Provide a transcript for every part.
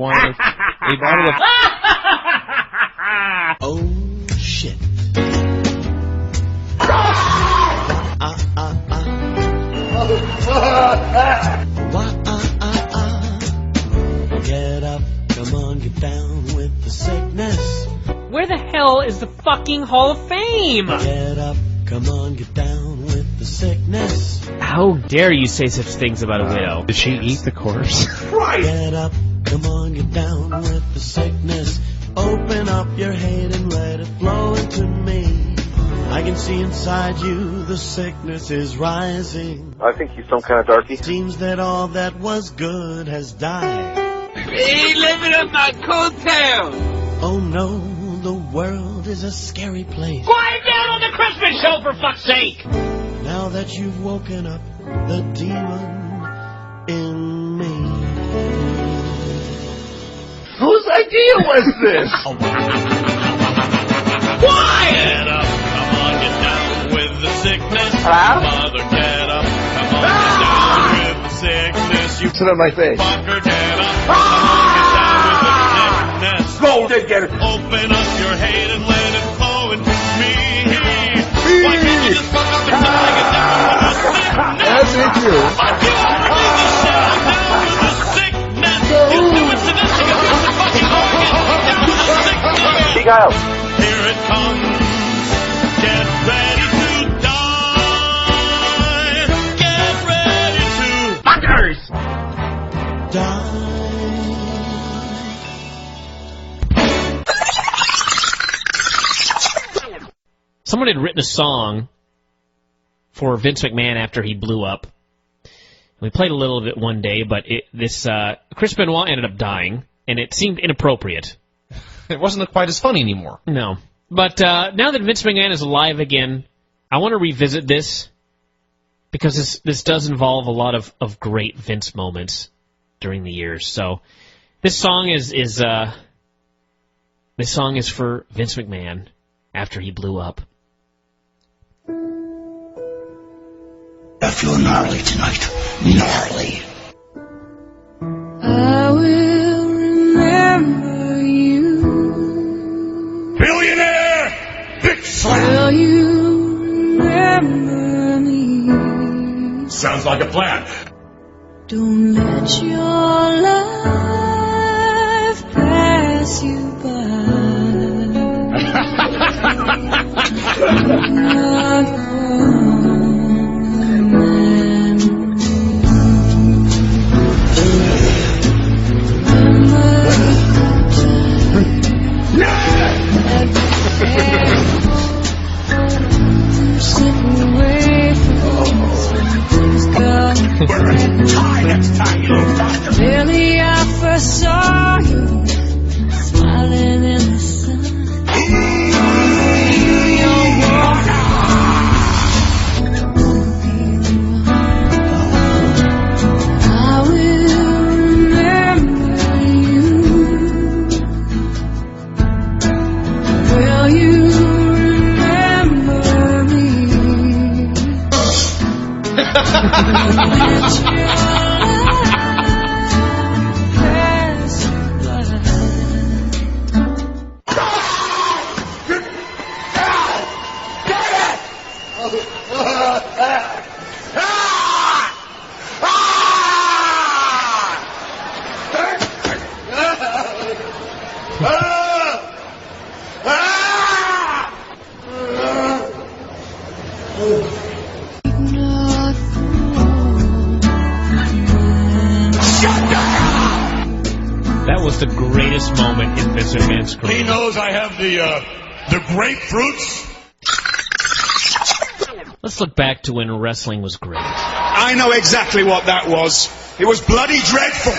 wanted a bottle of... Oh, shit. Get up, come on, get down with the sickness. Where the hell is the fucking Hall of Fame? Get up, come on, get down with the sickness. How dare you say such things about a widow? Did she eat the corpse? Right. Get up, come on, get down with the sickness. Open up your hate and let it flow into me. I can see inside you the sickness is rising. I think he's some kind of darky. Seems that all that was good has died. He living up my coattails. Oh no, the world is a scary place. Quiet down on the Christmas show, for fuck's sake! Now that you've woken up the demon in me. Whose idea was this? Why? Get up, come on, get down with the sickness. Hello? Mother, get up, come on, get down with the sickness. You Sit on my face. fucker, get up, come on, get down with the sickness. Golden, get it. Open up your hate and let it flow into me. Why can't you just fuck up and tell me get down with the sickness? That's it, you. I do want to leave this shit, I'm down with the sickness. You do it to this, you can do it to fucking organ. Down with the sickness. Speak out. Here it comes. Get ready to die. Get ready to fuckers. Die. Someone had written a song for Vince McMahon after he blew up. We played a little of it one day, but Chris Benoit ended up dying, and it seemed inappropriate. It wasn't quite as funny anymore. No. But now that Vince McMahon is alive again, I want to revisit this because this does involve a lot of great Vince moments during the years. So this song is for Vince McMahon after he blew up. I feel gnarly tonight. Gnarly. I will remember you. Billionaire! Big Will slam! you remember me? Sounds like a plan. Don't let your life pass you by. Not Next time, you little bastard. Really, I first saw you smiling in the sun. Your walk. I will remember you. Will you remember me? That was the greatest moment in Vince McMahon's career. He knows I have the grapefruits. Let's look back to when wrestling was great. I know exactly what that was. It was bloody dreadful.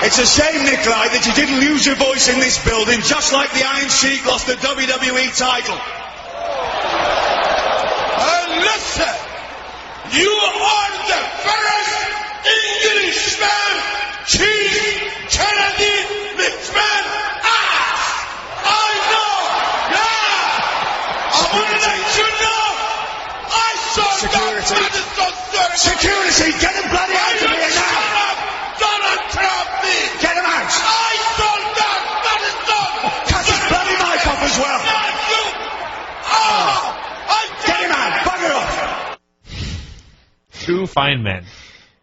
It's a shame, Nikolai, that you didn't lose your voice in this building, just like the Iron Sheik lost the WWE title. And listen, you are the first Englishman Chief Kennedy McMahon ass. I know, yeah. I want to let you know I saw Security. that Madison Square Garden. Security, get him bloody out of here now! Donald Trump! fine men.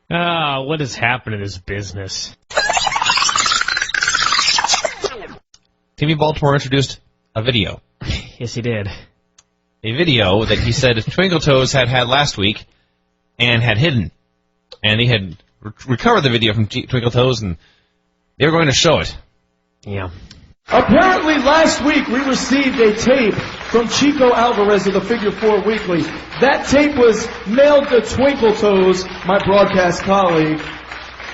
What has happened to this business? TV Baltimore introduced a video. Yes, he did. A video that he said Twinkle Toes had last week and had hidden. And he had recovered the video from Twinkle Toes, and they were going to show it. Yeah. Apparently last week we received a tape from Chico Alvarez of the Figure 4 Weekly. That tape was mailed to Twinkle Toes, my broadcast colleague.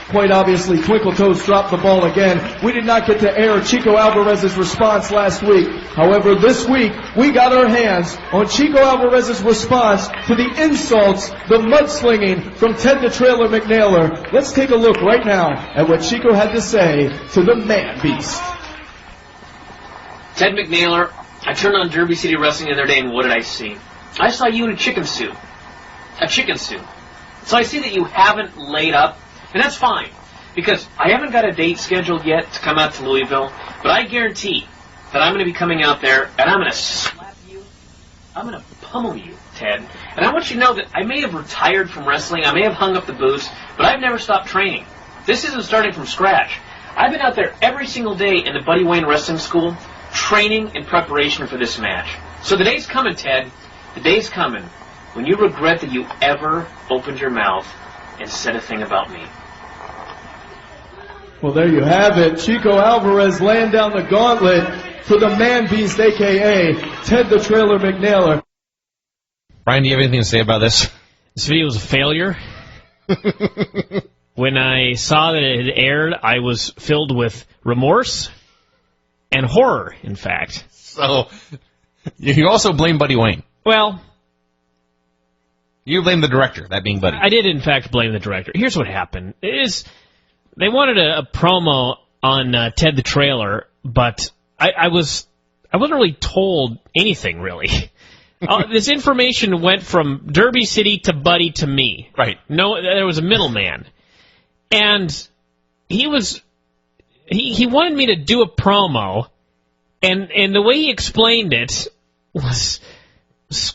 Quite obviously, Twinkle Toes dropped the ball again. We did not get to air Chico Alvarez's response last week. However, this week, we got our hands on Chico Alvarez's response to the insults, the mudslinging from Ted the Trailer McNailer. Let's take a look right now at what Chico had to say to the man beast. Ted Mcnailer, I turned on Derby City Wrestling the other day, and what did I see? I saw you in a chicken suit. A chicken suit. So I see that you haven't laid up, and that's fine, because I haven't got a date scheduled yet to come out to Louisville, but I guarantee that I'm going to be coming out there, and I'm going to slap you. I'm going to pummel you, Ted. And I want you to know that I may have retired from wrestling, I may have hung up the boots, but I've never stopped training. This isn't starting from scratch. I've been out there every single day in the Buddy Wayne Wrestling School, training in preparation for this match. So the day's coming, Ted. The day's coming when you regret that you ever opened your mouth and said a thing about me. Well, there you have it. Chico Alvarez laying down the gauntlet for the man beast, a.k.a. Ted the Trailer McNailer. Bryan, do you have anything to say about this? This video was a failure. When I saw that it had aired, I was filled with remorse and horror, in fact. So, you also blame Buddy Wayne. Well, you blame the director, that being Buddy. I did, in fact, blame the director. Here's what happened. They wanted a promo on Ted the Trailer, but I wasn't really told anything, really. This information went from Derby City to Buddy to me. Right. No, there was a middleman. And he wanted me to do a promo, and the way he explained it was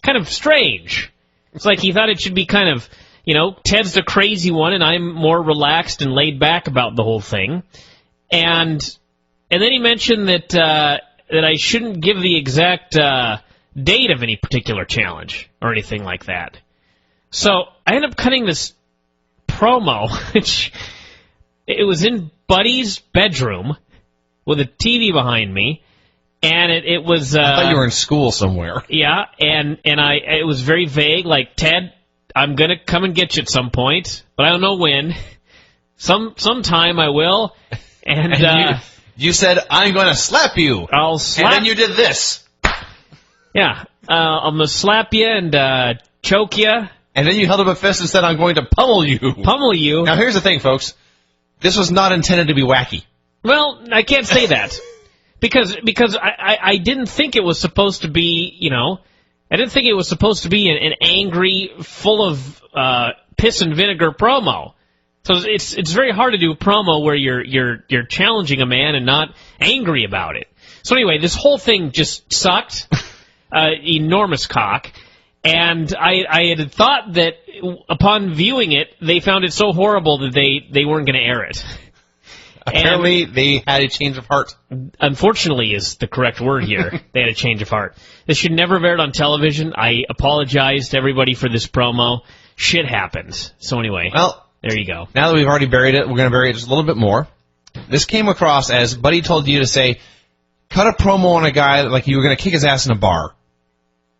kind of strange. It's like he thought it should be kind of, Ted's the crazy one, and I'm more relaxed and laid back about the whole thing. And then he mentioned that I shouldn't give the exact date of any particular challenge or anything like that. So I ended up cutting this promo, which it was in Buddy's bedroom with a TV behind me, and it was. I thought you were in school somewhere. Yeah, and it was very vague. Like, Ted, I'm gonna come and get you at some point, but I don't know when. Sometime I will. And you said, I'm gonna slap you. I'll slap. And then you did this. Yeah, I'm gonna slap you and choke you. And then you held up a fist and said, I'm going to pummel you. Pummel you. Now, here's the thing, folks. This was not intended to be wacky. Well, I can't say that. Because I didn't think it was supposed to be, I didn't think it was supposed to be an angry, full of piss and vinegar promo. So it's very hard to do a promo where you're challenging a man and not angry about it. So anyway, this whole thing just sucked. Enormous cock. And I had thought that upon viewing it, they found it so horrible that they weren't going to air it. Apparently, they had a change of heart. Unfortunately is the correct word here. They had a change of heart. This should never have aired on television. I apologize to everybody for this promo. Shit happens. So anyway, well, there you go. Now that we've already buried it, we're going to bury it just a little bit more. This came across as Buddy told you to say, cut a promo on a guy like you were going to kick his ass in a bar.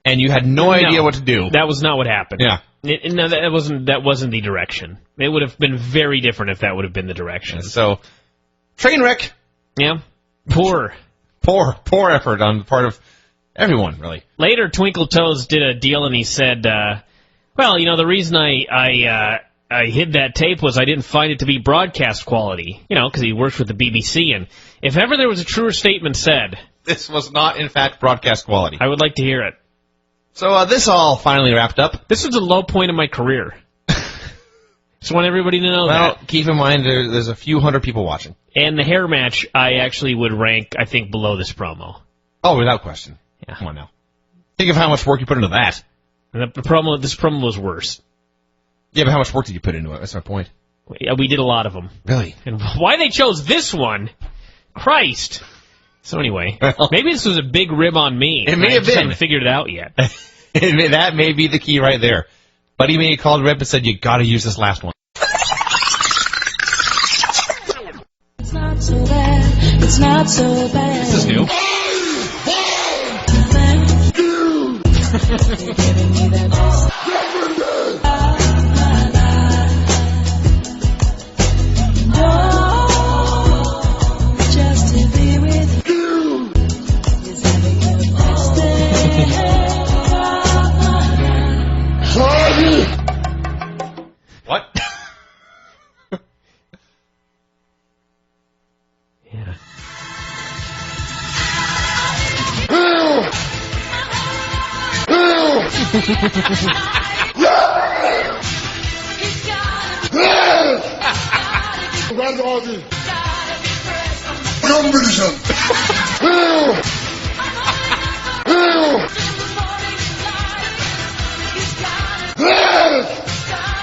And you had no idea what to do. That was not what happened. Yeah. No, that wasn't the direction. It would have been very different if that would have been the direction. So, train wreck. Yeah. Poor effort on the part of everyone, really. Later, Twinkle Toes did a deal, and he said, the reason I hid that tape was I didn't find it to be broadcast quality, because he works with the BBC, and if ever there was a truer statement said... This was not, in fact, broadcast quality. I would like to hear it. So this all finally wrapped up. This was a low point in my career. Just want everybody to know that. Well, keep in mind there's a few hundred people watching. And the hair match, I actually would rank, I think, below this promo. Oh, without question. Yeah. Come on now. Think of how much work you put into that. And this promo was worse. Yeah, but how much work did you put into it? That's my point. We did a lot of them. Really? And why they chose this one? Christ. So anyway, maybe this was a big rib on me. It may have just been. haven't figured it out yet. That may be the key right there. Buddy may have called Rip and said, you got to use this last one. It's not so bad. It's not so bad. This is new. Just to be with you is having the best day. What? Yeah.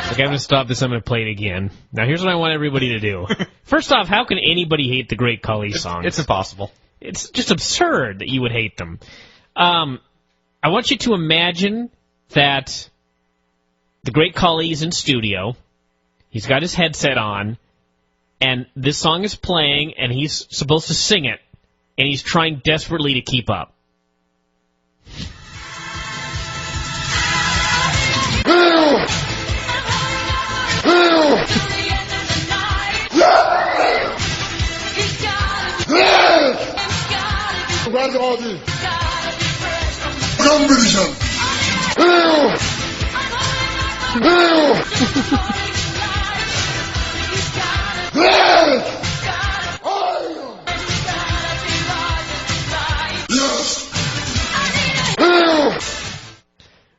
Okay, I'm going to stop this. I'm going to play it again. Now, here's what I want everybody to do. First off, how can anybody hate the Great Khali songs? It's impossible. It's just absurd that you would hate them. I want you to imagine that the Great Khali is in studio. He's got his headset on, and this song is playing, and he's supposed to sing it, and he's trying desperately to keep up.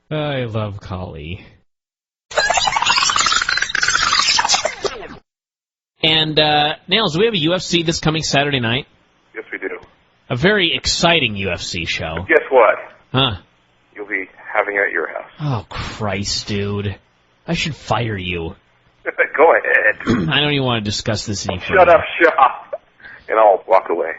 I love Khali. And, Nails, do we have a UFC this coming Saturday night? Yes, we do. A very exciting UFC show. Guess what? Huh. You'll be having it at your house. Oh, Christ, dude. I should fire you. Go ahead. I don't even want to discuss this any further. Shut up, shop. And I'll walk away.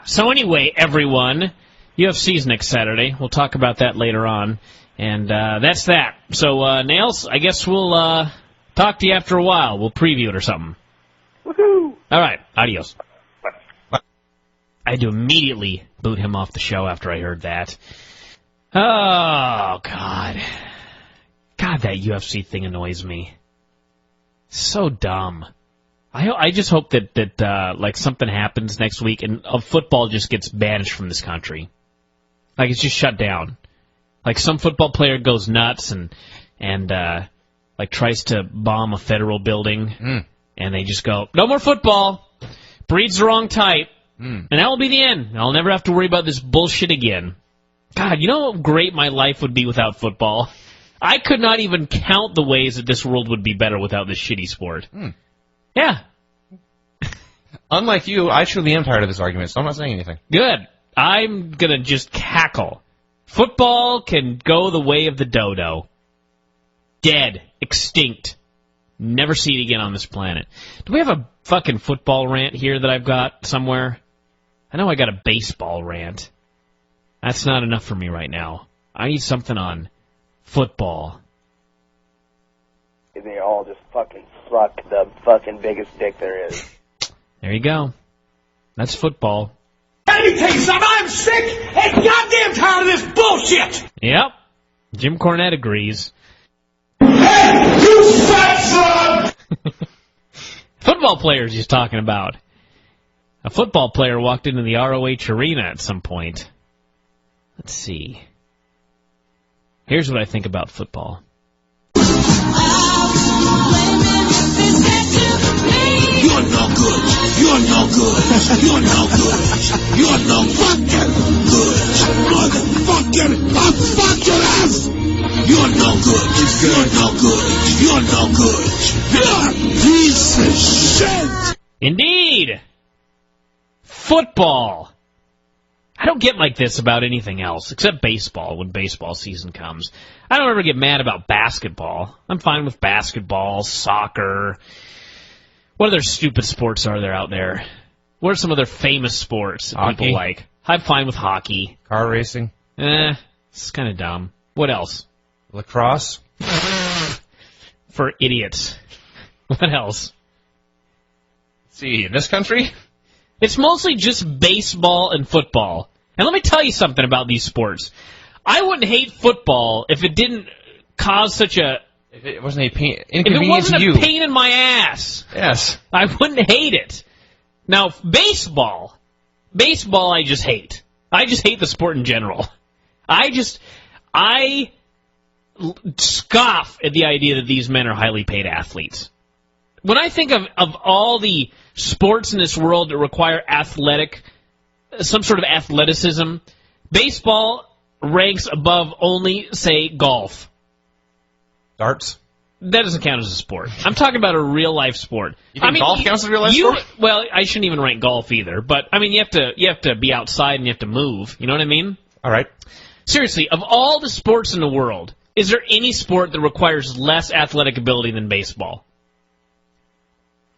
So anyway, everyone, UFC's next Saturday. We'll talk about that later on. And that's that. So, Nails, I guess we'll talk to you after a while. We'll preview it or something. Woohoo! All right, adios. Bye. I had to immediately boot him off the show after I heard that. Oh, God. God, that UFC thing annoys me. So dumb. I just hope that like something happens next week and football just gets banished from this country. Like it's just shut down. Like some football player goes nuts and like tries to bomb a federal building and they just go, no more football. Breeds the wrong type. And that will be the end. I'll never have to worry about this bullshit again. God, you know how great my life would be without football? I could not even count the ways that this world would be better without this shitty sport. Yeah. Unlike you, I truly am tired of this argument, so I'm not saying anything. Good. I'm going to just cackle. Football can go the way of the dodo. Dead. Extinct. Never see it again on this planet. Do we have a fucking football rant here that I've got somewhere? I know I got a baseball rant. That's not enough for me right now. I need something on football. They all just fucking suck the fucking biggest dick there is. There you go. That's football. Let me tell you something, I'm sick and goddamn tired of this bullshit! Yep. Jim Cornette agrees. Hey, you fat son! Football players he's talking about. A football player walked into the ROH arena at some point. Let's see. Here's what I think about football. You're no good. You're no good. You're no good. You're no fucking good. Motherfucking fuck your ass. You're no good. You're no good. You're no good. You're a piece of shit. Indeed. Football. I don't get like this about anything else, except baseball when baseball season comes. I don't ever get mad about basketball. I'm fine with basketball, soccer. What other stupid sports are there out there? What are some other famous sports that people like? I'm fine with hockey. Car racing. It's kind of dumb. What else? Lacrosse. For idiots. What else? Let's see, in this country? It's mostly just baseball and football. And let me tell you something about these sports. I wouldn't hate football if it didn't cause such a... If it wasn't a pain, if it inconvenience wasn't to you. a pain in my ass. Yes. I wouldn't hate it. Now, baseball I just hate. I just hate the sport in general. I scoff at the idea that these men are highly paid athletes. When I think of all the sports in this world that require some sort of athleticism, baseball ranks above only, say, golf. Darts? That doesn't count as a sport. I'm talking about a real-life sport. You think golf counts as a real-life sport? Well, I shouldn't even rank golf either. But, I mean, you have to be outside and you have to move. You know what I mean? All right. Seriously, of all the sports in the world, is there any sport that requires less athletic ability than baseball?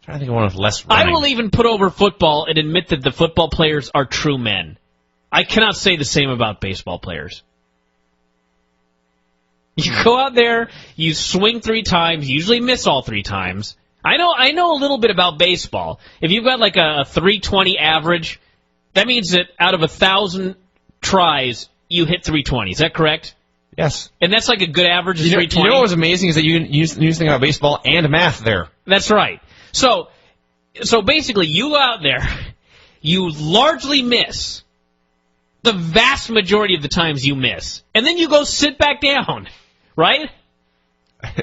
I'm trying to think of one with less running. I will even put over football and admit that the football players are true men. I cannot say the same about baseball players. You go out there, you swing 3 times, you usually miss all 3 times. I know a little bit about baseball. If you've got like a 320 average, that means that out of 1,000 tries, you hit 320. Is that correct? Yes. And that's like a good average of 320? You know what was amazing is that you used to think about baseball and math there. That's right. So basically, you go out there, you largely miss. The vast majority of the times you miss. And then you go sit back down, right?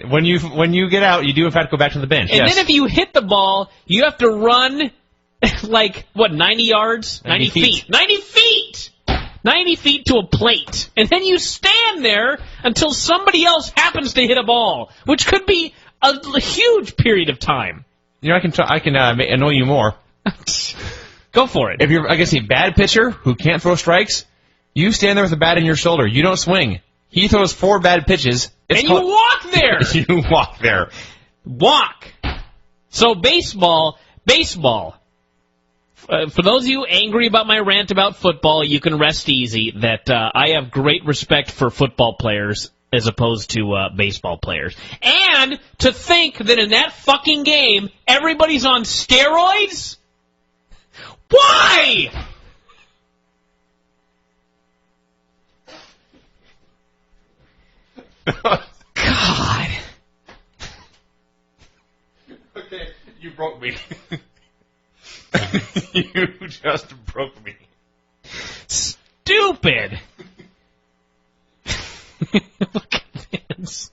When you get out, you do in fact go back to the bench. And yes. then if you hit the ball, you have to run like, 90 yards? 90 feet. 90 feet! 90 feet to a plate. And then you stand there until somebody else happens to hit a ball, which could be a huge period of time. You know, I can annoy you more. Go for it. If you're, a bad pitcher who can't throw strikes, you stand there with a bat in your shoulder. You don't swing. He throws 4 bad pitches. You walk there. You walk there. Walk. So baseball. For those of you angry about my rant about football, you can rest easy that I have great respect for football players as opposed to baseball players. And to think that in that fucking game, everybody's on steroids? Why? God. Okay, you broke me. You just broke me. Stupid. Look at this.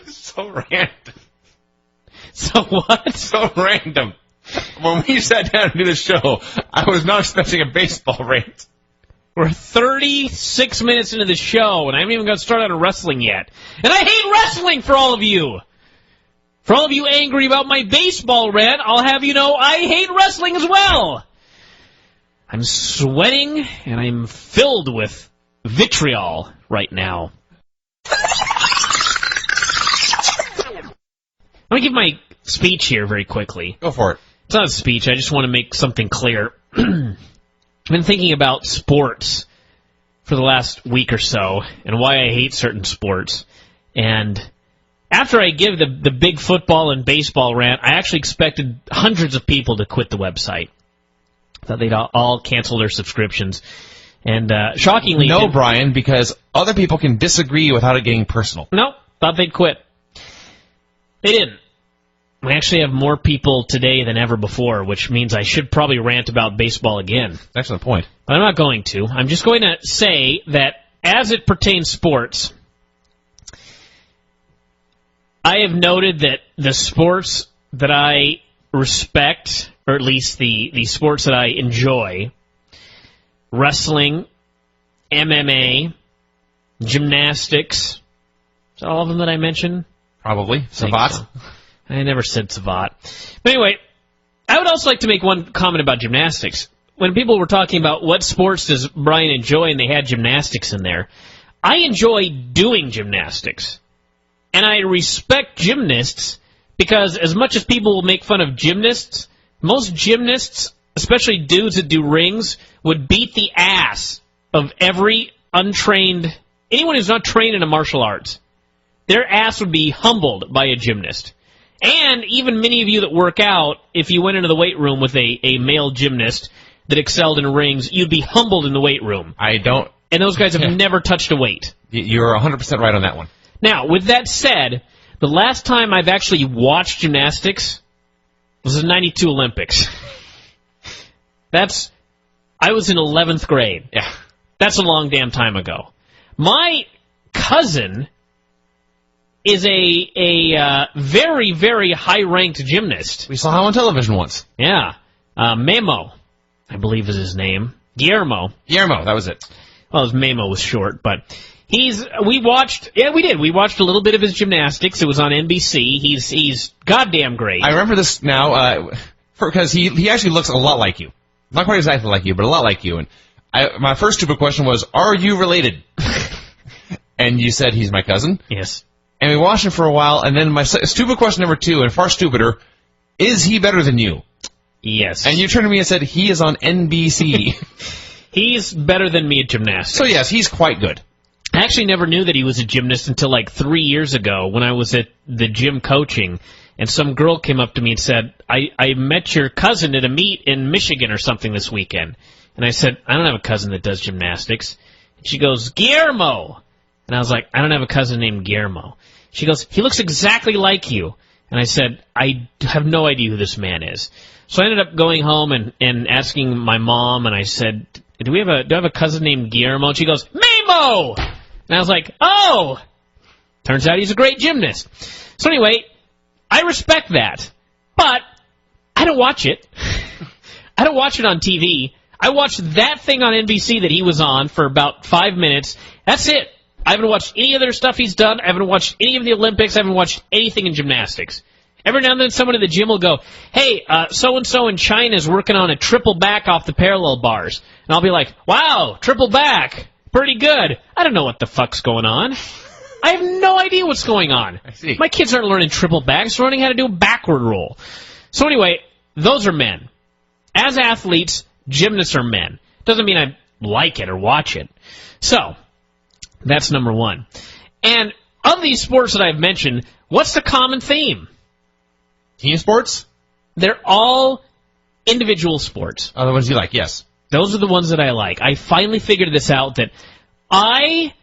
So random. So what? So random. When we sat down to do the show, I was not expecting a baseball rant. We're 36 minutes into the show, and I haven't even got started on wrestling yet. And I hate wrestling for all of you. For all of you angry about my baseball rant, I'll have you know I hate wrestling as well. I'm sweating, and I'm filled with vitriol right now. Let me give my speech here very quickly. Go for it. It's not a speech. I just want to make something clear. I've been thinking about sports for the last week or so and why I hate certain sports. And after I give the big football and baseball rant, I actually expected hundreds of people to quit the website. Thought they'd all cancel their subscriptions. And shockingly... No, Brian, because other people can disagree without it getting personal. Nope, thought they'd quit. They didn't. We actually have more people today than ever before, which means I should probably rant about baseball again. Excellent point. But I'm not going to. I'm just going to say that as it pertains sports, I have noted that the sports that I respect, or at least the sports that I enjoy, wrestling, MMA, gymnastics, is that all of them that I mentioned? Probably. Savat. I never said Savat. But anyway, I would also like to make one comment about gymnastics. When people were talking about what sports does Bryan enjoy and they had gymnastics in there, I enjoy doing gymnastics. And I respect gymnasts because as much as people will make fun of gymnasts, most gymnasts, especially dudes that do rings, would beat the ass of every untrained, anyone who's not trained in a martial arts. Their ass would be humbled by a gymnast. And even many of you that work out, if you went into the weight room with a male gymnast that excelled in rings, you'd be humbled in the weight room. I don't... And those guys have never touched a weight. You're 100% right on that one. Now, with that said, the last time I've actually watched gymnastics was the 92 Olympics. I was in 11th grade. Yeah. That's a long damn time ago. My cousin is a very, very high-ranked gymnast. We saw him on television once. Yeah. Memo, I believe is his name. Guillermo, that was it. Well, his Memo was short, but we watched a little bit of his gymnastics. It was on NBC. He's goddamn great. I remember this now, because he actually looks a lot like you. Not quite exactly like you, but a lot like you. And my first stupid question was, are you related? And you said he's my cousin. Yes. And we watched him for a while, and then my stupid question number 2, and far stupider, is he better than you? Yes. And you turned to me and said, he is on NBC. He's better than me at gymnastics. So yes, he's quite good. I actually never knew that he was a gymnast until like 3 years ago when I was at the gym coaching, and some girl came up to me and said, I met your cousin at a meet in Michigan or something this weekend. And I said, I don't have a cousin that does gymnastics. And she goes, Guillermo. And I was like, I don't have a cousin named Guillermo. She goes, he looks exactly like you. And I said, I have no idea who this man is. So I ended up going home and asking my mom, and I said, do I have a cousin named Guillermo? And she goes, Memo! And I was like, oh! Turns out he's a great gymnast. So anyway, I respect that. But I don't watch it. I don't watch it on TV. I watched that thing on NBC that he was on for about 5 minutes. That's it. I haven't watched any other stuff he's done. I haven't watched any of the Olympics. I haven't watched anything in gymnastics. Every now and then someone at the gym will go, hey, so-and-so in China is working on a triple back off the parallel bars. And I'll be like, wow, triple back. Pretty good. I don't know what the fuck's going on. I have no idea what's going on. I see. My kids aren't learning triple backs. They're learning how to do a backward roll. So anyway, those are men. As athletes, gymnasts are men. Doesn't mean I like it or watch it. So, that's number 1. And of these sports that I've mentioned, what's the common theme? Team sports? They're all individual sports. Oh, the ones you like, yes. Those are the ones that I like. I finally figured this out that I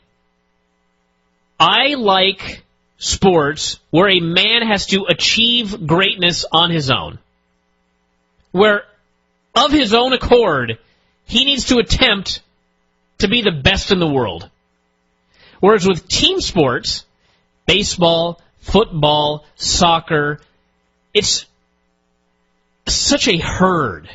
like sports where a man has to achieve greatness on his own. Where, of his own accord, he needs to attempt to be the best in the world. Whereas with team sports, baseball, football, soccer, it's such a herd.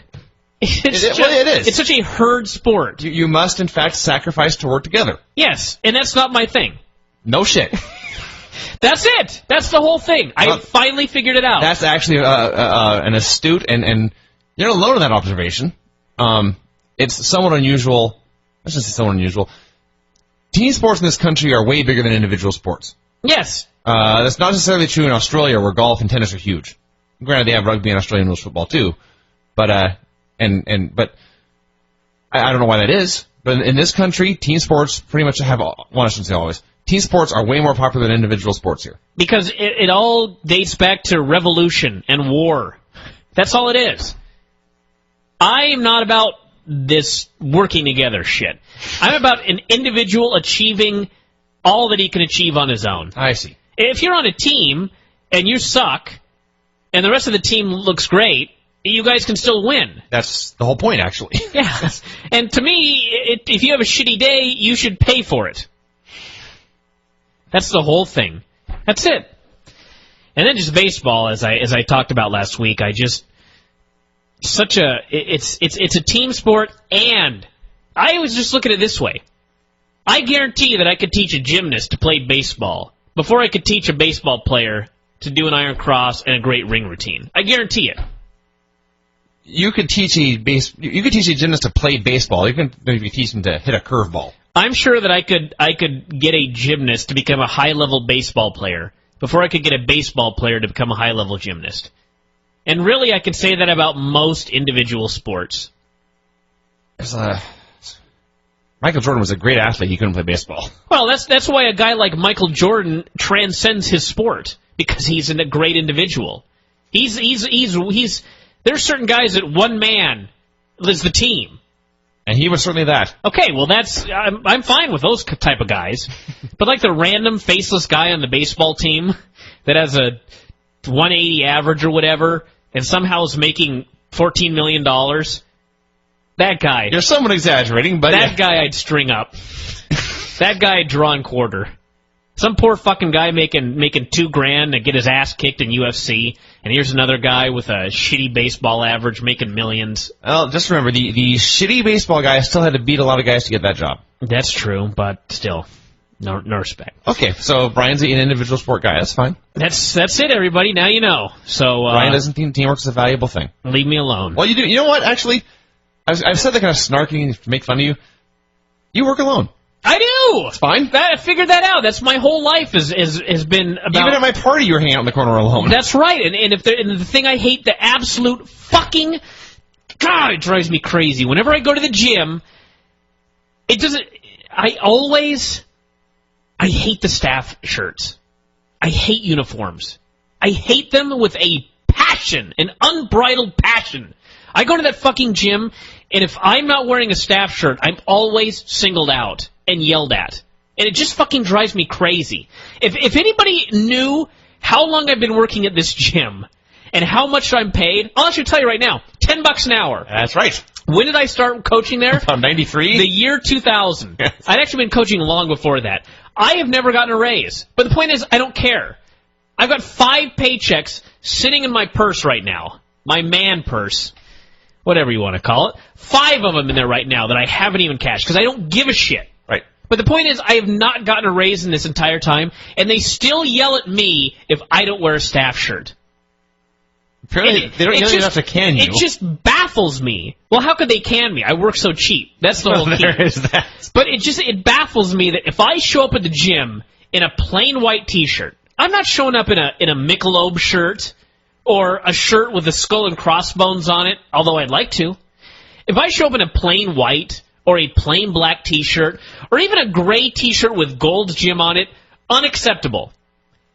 It is. It's such a herd sport. You must, in fact, sacrifice to work together. Yes, and that's not my thing. No shit. That's it. That's the whole thing. I finally figured it out. That's actually an astute, and you're not alone in that observation. It's somewhat unusual. Let's just say somewhat unusual. Team sports in this country are way bigger than individual sports. Yes. That's not necessarily true in Australia, where golf and tennis are huge. Granted, they have rugby and Australian rules football too, but I don't know why that is. But in this country, team sports pretty much have. Well, I shouldn't say always. Team sports are way more popular than individual sports here. Because it all dates back to revolution and war. That's all it is. I am not about this working together shit. I'm about an individual achieving all that he can achieve on his own. I see. If you're on a team and you suck and the rest of the team looks great, you guys can still win. That's the whole point, actually. Yeah. And to me, if you have a shitty day, you should pay for it. That's the whole thing. That's it. And then just baseball, as I talked about last week, it's a team sport, and I was just looking at it this way. I guarantee that I could teach a gymnast to play baseball before I could teach a baseball player to do an iron cross and a great ring routine. I guarantee it. you could teach a gymnast to play baseball. You can maybe teach him to hit a curveball. I'm sure that I could get a gymnast to become a high-level baseball player before I could get a baseball player to become a high-level gymnast. And really, I could say that about most individual sports. Michael Jordan was a great athlete. He couldn't play baseball. Well, that's why a guy like Michael Jordan transcends his sport, because he's a great individual. There's certain guys that one man is the team. And he was certainly that. Okay, well, I'm fine with those type of guys. But like the random faceless guy on the baseball team that has a 180 average or whatever and somehow is making $14 million, that guy. You're somewhat exaggerating, but that guy I'd string up. That guy I'd draw and quarter. Some poor fucking guy making $2,000 and get his ass kicked in UFC, and here's another guy with a shitty baseball average making millions. Well, just remember, the shitty baseball guy still had to beat a lot of guys to get that job. That's true, but still, no respect. Okay, so Brian's an individual sport guy. That's fine. That's it, everybody. Now you know. So Brian doesn't think teamwork's a valuable thing. Leave me alone. Well, you do. You know what? Actually, I've said that kind of snarky to make fun of you. You work alone. I do. It's fine. I figured that out. That's my whole life has been about. Even at my party, you were hanging out in the corner alone. That's right. And the thing I hate, the absolute fucking God, it drives me crazy. Whenever I go to the gym, it doesn't. I hate the staff shirts. I hate uniforms. I hate them with a passion, an unbridled passion. I go to that fucking gym, and if I'm not wearing a staff shirt, I'm always singled out and yelled at. And it just fucking drives me crazy. If anybody knew how long I've been working at this gym and how much I'm paid, I'll actually tell you right now, $10 an hour. That's right. When did I start coaching there? About 93? The year 2000. Yes. I'd actually been coaching long before that. I have never gotten a raise. But the point is, I don't care. I've got 5 paychecks sitting in my purse right now. My man purse. Whatever you want to call it. 5 of them in there right now that I haven't even cashed because I don't give a shit. Right. But the point is, I have not gotten a raise in this entire time, and they still yell at me if I don't wear a staff shirt. Apparently, they don't yell enough to can you. It just baffles me. Well, how could they can me? I work so cheap. That's the whole key. There is that. But it baffles me that if I show up at the gym in a plain white T-shirt, I'm not showing up in a Michelob shirt or a shirt with a skull and crossbones on it, although I'd like to. If I show up in a plain white or a plain black T-shirt or even a gray T-shirt with Gold's Gym on it, unacceptable.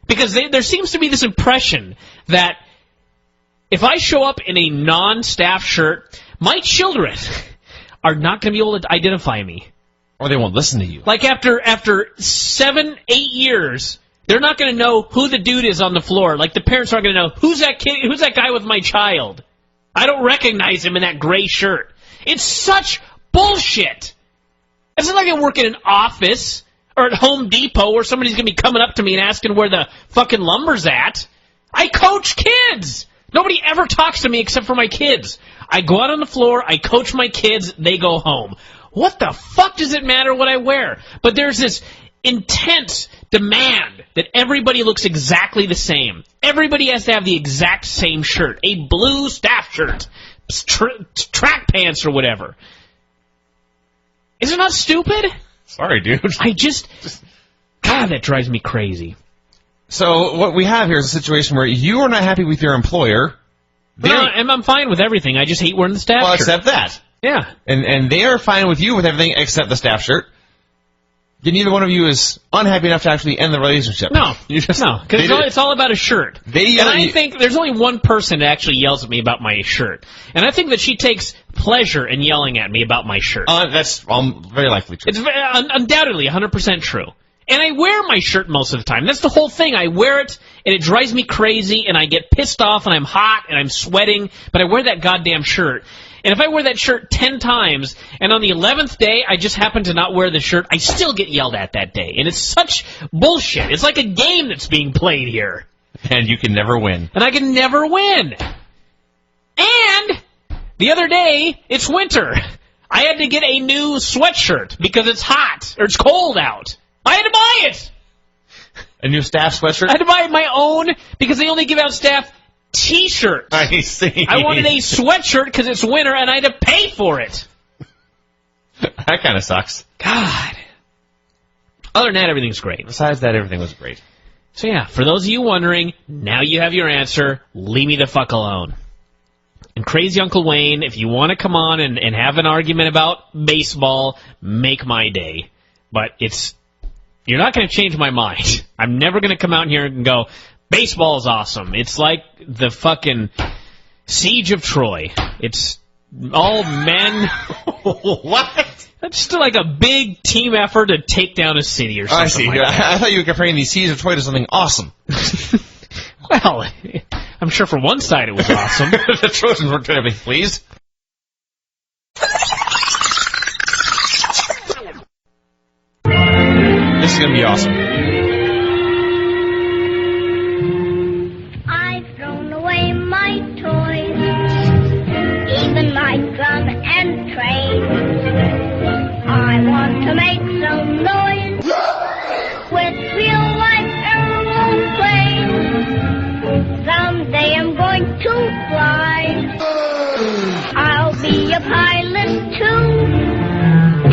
Because there seems to be this impression that if I show up in a non-staff shirt, my children are not going to be able to identify me. Or they won't listen to you. Like after 7-8 years, they're not going to know who the dude is on the floor. Like the parents aren't going to know, who's that kid, who's that guy with my child? I don't recognize him in that gray shirt. It's such bullshit. It's not like I work in an office or at Home Depot where somebody's going to be coming up to me and asking where the fucking lumber's at. I coach kids. Nobody ever talks to me except for my kids. I go out on the floor, I coach my kids, they go home. What the fuck does it matter what I wear? But there's this intense demand that everybody looks exactly the same. Everybody has to have the exact same shirt. A blue staff shirt. Track pants or whatever. Is it not stupid? Sorry, dude. God, that drives me crazy. So what we have here is a situation where you are not happy with your employer. No, I'm fine with everything. I just hate wearing the staff shirt. Well, except that. Yeah. And they are fine with you with everything except the staff shirt. Then neither one of you is unhappy enough to actually end the relationship. No, because it's all about a shirt. And I think there's only one person that actually yells at me about my shirt. And I think that she takes pleasure in yelling at me about my shirt. That's very likely true. It's undoubtedly 100% true. And I wear my shirt most of the time. That's the whole thing. I wear it, and it drives me crazy, and I get pissed off, and I'm hot, and I'm sweating, but I wear that goddamn shirt. And if I wear that shirt 10 times, and on the 11th day I just happen to not wear the shirt, I still get yelled at that day. And it's such bullshit. It's like a game that's being played here. And you can never win. And I can never win. And the other day, it's winter. I had to get a new sweatshirt because it's hot, or it's cold out. I had to buy it. A new staff sweatshirt? I had to buy my own because they only give out staff T-shirts. I see. I wanted a sweatshirt because it's winter and I had to pay for it. That kind of sucks. God. Other than that, everything's great. Besides that, everything was great. So yeah, for those of you wondering, now you have your answer. Leave me the fuck alone. And Crazy Uncle Wayne, if you want to come on and have an argument about baseball, make my day. But you're not going to change my mind. I'm never going to come out here and go, baseball is awesome. It's like the fucking Siege of Troy. It's all men. What? That's still like a big team effort to take down a city or something. I see. Like that. I thought you were comparing the Siege of Troy to something awesome. Well, I'm sure for one side it was awesome. The Trojans weren't going to be pleased. This is going to be awesome. I've thrown away my toys, even my drum and train. I want to make some noise with real life aeroplanes. Someday I'm going to fly. I'll be a pilot too.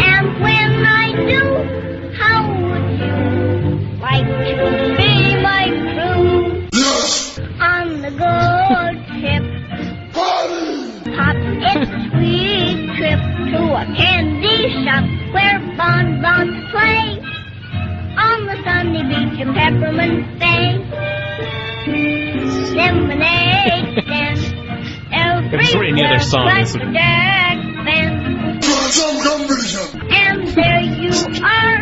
And when I do, how would you like to be my crew? Yes. On the good ship. Pop its sweet trip to a candy shop where bonbons play. On the sunny beach of Peppermint Bay. Lemonade stand. It's any other song. This would... And there you are,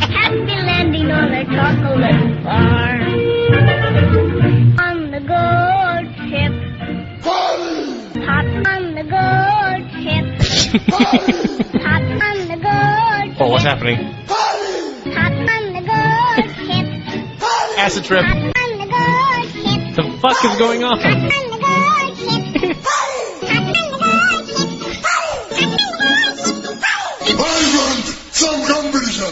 happy landing on a chocolate bar. On the good ship, hop on the good ship, hop on the good ship. Oh, what's happening? Hop on the good ship, Acid trip. hop on the good ship. The fuck is going on? Hop on the good ship. Some competition.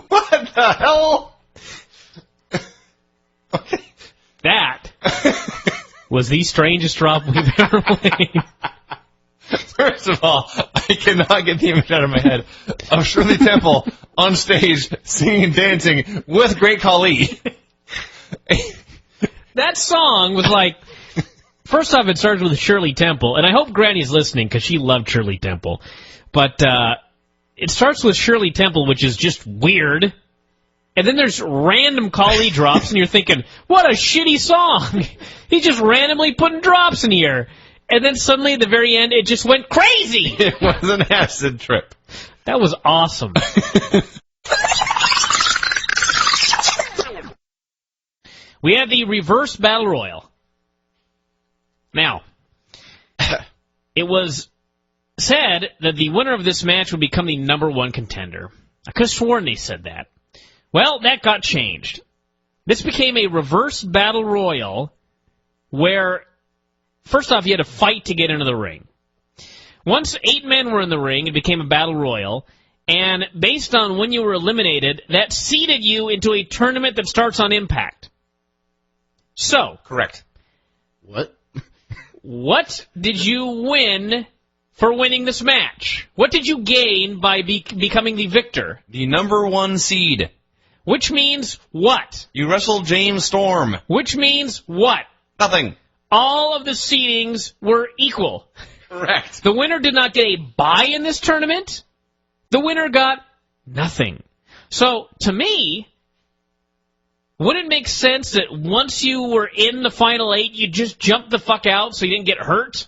What the hell? That was the strangest drop we've ever played. First of all, I cannot get the image out of my head of Shirley Temple on stage singing and dancing with Great Khali. That song was like, first off, it starts with Shirley Temple, and I hope Granny's listening because she loved Shirley Temple. But it starts with Shirley Temple, which is just weird. And then there's random Khali drops, and you're thinking, what a shitty song. He's just randomly putting drops in here. And then suddenly at the very end, it just went crazy. It was an acid trip. That was awesome. We had the reverse battle royal. Now, it was said that the winner of this match would become the #1 contender. I could have sworn they said that. Well, that got changed. This became a reverse battle royal where, first off, you had to fight to get into the ring. Once 8 men were in the ring, it became a battle royal, and based on when you were eliminated, that seeded you into a tournament that starts on Impact. So, correct. What did you win for winning this match? What did you gain by becoming the victor? The #1 seed. Which means what? You wrestled James Storm. Which means what? Nothing. All of the seedings were equal. Correct. The winner did not get a bye in this tournament. The winner got nothing. So, to me, wouldn't it make sense that once you were in the final 8, you just jumped the fuck out so you didn't get hurt?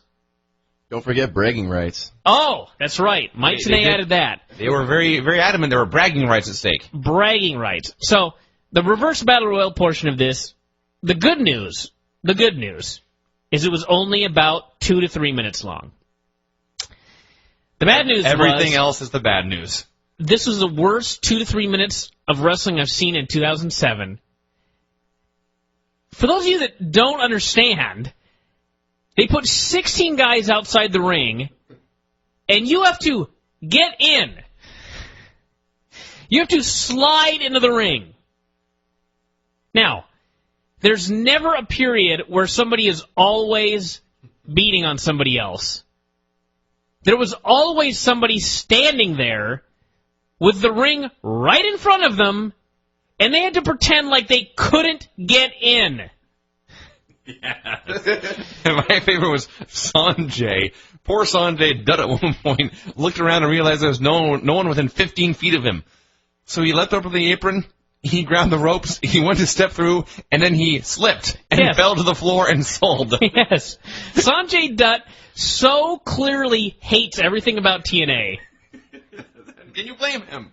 Don't forget bragging rights. Oh, that's right. Mike Tenay added that. They were very, very adamant there were bragging rights at stake. Bragging rights. So, the reverse battle royal portion of this, the good news is it was only about 2 to 3 minutes long. The bad news Everything else is the bad news. This was the worst 2 to 3 minutes of wrestling I've seen in 2007. For those of you that don't understand, they put 16 guys outside the ring, and you have to get in. You have to slide into the ring. Now, there's never a period where somebody is always beating on somebody else. There was always somebody standing there with the ring right in front of them, and they had to pretend like they couldn't get in. Yeah. And my favorite was Sanjay. Poor Sanjay Dutt at one point looked around and realized there was no one within 15 feet of him. So he leapt over the apron, he grabbed the ropes, he went to step through, and then he slipped and fell to the floor and sold. Yes. Sanjay Dutt so clearly hates everything about TNA. Can you blame him?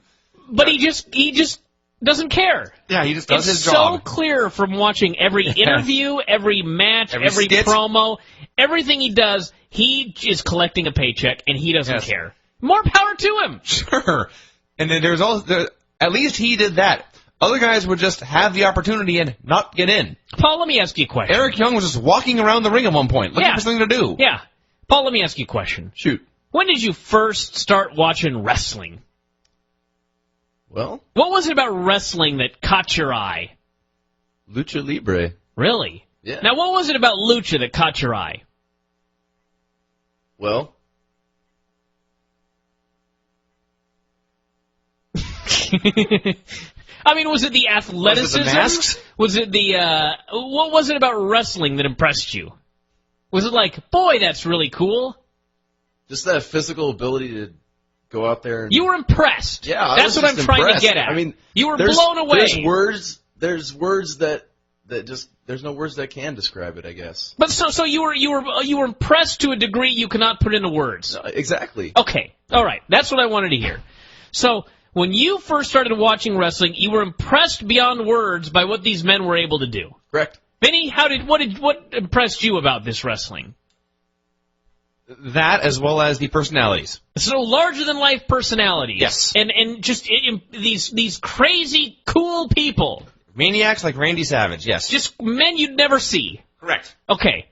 But he just doesn't care. Yeah, he just does his job. It's so clear from watching every interview, every match, every skit. promo, everything he does, he is collecting a paycheck, and he doesn't care. More power to him. Sure. And then there's also, at least he did that. Other guys would just have the opportunity and not get in. Paul, let me ask you a question. Eric Young was just walking around the ring at one point, looking for something to do. Yeah. Paul, let me ask you a question. Shoot. When did you first start watching wrestling? Well, what was it about wrestling that caught your eye? Lucha Libre. Really? Yeah. Now, what was it about Lucha that caught your eye? Well, I mean, was it the athleticism? Was it the masks? Was it the, what was it about wrestling that impressed you? Was it like, boy, that's really cool? Just that physical ability to go out there and... You were impressed. Yeah, that's what I'm trying to get at. I mean, you were blown away. There's words that just, there's no words that can describe it, I guess. But so you were impressed to a degree you cannot put into words. No, exactly. Okay. All right. That's what I wanted to hear. So, when you first started watching wrestling, you were impressed beyond words by what these men were able to do. Correct. Vinny, what impressed you about this wrestling? That, as well as the personalities. So larger-than-life personalities. Yes. And just these crazy, cool people. Maniacs like Randy Savage, yes. Just men you'd never see. Correct. Okay.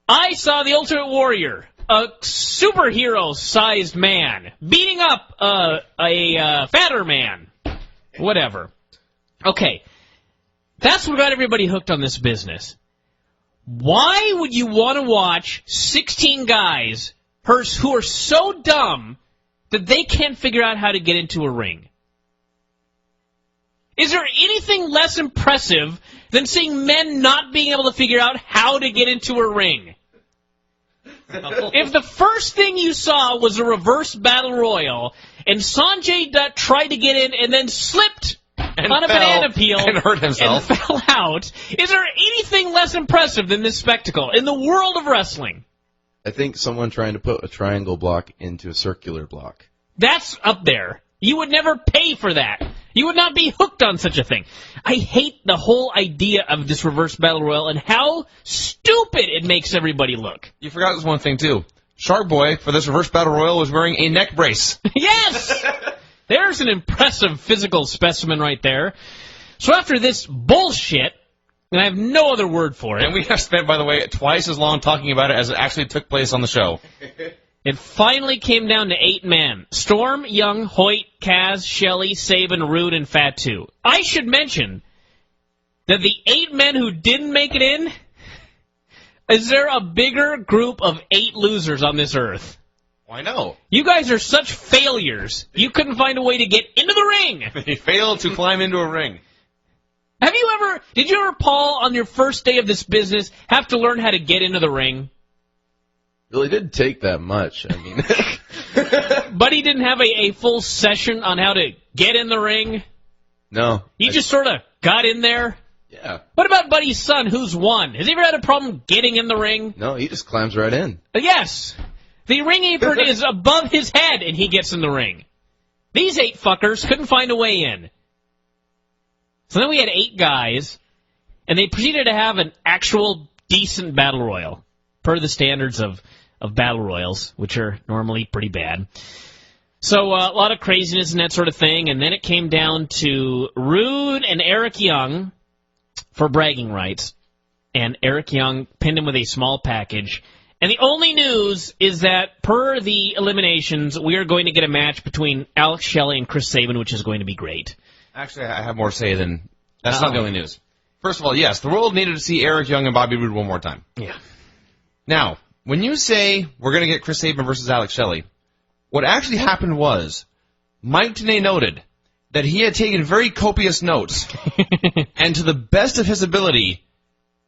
I saw the Ultimate Warrior, a superhero-sized man, beating up a fatter man. Whatever. Okay. That's what got everybody hooked on this business. Why would you want to watch 16 guys who are so dumb that they can't figure out how to get into a ring? Is there anything less impressive than seeing men not being able to figure out how to get into a ring? If the first thing you saw was a reverse battle royal and Sanjay Dutt tried to get in and then slipped on a banana peel and hurt himself and fell out, is there anything less impressive than this spectacle in the world of wrestling? I think someone trying to put a triangle block into a circular block. That's up there. You would never pay for that. You would not be hooked on such a thing. I hate the whole idea of this reverse battle royal and how stupid it makes everybody look. You forgot this one thing, too. Shark Boy, for this reverse battle royal, was wearing a neck brace. Yes! There's an impressive physical specimen right there. So after this bullshit, and I have no other word for it. And we have spent, by the way, twice as long talking about it as it actually took place on the show. It finally came down to 8 men. Storm, Young, Hoyt, Kaz, Shelley, Sabin, Rude, and Fatu. I should mention that the 8 men who didn't make it in, is there a bigger group of 8 losers on this earth? Why no? You guys are such failures. You couldn't find a way to get into the ring. They failed to climb into a ring. Did you ever, Paul, on your first day of this business, have to learn how to get into the ring? Really didn't take that much. I mean, Buddy didn't have a full session on how to get in the ring? No. He just sort of got in there? Yeah. What about Buddy's son, who's won? Has he ever had a problem getting in the ring? No, he just climbs right in. Yes. The ring apron is above his head, and he gets in the ring. These 8 fuckers couldn't find a way in. So then we had 8 guys, and they proceeded to have an actual decent battle royal, per the standards of battle royals, which are normally pretty bad. So a lot of craziness and that sort of thing, and then it came down to Rude and Eric Young for bragging rights, and Eric Young pinned him with a small package, And the only news is that, per the eliminations, we are going to get a match between Alex Shelley and Chris Sabin, which is going to be great. Actually, I have more to say than... That's not the only news. First of all, yes, the world needed to see Eric Young and Bobby Roode one more time. Yeah. Now, when you say we're going to get Chris Sabin versus Alex Shelley, what actually happened was Mike Tenay noted that he had taken very copious notes, and to the best of his ability,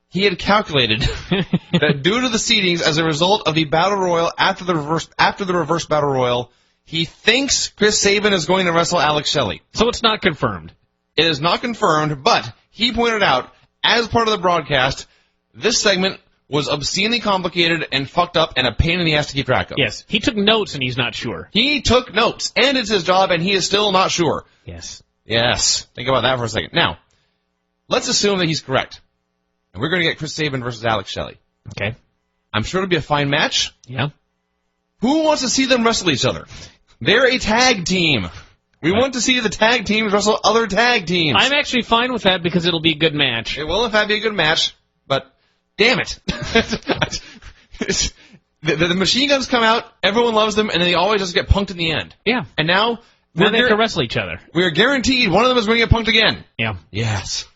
he had calculated that due to the seedings as a result of the Battle Royal after the reverse Battle Royal, he thinks Chris Sabin is going to wrestle Alex Shelley. So it's not confirmed. It is not confirmed, but he pointed out, as part of the broadcast, this segment was obscenely complicated and fucked up and a pain in the ass to keep track of. Yes, he took notes and he's not sure. He took notes, and it's his job, and he is still not sure. Yes. Yes. Think about that for a second. Now, let's assume that he's correct. And we're going to get Chris Sabin versus Alex Shelley. Okay. I'm sure it'll be a fine match. Yeah. Who wants to see them wrestle each other? They're a tag team. We want to see the tag teams wrestle other tag teams. I'm actually fine with that because it'll be a good match. It will, in fact, be a good match, but damn it. the machine guns come out, everyone loves them, and then they always just get punked in the end. Yeah. And now... Then they can wrestle each other. We are guaranteed one of them is going to get punked again. Yeah. Yes.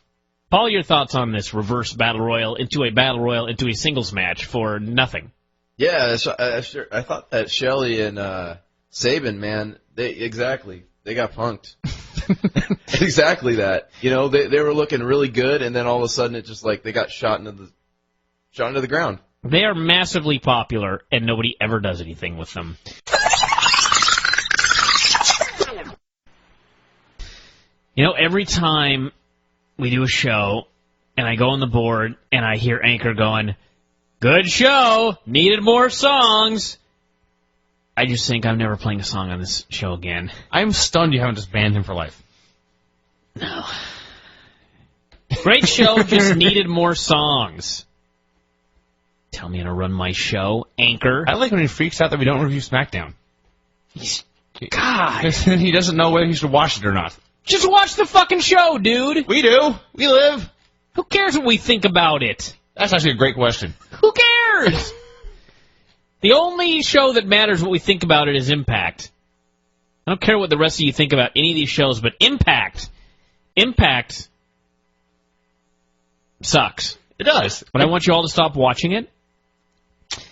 Paul, your thoughts on this reverse battle royal into a singles match for nothing? Yeah, I thought that Shelley and Sabin, man, they got punked. Exactly that. You know, they were looking really good, and then all of a sudden it just like they got shot into the ground. They are massively popular, and nobody ever does anything with them. You know, every time we do a show, and I go on the board, and I hear Anchor going, "Good show, needed more songs," I just think I'm never playing a song on this show again. I'm stunned you haven't just banned him for life. No. Great show, just needed more songs. Tell me how to run my show, Anchor. I like when he freaks out that we don't review SmackDown. God. He doesn't know whether he should watch it or not. Just watch the fucking show, dude. We do. We live. Who cares what we think about it? That's actually a great question. Who cares? The only show that matters what we think about it is Impact. I don't care what the rest of you think about any of these shows, but Impact sucks. It does. But I want you all to stop watching it.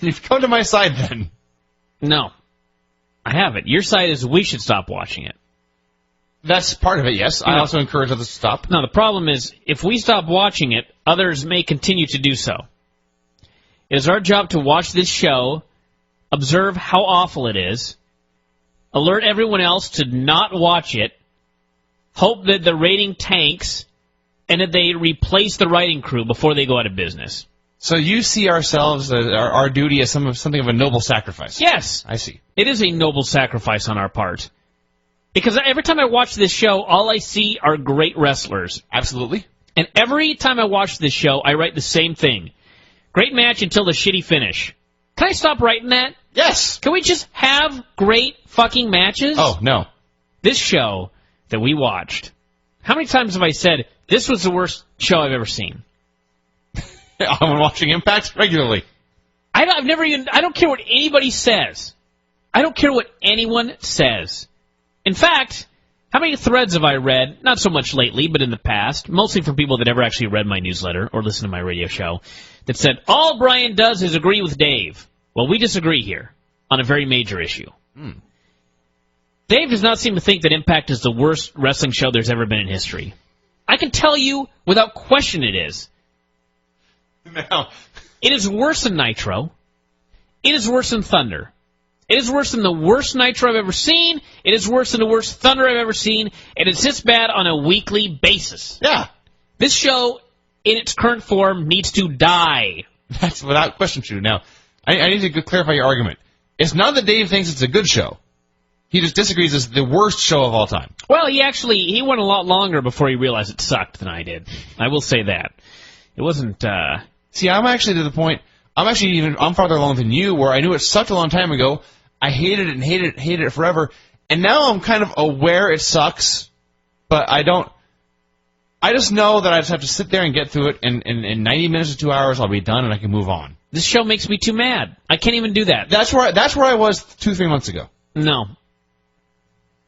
You've come to my side then. No. I haven't. Your side is we should stop watching it. That's part of it, yes. I also encourage others to stop. No, the problem is, if we stop watching it, others may continue to do so. It is our job to watch this show, observe how awful it is, alert everyone else to not watch it, hope that the rating tanks, and that they replace the writing crew before they go out of business. So you see ourselves, our duty as something of a noble sacrifice. Yes. I see. It is a noble sacrifice on our part. Because every time I watch this show, all I see are great wrestlers. Absolutely. And every time I watch this show, I write the same thing. Great match until the shitty finish. Can I stop writing that? Yes. Can we just have great fucking matches? Oh, no. This show that we watched, how many times have I said, this was the worst show I've ever seen? I'm watching Impact regularly. I don't care what anybody says. I don't care what anyone says. In fact, how many threads have I read, not so much lately, but in the past, mostly from people that never actually read my newsletter or listened to my radio show, that said, all Bryan does is agree with Dave. Well, we disagree here on a very major issue. Dave does not seem to think that Impact is the worst wrestling show there's ever been in history. I can tell you without question it is. No. It is worse than Nitro. It is worse than Thunder. It is worse than the worst Nitro I've ever seen. It is worse than the worst Thunder I've ever seen. And it's this bad on a weekly basis. Yeah. This show, in its current form, needs to die. That's without question true. Now, I need to clarify your argument. It's not that Dave thinks it's a good show. He just disagrees it's the worst show of all time. Well, he went a lot longer before he realized it sucked than I did. I will say that. It wasn't, See, I'm actually to the point, I'm farther along than you, where I knew it sucked a long time ago. I hated it and hated it forever. And now I'm kind of aware it sucks, but I just know that I just have to sit there and get through it, and in 90 minutes to 2 hours I'll be done and I can move on. This show makes me too mad. I can't even do that. That's where I was 2-3 months ago. No,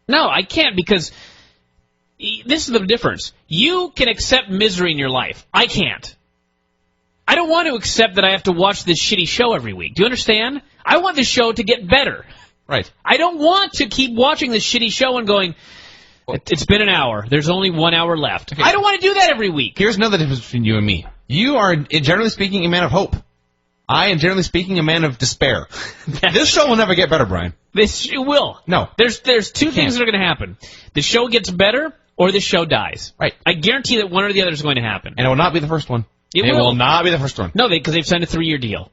I can't, because this is the difference. You can accept misery in your life. I can't. I don't want to accept that I have to watch this shitty show every week. Do you understand? I want this show to get better. Right. I don't want to keep watching this shitty show and going, it's been an hour. There's only 1 hour left. Okay. I don't want to do that every week. Here's another difference between you and me. You are, generally speaking, a man of hope. I am, generally speaking, a man of despair. This show will never get better, Brian. It will. No. There's two things that are going to happen. The show gets better, or the show dies. Right. I guarantee that one or the other is going to happen. And it will not be the first one. It will not be the first one. No, because they've signed a 3-year deal.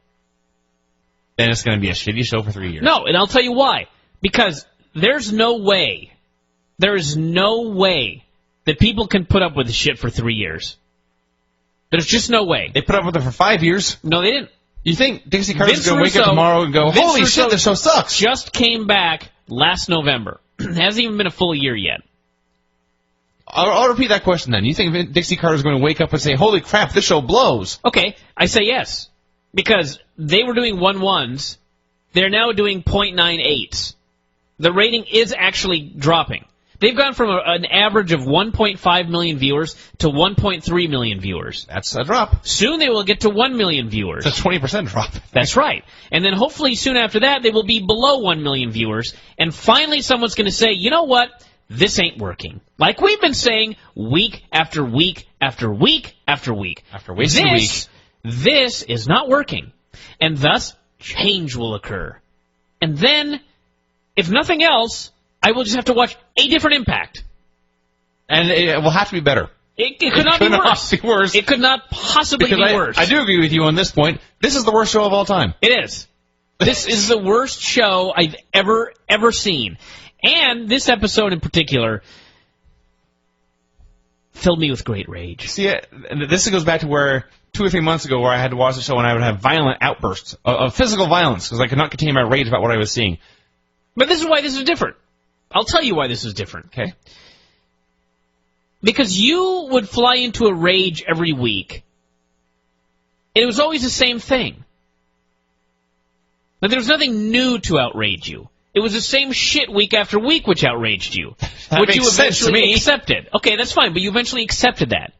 Then it's going to be a shitty show for 3 years. No, and I'll tell you why. Because there's no way that people can put up with this shit for 3 years. There's just no way. They put up with it for 5 years. No, they didn't. You think Dixie Carter's going to wake up tomorrow and go, holy shit, this show sucks? Just came back last November. It hasn't even been a full year yet. I'll repeat that question then. You think Dixie Carter's going to wake up and say, holy crap, this show blows? Okay, I say yes. Because they were doing 1-1s. They're now doing .98s. The rating is actually dropping. They've gone from an average of 1.5 million viewers to 1.3 million viewers. That's a drop. Soon they will get to 1 million viewers. It's a 20% drop. That's right. And then hopefully soon after that, they will be below 1 million viewers. And finally someone's going to say, you know what? This ain't working. Like we've been saying week after week after week after week. After wasting weeks. This is not working. And thus, change will occur. And then, if nothing else, I will just have to watch a different Impact. And it will have to be better. It could not be worse. It could not possibly be worse. I do agree with you on this point. This is the worst show of all time. It is. This is the worst show I've ever seen. And this episode in particular filled me with great rage. See, this goes back to where 2 or 3 months ago where I had to watch the show and I would have violent outbursts of physical violence because I could not contain my rage about what I was seeing. But this is why this is different. I'll tell you why this is different. Okay. Because you would fly into a rage every week. And it was always the same thing. But there was nothing new to outrage you. It was the same shit week after week which outraged you. Which you eventually accepted. Okay, that's fine, but you eventually accepted that.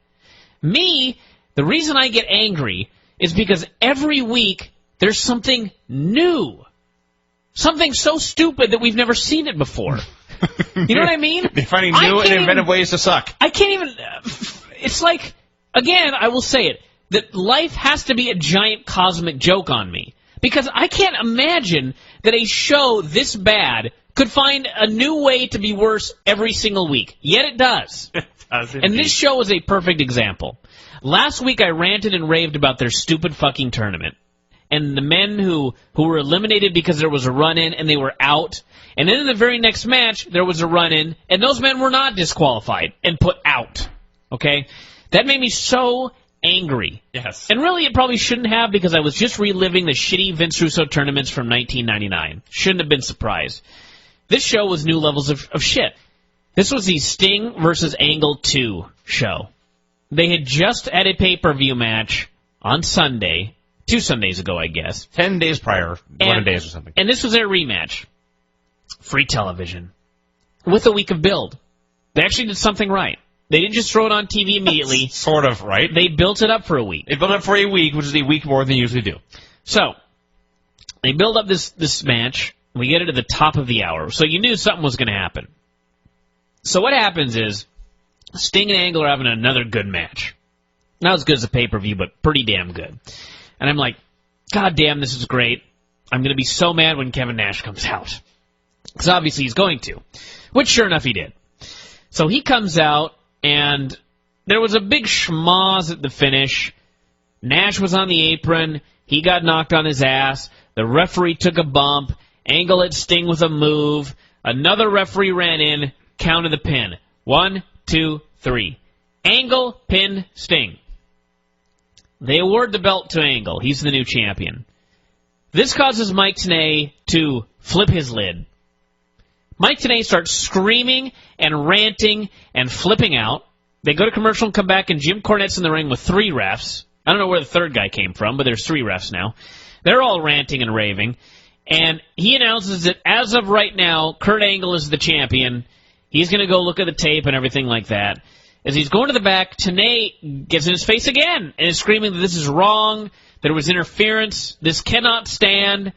Me, the reason I get angry is because every week there's something new. Something so stupid that we've never seen it before. You know what I mean? They're finding new and inventive ways to suck. I can't even... It's like, again, I will say it, that life has to be a giant cosmic joke on me. Because I can't imagine that a show this bad could find a new way to be worse every single week. Yet it does. And this show is a perfect example. Last week I ranted and raved about their stupid fucking tournament. And the men who were eliminated because there was a run-in and they were out. And then in the very next match, there was a run-in, and those men were not disqualified and put out. Okay? That made me so angry. Yes. And really, it probably shouldn't have, because I was just reliving the shitty Vince Russo tournaments from 1999. Shouldn't have been surprised. This show was new levels of shit. This was the Sting versus Angle 2 show. They had just had a pay-per-view match on Sunday, 2 Sundays ago, I guess. 10 days prior, 11 days or something. And this was their rematch. Free television. With a week of build. They actually did something right. They didn't just throw it on TV immediately. Sort of, right? They built it up for a week. They built it up for a week, which is a week more than they usually do. So, they build up this match. We get it at the top of the hour. So you knew something was going to happen. So what happens is, Sting and Angle are having another good match. Not as good as a pay-per-view, but pretty damn good. And I'm like, God damn, this is great. I'm going to be so mad when Kevin Nash comes out. Because obviously he's going to. Which, sure enough, he did. So he comes out, and there was a big schmoz at the finish. Nash was on the apron. He got knocked on his ass. The referee took a bump. Angle hit Sting with a move. Another referee ran in, counted the pin. 1, 2, 3. Angle, pin, Sting. They award the belt to Angle. He's the new champion. This causes Mike Tenay to flip his lid. Mike Tenay starts screaming and ranting and flipping out. They go to commercial and come back, and Jim Cornette's in the ring with 3 refs. I don't know where the third guy came from, but there's 3 refs now. They're all ranting and raving. And he announces that as of right now, Kurt Angle is the champion. He's going to go look at the tape and everything like that. As he's going to the back, Tenay gets in his face again and is screaming that this is wrong, that it was interference, this cannot stand.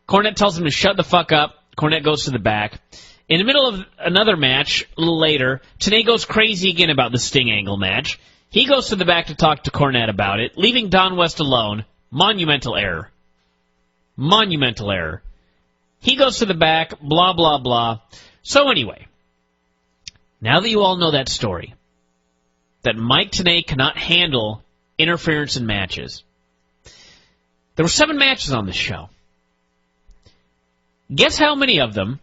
Cornette tells him to shut the fuck up. Cornette goes to the back. In the middle of another match, a little later, Tenay goes crazy again about the Sting Angle match. He goes to the back to talk to Cornette about it, leaving Don West alone. Monumental error. Monumental error. He goes to the back, blah, blah, blah. So anyway, now that you all know that story, that Mike Tenay cannot handle interference in matches, there were 7 matches on this show. Guess how many of them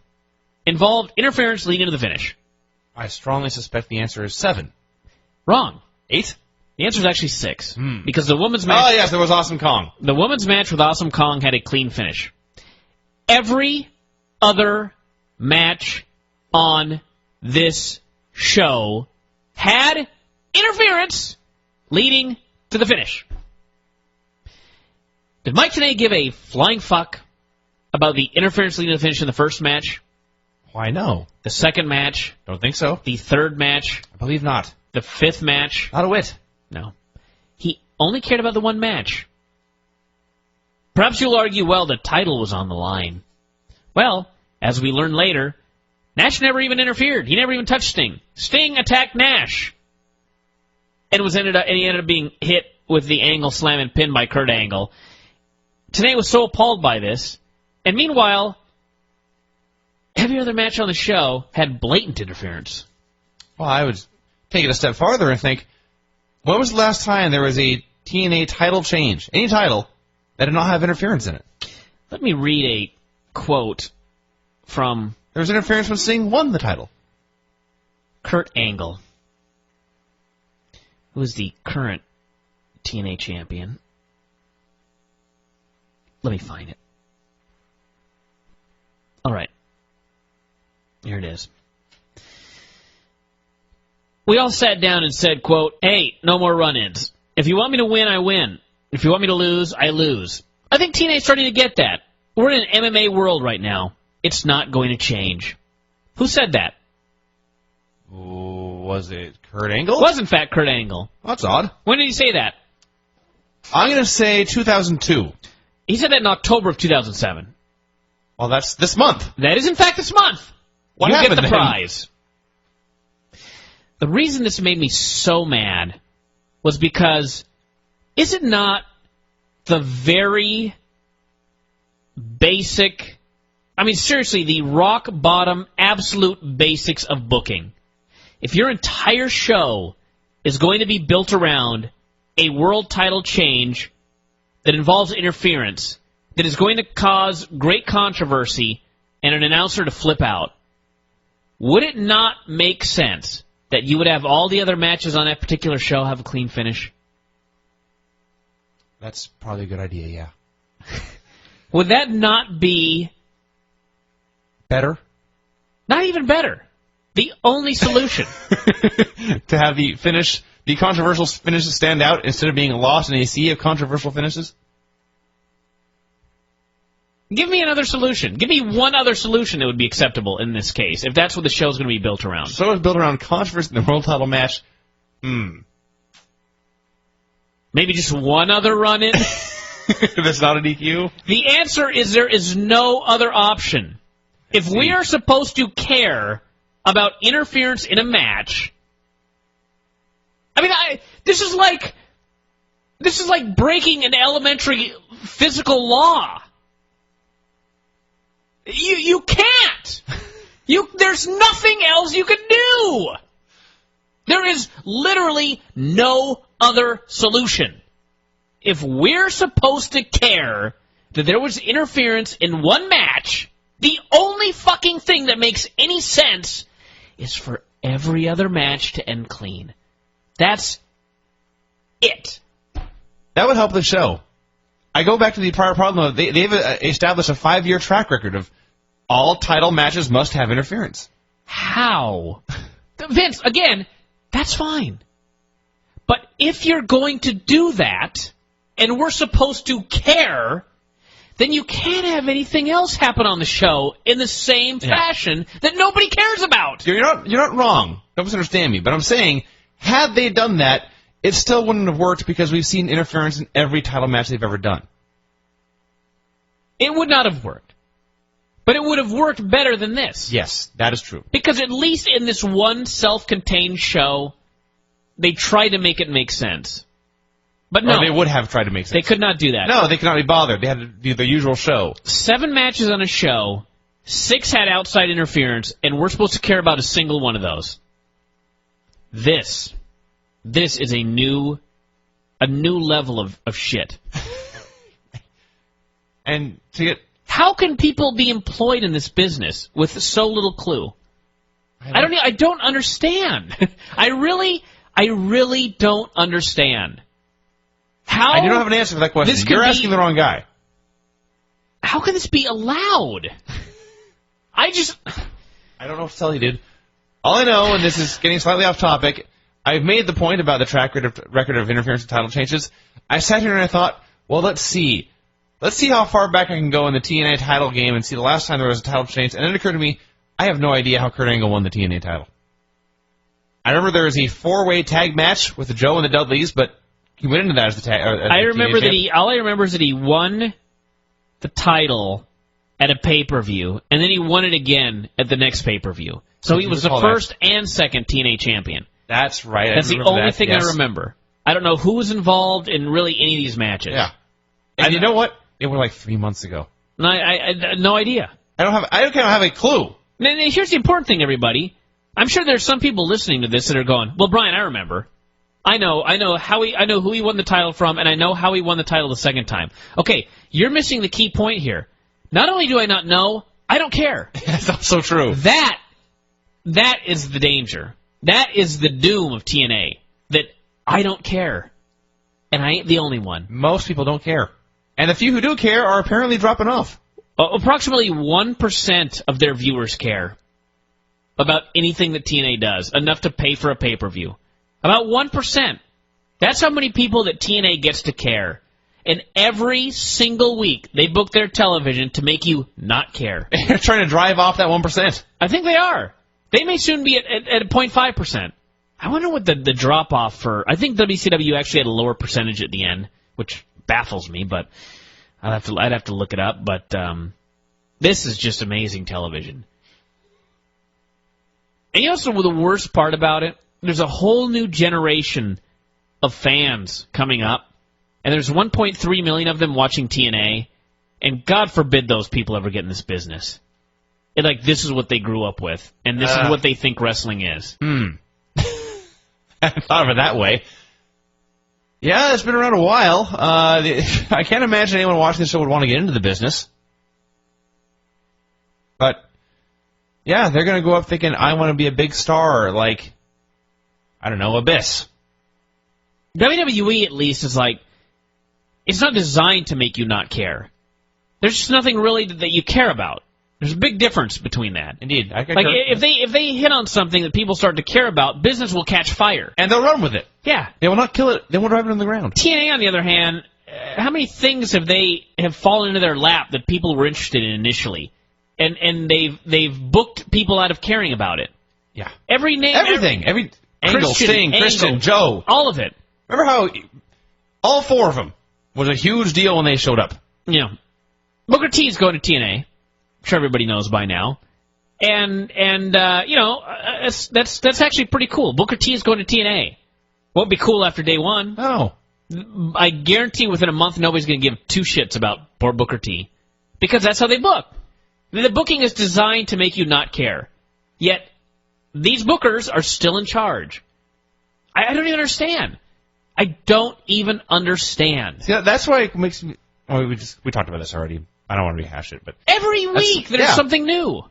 involved interference leading to the finish? I strongly suspect the answer is 7. Wrong. 8? The answer is actually 6. Because the women's match... Oh, yes, there was Awesome Kong. The women's match with Awesome Kong had a clean finish. Every other match on this show had interference leading to the finish. Did Mike Tenay give a flying fuck about the interference leading to the finish in the first match? Why, no. The second match? Don't think so. The third match? I believe not. The fifth match? Not a whit. No. He only cared about the one match. Perhaps you'll argue, well, the title was on the line. Well, as we learn later, Nash never even interfered. He never even touched Sting. Sting attacked Nash. And he ended up being hit with the Angle slam and pin by Kurt Angle. Tenay was so appalled by this. And meanwhile, every other match on the show had blatant interference. Well, I would take it a step farther and think, when was the last time there was a TNA title change, any title, that did not have interference in it? Let me read a quote from... There was interference when Sting won the title. Kurt Angle, who is the current TNA champion. Let me find it. All right. Here it is. We all sat down and said, quote, hey, no more run-ins. If you want me to win, I win. If you want me to lose, I lose. I think TNA's starting to get that. We're in an MMA world right now. It's not going to change. Who said that? Was it Kurt Angle? It was, in fact, Kurt Angle. That's odd. When did he say that? I'm going to say 2002. He said that in October of 2007. Well, that's this month. That is, in fact, this month. What you happened get the then? prize. The reason this made me so mad was because, is it not the very basic, I mean, seriously, the rock bottom, absolute basics of booking? If your entire show is going to be built around a world title change that involves interference, that is going to cause great controversy and an announcer to flip out, would it not make sense that you would have all the other matches on that particular show have a clean finish? That's probably a good idea, yeah. Would that not be... better? Not even better. The only solution. To have the finish, the controversial finishes stand out instead of being lost in a sea of controversial finishes? Give me another solution. Give me one other solution that would be acceptable in this case, if that's what the show's going to be built around. So it's built around controversy in the world title match. Maybe just one other run-in? That's not a DQ? The answer is there is no other option. If we are supposed to care about interference in a match, I mean, this is like breaking an elementary physical law. You can't. There's nothing else you can do. There is literally no other solution. If we're supposed to care that there was interference in one match, the only fucking thing that makes any sense is for every other match to end clean. That's it. That would help the show. I go back to the prior problem. They've established a 5-year track record of all title matches must have interference. How? Vince, again, that's fine. But if you're going to do that, and we're supposed to care, then you can't have anything else happen on the show in the same fashion that nobody cares about. You're not wrong. Don't misunderstand me. But I'm saying, had they done that, it still wouldn't have worked because we've seen interference in every title match they've ever done. It would not have worked. But it would have worked better than this. Yes, that is true. Because at least in this one self-contained show, they tried to make it make sense. But no. Or they would have tried to make sense. They could not do that. No, they could not be bothered. They had to do their usual show. 7 matches on a show, 6 had outside interference, and we're supposed to care about a single one of those. This is a new level of shit. And to get... How can people be employed in this business with so little clue? I don't understand. I really don't understand. How I do not have an answer for that question. You're asking the wrong guy. How can this be allowed? I don't know what to tell you, dude. All I know, and this is getting slightly off topic, I've made the point about the track record of interference and title changes. I sat here and I thought, well, let's see. Let's see how far back I can go in the TNA title game and see the last time there was a title change. And then it occurred to me, I have no idea how Kurt Angle won the TNA title. I remember there was a 4-way tag match with the Joe and the Dudleys, but he went into that as the tag. All I remember is that he won the title at a pay-per-view, and then he won it again at the next pay-per-view. So he was the first and second TNA champion. That's right. That's the only thing I remember. I don't know who was involved in really any of these matches. Yeah. And you know what? It was like 3 months ago. No, I no idea. I don't have a clue. And here's the important thing, everybody. I'm sure there's some people listening to this that are going, well, Bryan, I remember. I know who he won the title from, and I know how he won the title the second time. Okay, you're missing the key point here. Not only do I not know, I don't care. That's also true. That is the danger. That is the doom of TNA. That I don't care. And I ain't the only one. Most people don't care. And the few who do care are apparently dropping off. Approximately 1% of their viewers care about anything that TNA does, enough to pay for a pay-per-view. About 1%. That's how many people that TNA gets to care. And every single week, they book their television to make you not care. They're trying to drive off that 1%. I think they are. They may soon be at 0.5%. I wonder what the drop-off for... I think WCW actually had a lower percentage at the end, which baffles me, but I'd have to look it up. But this is just amazing television. And you know what's the worst part about it? There's a whole new generation of fans coming up, and there's 1.3 million of them watching TNA, and God forbid those people ever get in this business. This is what they grew up with, and this is what they think wrestling is. I hadn't thought of it that way. Yeah, it's been around a while. I can't imagine anyone watching this show would want to get into the business. But, yeah, they're going to go up thinking, I want to be a big star, like, I don't know, Abyss. WWE, at least, is it's not designed to make you not care. There's just nothing really that you care about. There's a big difference between that. Indeed. If they hit on something that people start to care about, business will catch fire. And they'll run with it. Yeah. They will not kill it. They won't drive it on the ground. TNA, on the other hand, how many things have fallen into their lap that people were interested in initially? And they've booked people out of caring about it. Yeah. Every name. Everything. Every Angle, Sting, Christian, Joe. All of it. Remember how all 4 of them was a huge deal when they showed up? Yeah. Booker T's going to TNA. I'm sure everybody knows by now. And that's actually pretty cool. Booker T is going to TNA. Won't be cool after day one. No. I guarantee within a month nobody's going to give 2 shits about poor Booker T. Because that's how they book. The booking is designed to make you not care. Yet, these bookers are still in charge. I don't even understand. I don't even understand. See, that's why it makes me... Oh, we talked about this already. I don't want to rehash it, but every week there's something new.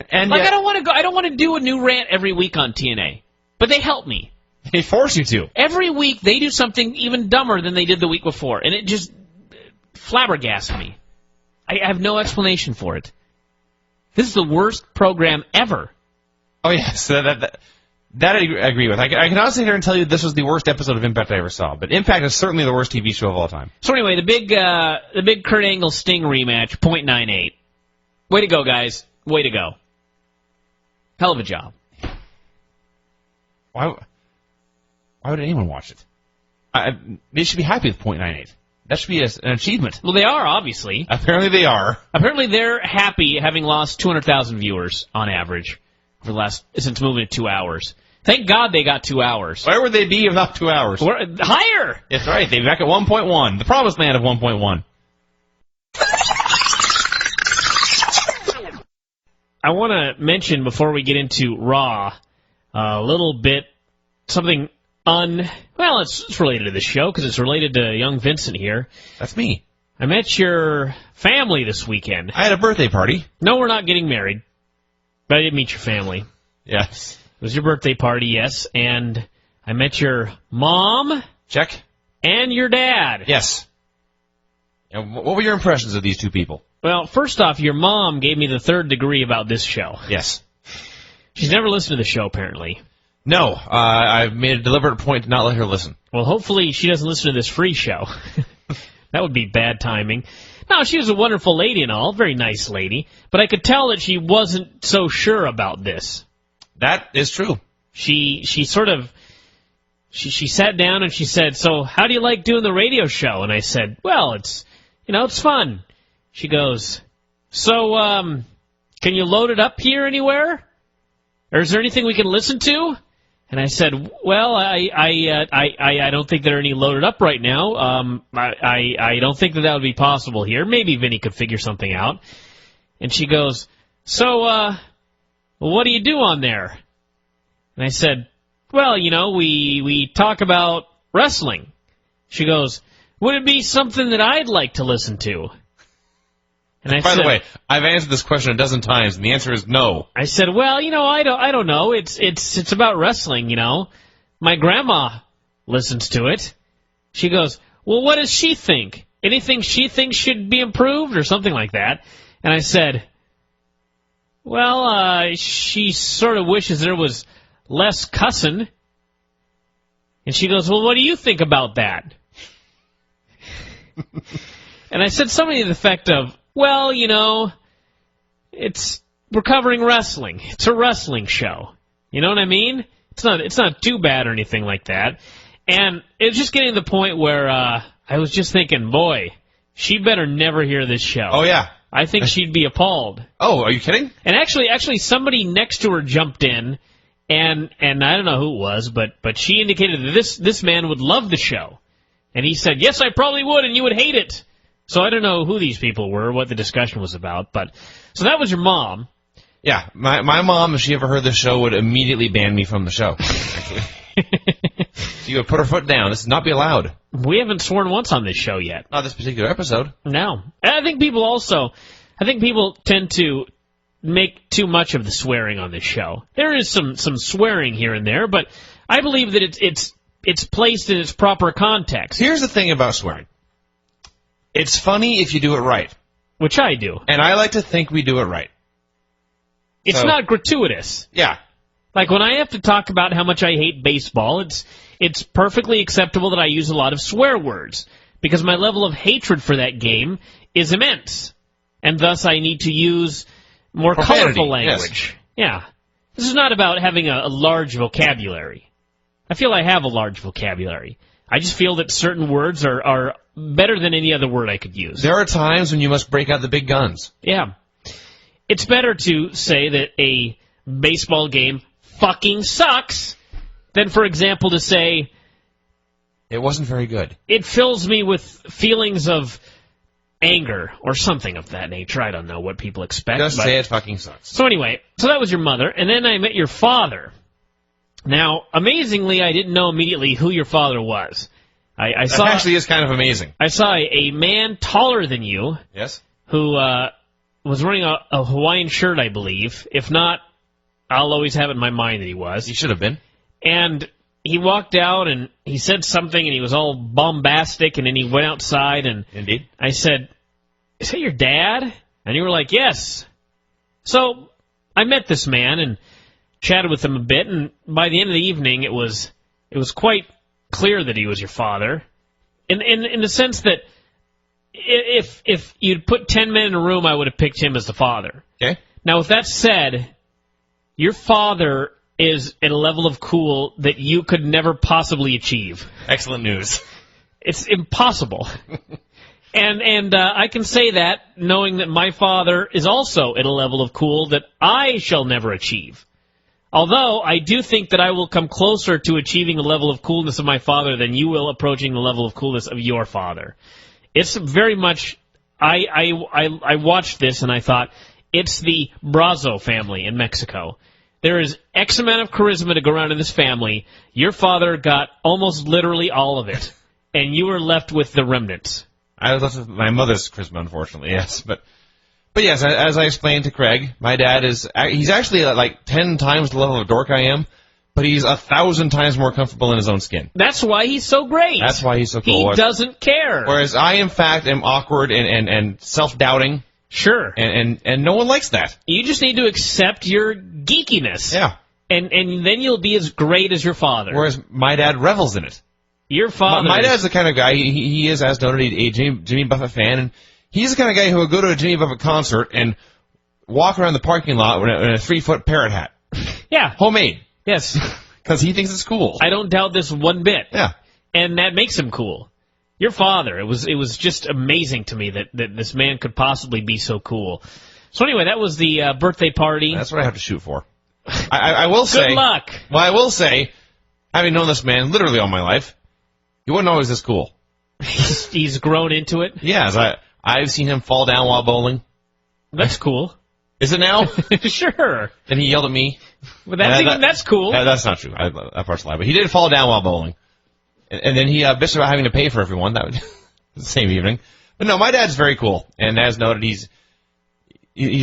And I don't want to do a new rant every week on TNA, but they help me. They force you to. Every week they do something even dumber than they did the week before, and it just flabbergasts me. I have no explanation for it. This is the worst program ever. Oh yes, That I agree with. I can honestly sit here and tell you this was the worst episode of Impact I ever saw. But Impact is certainly the worst TV show of all time. So anyway, the big Kurt Angle Sting rematch, .98. Way to go, guys. Way to go. Hell of a job. Why would anyone watch it? They should be happy with .98. That should be an achievement. Well, they are, obviously. Apparently they are. Apparently they're happy having lost 200,000 viewers on average since moving to 2 hours. Thank God they got 2 hours. Where would they be if not 2 hours? Higher! That's right. They're back at 1.1. The promised land of 1.1. I want to mention before we get into Raw a little bit something well, it's related to the show because it's related to young Vincent here. That's me. I met your family this weekend. I had a birthday party. No, we're not getting married. But I did meet your family. Yes. It was your birthday party, yes. And I met your mom. Check. And your dad. Yes. And what were your impressions of these two people? Well, first off, your mom gave me the third degree about this show. Yes. She's never listened to the show, apparently. No. I've made a deliberate point to not let her listen. Well, hopefully she doesn't listen to this free show. That would be bad timing. No, she was a wonderful lady and all, very nice lady, but I could tell that she wasn't so sure about this. That is true. She sat down and she said, "So how do you like doing the radio show?" And I said, "Well, it's fun." She goes, "So, can you load it up here anywhere? Or is there anything we can listen to?" And I said, "Well, I don't think there are any loaded up right now. I don't think that would be possible here. Maybe Vinny could figure something out." And she goes, "So, what do you do on there?" And I said, "Well, we talk about wrestling." She goes, "Would it be something that I'd like to listen to?" And I By said, the way, I've answered this question a dozen times, and the answer is no. I said, "Well, I don't know. It's about wrestling, My grandma listens to it." She goes, "Well, what does she think? Anything she thinks should be improved or something like that?" And I said, "Well, she sort of wishes there was less cussing." And she goes, "Well, what do you think about that?" And I said something to the effect of, "Well, we're covering wrestling. It's a wrestling show. You know what I mean? It's not too bad or anything like that." And it was just getting to the point where I was just thinking, boy, she better never hear this show. Oh, yeah. I think she'd be appalled. Oh, are you kidding? And actually somebody next to her jumped in, and I don't know who it was, but she indicated that this man would love the show. And he said, "Yes, I probably would, and you would hate it." So I don't know who these people were, what the discussion was about, but so that was your mom. Yeah, my mom, if she ever heard this show, would immediately ban me from the show. Actually, she would put her foot down. This would not be allowed. We haven't sworn once on this show yet. Not this particular episode. No, and I think people tend to make too much of the swearing on this show. There is some swearing here and there, but I believe that it's placed in its proper context. Here's the thing about swearing. It's funny if you do it right. Which I do. And I like to think we do it right. It's not gratuitous. Yeah. Like when I have to talk about how much I hate baseball, it's perfectly acceptable that I use a lot of swear words because my level of hatred for that game is immense. And thus I need to use more colorful language. Yes. Yeah. This is not about having a large vocabulary. I feel I have a large vocabulary. I just feel that certain words are better than any other word I could use. There are times when you must break out the big guns. Yeah. It's better to say that a baseball game fucking sucks than, for example, to say, "It wasn't very good." It fills me with feelings of anger or something of that nature. I don't know what people expect. Just say it fucking sucks. So anyway, so that was your mother, and then I met your father. Now, amazingly, I didn't know immediately who your father was. I saw that actually is kind of amazing. I saw a man taller than you. Yes. Who was wearing a Hawaiian shirt, I believe. If not, I'll always have it in my mind that he was. He should have been. And he walked out and he said something and he was all bombastic and then he went outside and Indeed. I said, "Is that your dad?" And you were like, "Yes." So I met this man and chatted with him a bit, and by the end of the evening, it was quite clear that he was your father, in the sense that if you'd put 10 men in a room, I would have picked him as the father. Okay. Now, with that said, your father is at a level of cool that you could never possibly achieve. Excellent news. It's impossible. And I can say that knowing that my father is also at a level of cool that I shall never achieve. Although I do think that I will come closer to achieving the level of coolness of my father than you will approaching the level of coolness of your father. It's very much, I watched this and I thought, it's the Brazo family in Mexico. There is X amount of charisma to go around in this family. Your father got almost literally all of it, and you were left with the remnants. I was left with my mother's charisma, unfortunately, yes. But yes, as I explained to Craig, my dad he's actually like 10 times the level of dork I am, but he's 1,000 times more comfortable in his own skin. That's why he's so great. That's why he's so cool. He doesn't care. Whereas I, in fact, am awkward and self-doubting. Sure. And no one likes that. You just need to accept your geekiness. Yeah. And then you'll be as great as your father. Whereas my dad revels in it. Your father... My dad's the kind of guy, he is, as noted, a Jimmy Buffett fan, and he's the kind of guy who will go to a Jimmy Buffett concert and walk around the parking lot in a 3-foot parrot hat. Yeah. Homemade. Yes. Because he thinks it's cool. I don't doubt this one bit. Yeah. And that makes him cool. Your father, it was just amazing to me that this man could possibly be so cool. So anyway, that was the birthday party. That's what I have to shoot for. I will say... Good luck. Well, I will say, having known this man literally all my life, he wasn't always this cool. He's grown into it? Yes, I've seen him fall down while bowling. That's cool. Is it now? Sure. Then he yelled at me. But that's cool. That's not true. That part's a lie. But he did fall down while bowling. And then he bitched about having to pay for everyone. That was the same evening. But no, my dad's very cool. And as noted, he's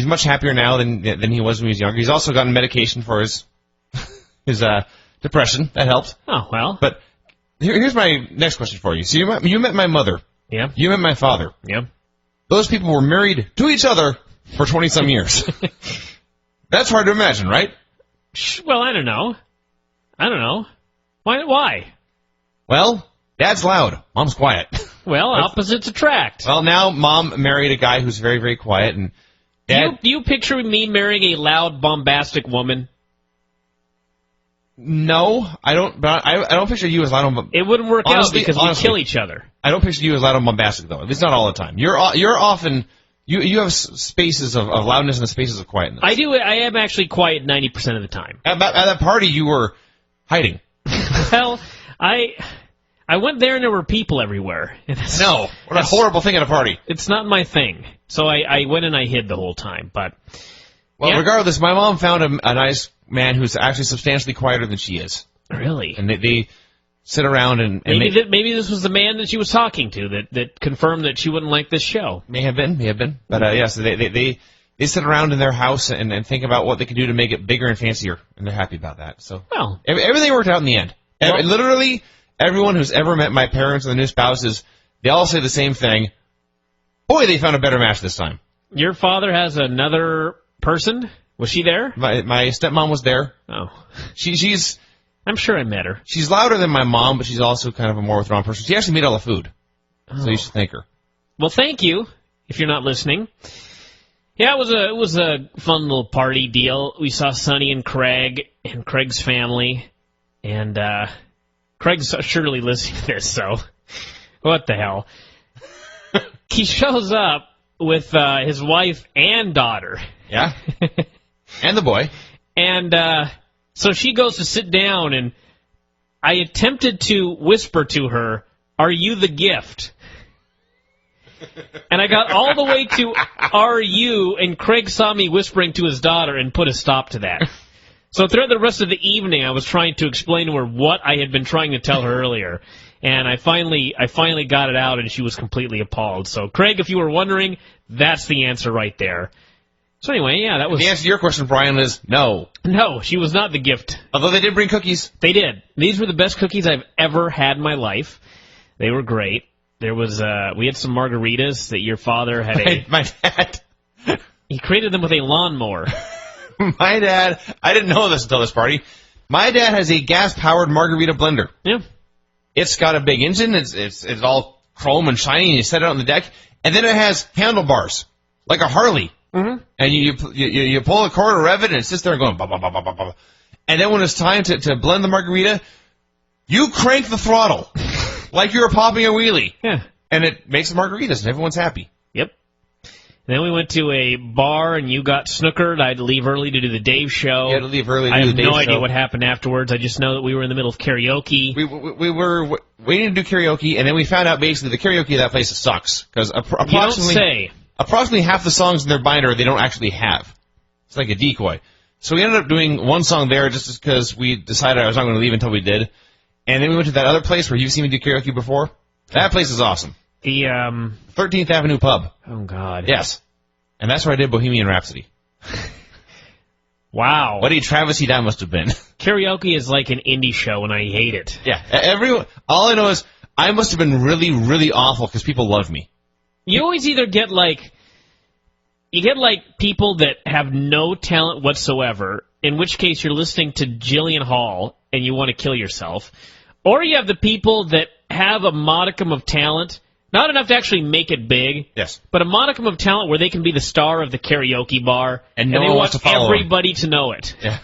much happier now than he was when he was younger. He's also gotten medication for his depression. That helped. Oh, well. But here's my next question for you. So you met my mother. Yeah. You met my father. Yeah. Those people were married to each other for 20-some years. That's hard to imagine, right? Well, I don't know. Why? Well, Dad's loud. Mom's quiet. Well, opposites attract. Well, now Mom married a guy who's very, very quiet, and Dad... Do you picture me marrying a loud, bombastic woman? No, I don't. But I don't picture you as loud and bombastic. It wouldn't work out because we kill each other. I don't picture you as loud and bombastic, though. At least not all the time. You're often... You have spaces of loudness and spaces of quietness. I do. I am actually quiet 90% of the time. At that party, you were hiding. Well, I went there and there were people everywhere. No, what a horrible thing at a party. It's not my thing. So I went and I hid the whole time. But regardless, my mom found a nice man who's actually substantially quieter than she is. Really? And they sit around and maybe this was the man that she was talking to that confirmed that she wouldn't like this show. May have been. But yes, they sit around in their house and think about what they can do to make it bigger and fancier, and they're happy about that. So everything worked out in the end. Literally, everyone who's ever met my parents or the new spouses, they all say the same thing. Boy, they found a better match this time. Your father has another person? Was she there? My stepmom was there. Oh. She's... I'm sure I met her. She's louder than my mom, but she's also kind of a more withdrawn person. She actually made all the food. Oh. So you should thank her. Well, thank you, if you're not listening. Yeah, it was a fun little party deal. We saw Sonny and Craig and Craig's family, and Craig's surely listening to this, so what the hell. He shows up with his wife and daughter. Yeah. And the boy. And so she goes to sit down, and I attempted to whisper to her, "Are you the gift?" And I got all the way to "Are you?" and Craig saw me whispering to his daughter and put a stop to that. So throughout the rest of the evening, I was trying to explain to her what I had been trying to tell her earlier. And I finally got it out, and she was completely appalled. So, Craig, if you were wondering, that's the answer right there. So anyway, yeah, that was... The answer to your question, Brian, is no. No, she was not the gift. Although they did bring cookies. They did. These were the best cookies I've ever had in my life. They were great. There was, we had some margaritas that your father had My dad. He created them with a lawnmower. My dad, I didn't know this until this party. My dad has a gas-powered margarita blender. Yeah. It's got a big engine. It's all chrome and shiny, and you set it on the deck. And then it has handlebars, like a Harley. Mm-hmm. And you pull the cord or rev it, and it sits there going, bah, bah, bah, bah, bah, bah. And then when it's time to blend the margarita, you crank the throttle like you were popping a wheelie. Yeah. And it makes the margaritas, and everyone's happy. Yep. Then we went to a bar, and you got snookered. I had to leave early to do the Dave show. You had to leave early to I do have the Dave no idea show. what happened afterwards. I just know that we were in the middle of karaoke. We were waiting to do karaoke, and then we found out basically the karaoke at that place sucks. Because You don't say. approximately half the songs in their binder they don't actually have. It's like a decoy. So we ended up doing one song there just because we decided I was not going to leave until we did. And then we went to that other place where you've seen me do karaoke before. That place is awesome. The 13th Avenue Pub. Oh, God. Yes. And that's where I did Bohemian Rhapsody. Wow. What a travesty that must have been. Karaoke is like an indie show, and I hate it. Yeah. All I know is I must have been really, really awful because people love me. You always either get people that have no talent whatsoever, in which case you're listening to Jillian Hall and you want to kill yourself, or you have the people that have a modicum of talent, not enough to actually make it big, yes, but a modicum of talent where they can be the star of the karaoke bar, and they one want wants to follow everybody to know it. Yeah.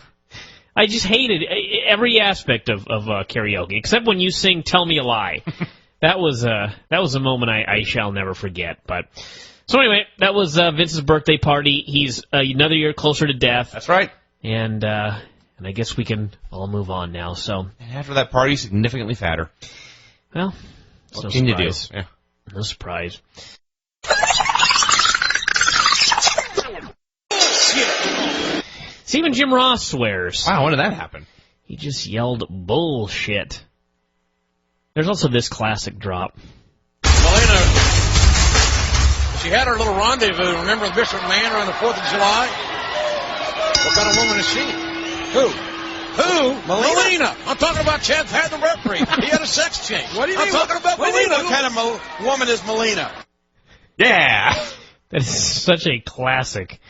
I just hated every aspect of karaoke, except when you sing "Tell Me a Lie." That was a moment I shall never forget. But so anyway, that was Vince's birthday party. He's another year closer to death. That's right. And I guess we can all move on now. So and after that party, significantly fatter. Well, what no can you surprise. do? Yeah. No surprise. See, even Jim Ross swears. Wow, when did that happen? He just yelled bullshit. There's also this classic drop. Melina, she had her little rendezvous, remember, with Mr. McNailer on the 4th of July? What kind of woman is she? Who? Melina. I'm talking about Chad Pat, the referee. He had a sex change. What do you I'm mean? talking about What do you mean? Melina. What kind of woman is Melina? Yeah. That is such a classic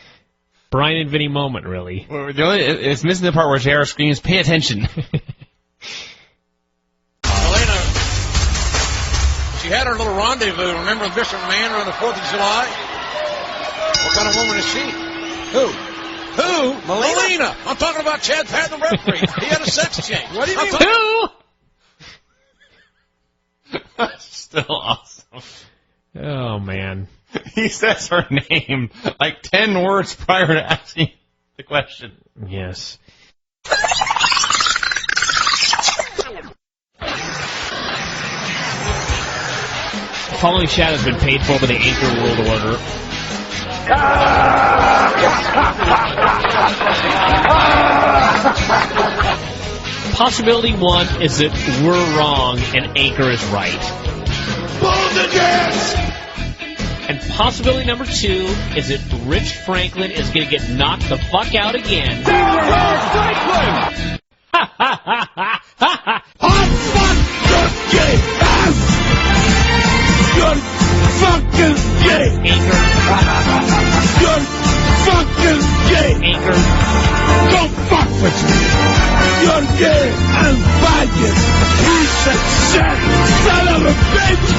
Bryan and Vinny moment, really. Well, it's missing the part where JR screams, "Pay attention." Melina, she had her little rendezvous, remember, with Mr. McNailer on the 4th of July? What kind of woman is she? Who? Melina. I'm talking about Chad Pat, the referee. He had a sex change. What do you mean? Who? Still awesome. Oh, man. He says her name like 10 words prior to asking the question. Yes. The following shot has been paid for by the Anchor World Order. Possibility one is that we're wrong and Anchor is right. And possibility number two is that Rich Franklin is going to get knocked the fuck out again. Franklin! Ha ha ha ha ha! You're fucking gay! Anchor. You're fucking gay! Anchor. Don't fuck with me! You're gay and faggot! Piece of shit! Son of a bitch!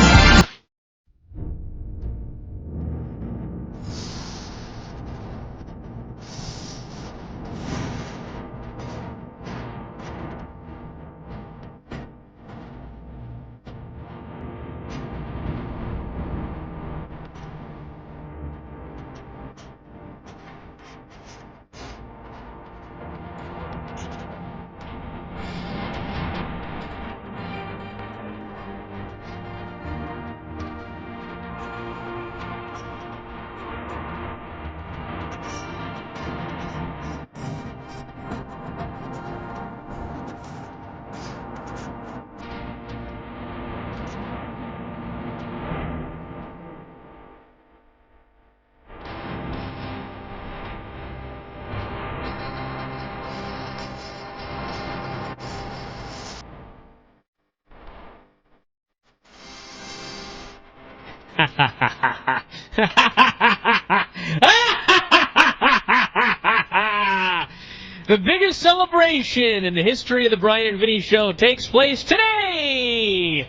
The biggest celebration in the history of the Bryan and Vinny Show takes place today,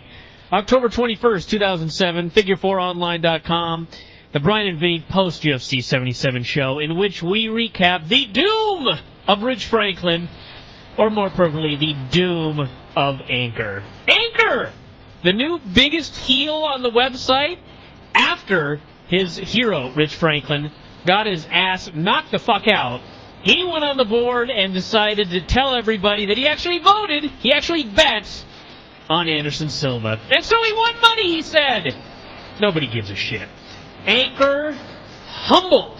October 21st, 2007, figure4online.com. The Bryan and Vinny post-UFC 77 show, in which we recap the doom of Rich Franklin, or more appropriately, the doom of Anchor. Anchor! The new biggest heel on the website after his hero, Rich Franklin, got his ass knocked the fuck out. He went on the board and decided to tell everybody that he actually voted, he actually bet on Anderson Silva. And so he won money, he said. Nobody gives a shit. Anchor, humbled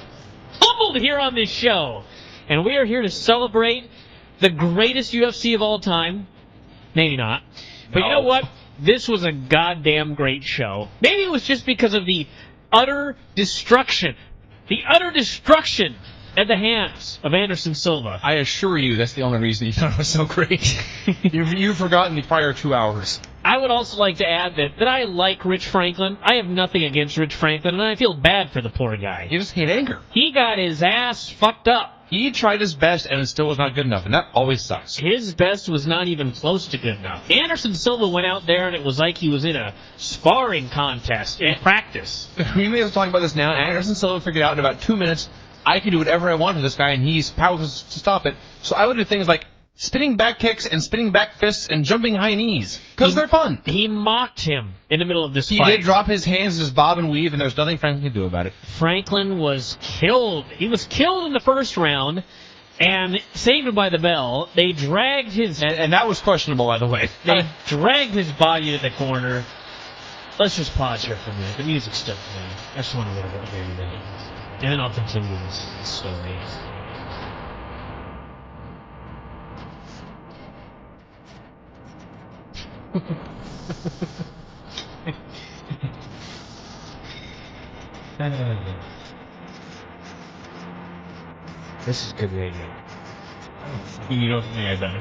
here on this show. And we are here to celebrate the greatest UFC of all time. Maybe not. But you know what? This was a goddamn great show. Maybe it was just because of the utter destruction. The utter destruction at the hands of Anderson Silva. I assure you that's the only reason you thought it was so great. You've forgotten the prior 2 hours. I would also like to add that I like Rich Franklin. I have nothing against Rich Franklin, and I feel bad for the poor guy. You just hate Anchor. He got his ass fucked up. He tried his best, and it still was not good enough, and that always sucks. His best was not even close to good enough. Anderson Silva went out there, and it was like he was in a sparring contest in practice. We may be talking about this now. Anderson Silva figured out in about 2 minutes, I can do whatever I want to this guy, and he's powerless to stop it. So I would do things like spinning back kicks and spinning back fists and jumping high knees, because they're fun. He mocked him in the middle of this fight. He did drop his hands, just bob and weave, and there's nothing Franklin could do about it. Franklin was killed. He was killed in the first round, and saved by the bell. They dragged his... And that was questionable, by the way. They dragged his body to the corner. Let's just pause here for a minute. The music's still playing. I just want to get about here in a minute. And then I'll continue this story. This is good radio. You don't think I better.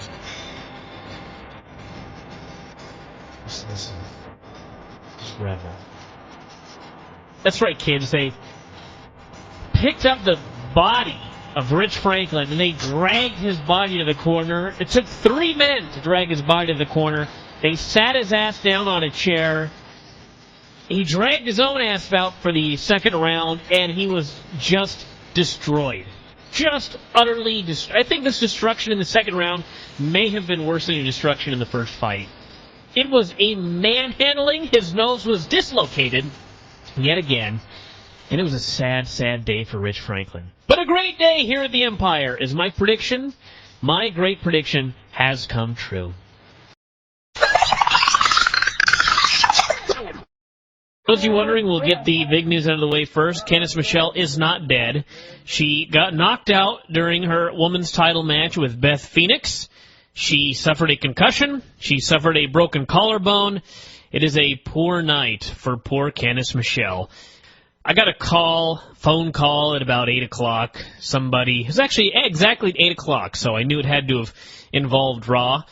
Listen. Just rev that. That's right, kids. They picked up the body of Rich Franklin and they dragged his body to the corner. It took 3 men to drag his body to the corner. They sat his ass down on a chair. He dragged his own ass out for the second round, and he was just destroyed. Just utterly destroyed. I think this destruction in the second round may have been worse than the destruction in the first fight. It was a manhandling. His nose was dislocated yet again. And it was a sad, sad day for Rich Franklin. But a great day here at the Empire is my prediction. My great prediction has come true. For those of you wondering, we'll get the big news out of the way first. Candice Michelle is not dead. She got knocked out during her women's title match with Beth Phoenix. She suffered a concussion. She suffered a broken collarbone. It is a poor night for poor Candice Michelle. I got a phone call at about 8 o'clock. Somebody, it was actually exactly 8 o'clock, so I knew it had to have involved Raw.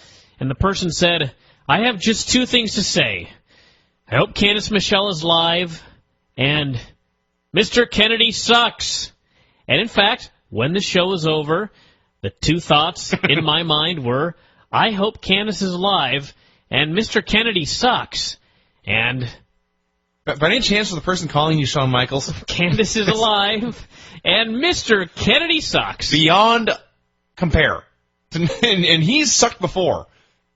And the person said, I have just 2 things to say. I hope Candice Michelle is live, and Mr. Kennedy sucks. And in fact, when the show was over, the 2 thoughts in my mind were, I hope Candice is live, and Mr. Kennedy sucks. And... By any chance was the person calling you Shawn Michaels? Candice is alive, and Mr. Kennedy sucks. Beyond compare. And he's sucked before.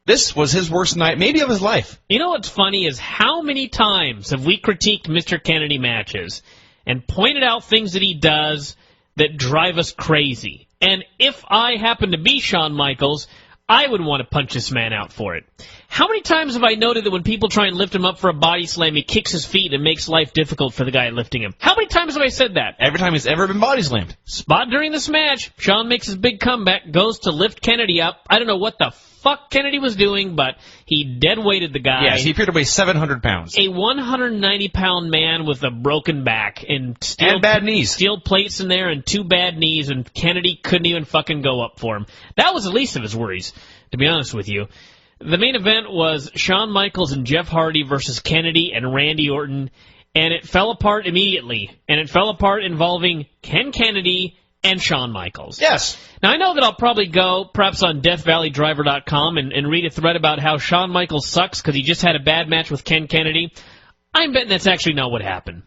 This was his worst night, maybe of his life. You know what's funny is how many times have we critiqued Mr. Kennedy matches and pointed out things that he does that drive us crazy. And if I happen to be Shawn Michaels, I would want to punch this man out for it. How many times have I noted that when people try and lift him up for a body slam, he kicks his feet and makes life difficult for the guy lifting him? How many times have I said that? Every time he's ever been body slammed. Spot during this match, Shawn makes his big comeback, goes to lift Kennedy up. I don't know what the fuck Kennedy was doing, but he dead-weighted the guy. Yes, he appeared to weigh 700 pounds. A 190-pound man with a broken back and bad knees. Steel plates in there and 2 bad knees, and Kennedy couldn't even fucking go up for him. That was the least of his worries, to be honest with you. The main event was Shawn Michaels and Jeff Hardy versus Kennedy and Randy Orton, and it fell apart immediately. And it fell apart involving Ken Kennedy And Shawn Michaels. Yes. Now, I know that I'll probably go, perhaps on DeathValleyDriver.com, and read a thread about how Shawn Michaels sucks because he just had a bad match with Ken Kennedy. I'm betting that's actually not what happened.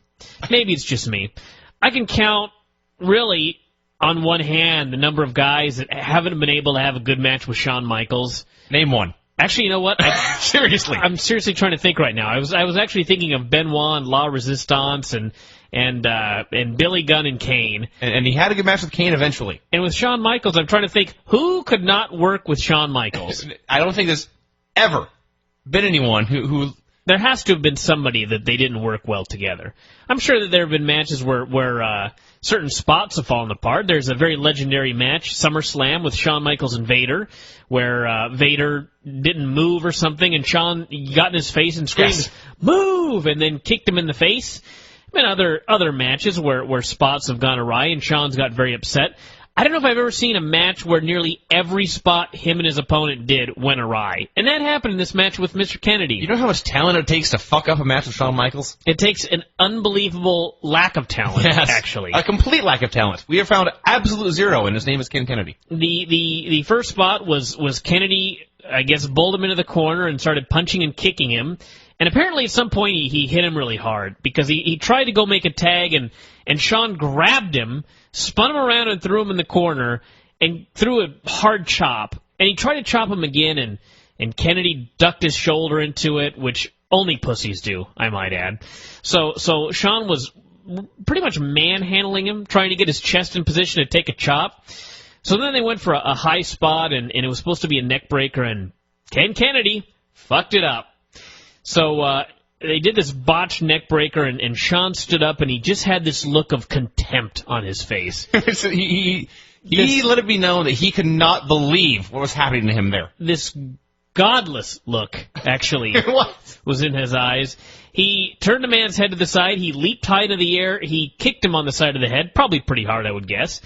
Maybe it's just me. I can count, really, on one hand, the number of guys that haven't been able to have a good match with Shawn Michaels. Name one. Actually, you know what? Seriously. I'm seriously trying to think right now. I was actually thinking of Benoit and La Resistance and Billy Gunn and Kane. And he had a good match with Kane eventually. And with Shawn Michaels, I'm trying to think, who could not work with Shawn Michaels? I don't think there's ever been anyone who there has to have been somebody that they didn't work well together. I'm sure that there have been matches where certain spots have fallen apart. There's a very legendary match, SummerSlam, with Shawn Michaels and Vader, where Vader didn't move or something, and Shawn got in his face and screamed, yes, "Move!" and then kicked him in the face. There have been other matches where spots have gone awry, and Shawn's got very upset. I don't know if I've ever seen a match where nearly every spot him and his opponent did went awry. And that happened in this match with Mr. Kennedy. You know how much talent it takes to fuck up a match with Shawn Michaels? It takes an unbelievable lack of talent, yes, actually. A complete lack of talent. We have found absolute zero, and his name is Ken Kennedy. The first spot was Kennedy, I guess, bowled him into the corner and started punching and kicking him. And apparently at some point he hit him really hard because he tried to go make a tag, and Shawn grabbed him, spun him around and threw him in the corner and threw a hard chop. And he tried to chop him again, and Kennedy ducked his shoulder into it, which only pussies do, I might add. So Shawn was pretty much manhandling him, trying to get his chest in position to take a chop. So then they went for a high spot, and it was supposed to be a neck breaker, and Ken Kennedy fucked it up. So they did this botched neck breaker, and Shawn stood up, and he just had this look of contempt on his face. So he let it be known that he could not believe what was happening to him there. This godless look, actually, was in his eyes. He turned the man's head to the side. He leaped high into the air. He kicked him on the side of the head, probably pretty hard, I would guess.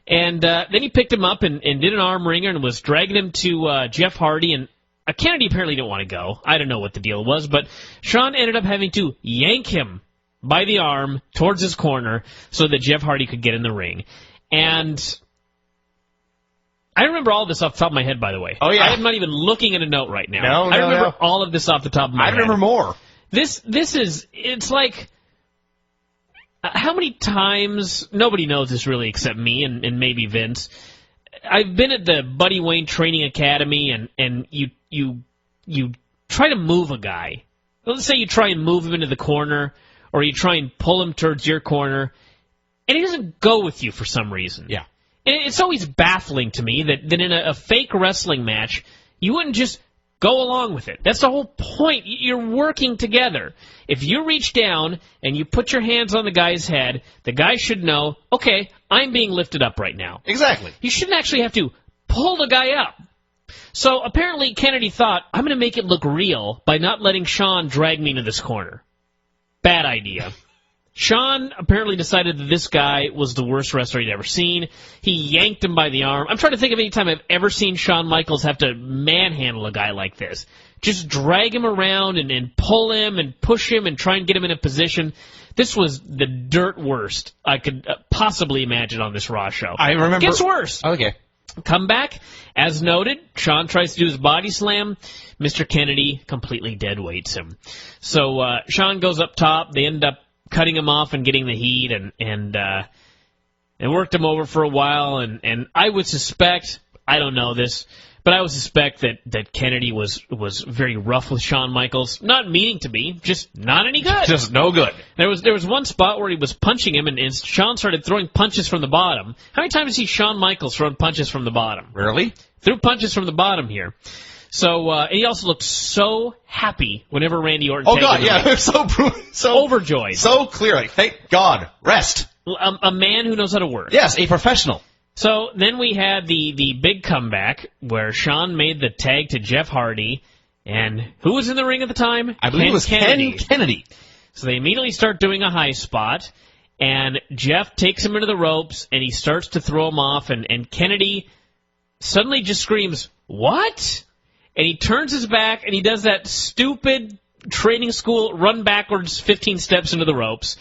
And then he picked him up and did an arm wringer and was dragging him to Jeff Hardy, and Kennedy apparently didn't want to go. I don't know what the deal was, but Shawn ended up having to yank him by the arm towards his corner so that Jeff Hardy could get in the ring. And I remember all this off the top of my head, by the way. Oh, yeah. I'm not even looking at a note right now. No, I remember no. all of this off the top of my head. I remember more. This is, it's like, how many times, nobody knows this really except me and maybe Vince. I've been at the Buddy Wayne Training Academy, and you try to move a guy. Let's say you try and move him into the corner, or you try and pull him towards your corner, and he doesn't go with you for some reason. Yeah. And it's always baffling to me that in a fake wrestling match, you wouldn't just go along with it. That's the whole point. You're working together. If you reach down and you put your hands on the guy's head, the guy should know, okay, I'm being lifted up right now. Exactly. You shouldn't actually have to pull the guy up. So apparently Kennedy thought, I'm going to make it look real by not letting Shawn drag me into this corner. Bad idea. Shawn apparently decided that this guy was the worst wrestler he'd ever seen. He yanked him by the arm. I'm trying to think of any time I've ever seen Shawn Michaels have to manhandle a guy like this. Just drag him around and pull him and push him and try and get him in a position. This was the dirt worst I could possibly imagine on this Raw show. I remember. Gets worse. Okay. Comeback, as noted, Shawn tries to do his body slam. Mr. Kennedy completely dead weights him. So Shawn goes up top. They end up cutting him off and getting the heat, and worked him over for a while. And I would suspect, I don't know this, but I would suspect that Kennedy was very rough with Shawn Michaels, not meaning to be, just not any good. Just no good. There was one spot where he was punching him, and Shawn started throwing punches from the bottom. How many times has he Shawn Michaels throwing punches from the bottom? Rarely. Threw punches from the bottom here. So and he also looked so happy whenever Randy Orton. Oh God, yeah, so overjoyed, so clear. Like, thank God, rest. A man who knows how to work. Yes, a professional. So then we had the big comeback where Shawn made the tag to Jeff Hardy, and who was in the ring at the time? I believe it was Ken Kennedy. So they immediately start doing a high spot, and Jeff takes him into the ropes, and he starts to throw him off, and Kennedy suddenly just screams, "What?" And he turns his back, and he does that stupid training school run backwards 15 steps into the ropes.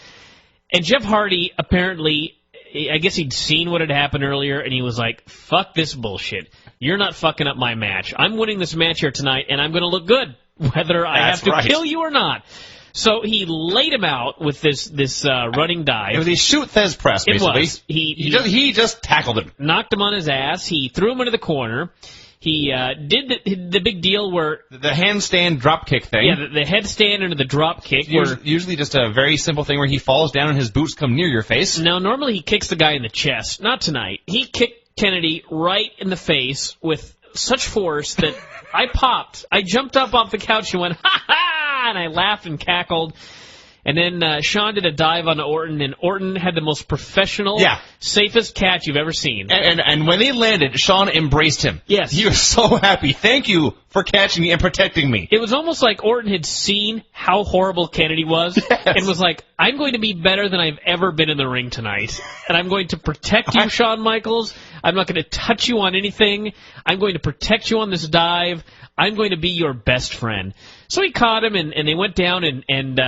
And Jeff Hardy apparently I guess he'd seen what had happened earlier, and he was like, fuck this bullshit. You're not fucking up my match. I'm winning this match here tonight, and I'm going to look good, whether I have to kill you or not. So he laid him out with this running dive. It was a shoot Thez press, basically. It was. He just tackled him. Knocked him on his ass. He threw him into the corner. He did the big deal where... The handstand drop kick thing. Yeah, the headstand into the drop kick. Usually just a very simple thing where he falls down and his boots come near your face. Now, normally he kicks the guy in the chest. Not tonight. He kicked Kennedy right in the face with such force that I popped. I jumped up off the couch and went, ha-ha! And I laughed and cackled. And then Sean did a dive on Orton, and Orton had the most professional, safest catch you've ever seen. And when they landed, Sean embraced him. Yes. He was so happy. Thank you for catching me and protecting me. It was almost like Orton had seen how horrible Kennedy was and was like, I'm going to be better than I've ever been in the ring tonight. And I'm going to protect you, Shawn Michaels. I'm not going to touch you on anything. I'm going to protect you on this dive. I'm going to be your best friend. So he caught him, and they went down and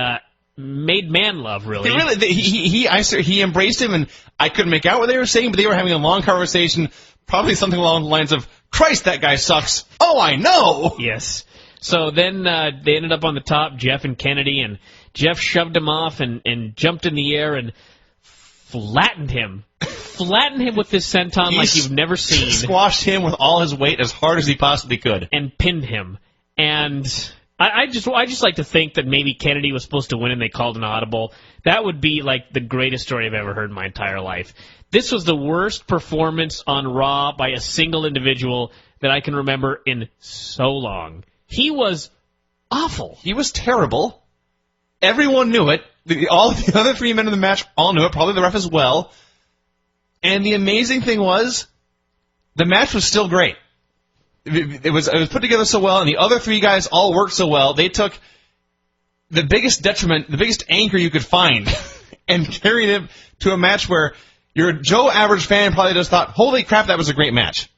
made man love, really. He embraced him, and I couldn't make out what they were saying, but they were having a long conversation, probably something along the lines of, Christ, that guy sucks. Oh, I know. Yes. So then they ended up on the top, Jeff and Kennedy, and Jeff shoved him off and jumped in the air and flattened him. Flattened him with this senton like you've never seen. Squashed him with all his weight as hard as he possibly could. And pinned him. And I just like to think that maybe Kennedy was supposed to win and they called an audible. That would be like the greatest story I've ever heard in my entire life. This was the worst performance on Raw by a single individual that I can remember in so long. He was awful. He was terrible. Everyone knew it. All the other three men in the match all knew it, probably the ref as well. And the amazing thing was, the match was still great. It was put together so well, and the other three guys all worked so well. They took the biggest detriment, the biggest anchor you could find, and carried it to a match where your Joe average fan probably just thought, holy crap, that was a great match.